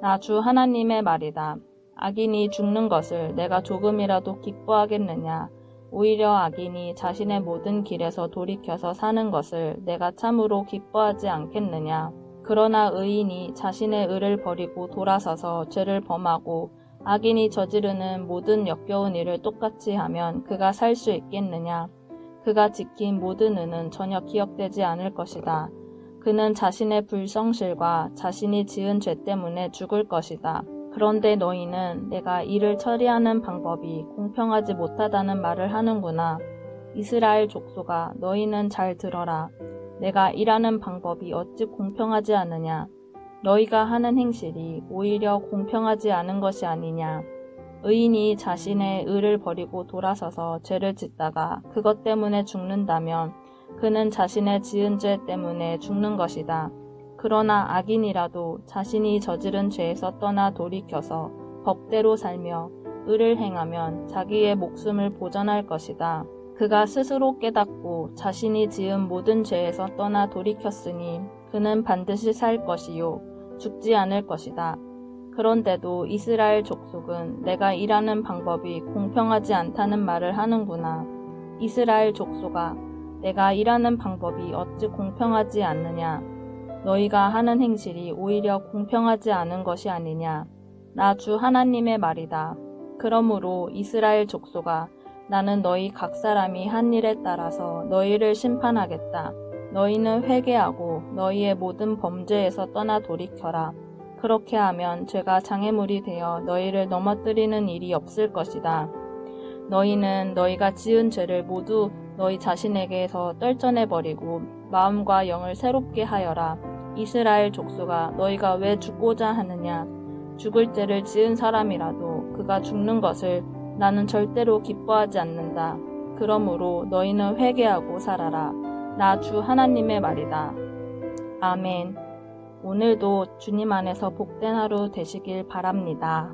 E: 나 주 하나님의 말이다. 악인이 죽는 것을 내가 조금이라도 기뻐하겠느냐? 오히려 악인이 자신의 모든 길에서 돌이켜서 사는 것을 내가 참으로 기뻐하지 않겠느냐? 그러나 의인이 자신의 의를 버리고 돌아서서 죄를 범하고 악인이 저지르는 모든 역겨운 일을 똑같이 하면 그가 살 수 있겠느냐? 그가 지킨 모든 의는 전혀 기억되지 않을 것이다. 그는 자신의 불성실과 자신이 지은 죄 때문에 죽을 것이다. 그런데 너희는 내가 이를 처리하는 방법이 공평하지 못하다는 말을 하는구나. 이스라엘 족속아, 너희는 잘 들어라. 내가 일하는 방법이 어찌 공평하지 않으냐. 너희가 하는 행실이 오히려 공평하지 않은 것이 아니냐. 의인이 자신의 의를 버리고 돌아서서 죄를 짓다가 그것 때문에 죽는다면 그는 자신의 지은 죄 때문에 죽는 것이다. 그러나 악인이라도 자신이 저지른 죄에서 떠나 돌이켜서 법대로 살며 의를 행하면 자기의 목숨을 보전할 것이다. 그가 스스로 깨닫고 자신이 지은 모든 죄에서 떠나 돌이켰으니 그는 반드시 살 것이요 죽지 않을 것이다. 그런데도 이스라엘 족속은 내가 일하는 방법이 공평하지 않다는 말을 하는구나. 이스라엘 족속아, 내가 일하는 방법이 어찌 공평하지 않느냐. 너희가 하는 행실이 오히려 공평하지 않은 것이 아니냐. 나 주 하나님의 말이다. 그러므로 이스라엘 족속아, 나는 너희 각 사람이 한 일에 따라서 너희를 심판하겠다. 너희는 회개하고 너희의 모든 범죄에서 떠나 돌이켜라. 그렇게 하면 죄가 장애물이 되어 너희를 넘어뜨리는 일이 없을 것이다. 너희는 너희가 지은 죄를 모두 너희 자신에게서 떨쳐내버리고 마음과 영을 새롭게 하여라. 이스라엘 족속아, 너희가 왜 죽고자 하느냐? 죽을 죄를 지은 사람이라도 그가 죽는 것을 나는 절대로 기뻐하지 않는다. 그러므로 너희는 회개하고 살아라. 나 주 하나님의 말이다. 아멘. 오늘도 주님 안에서 복된 하루 되시길 바랍니다.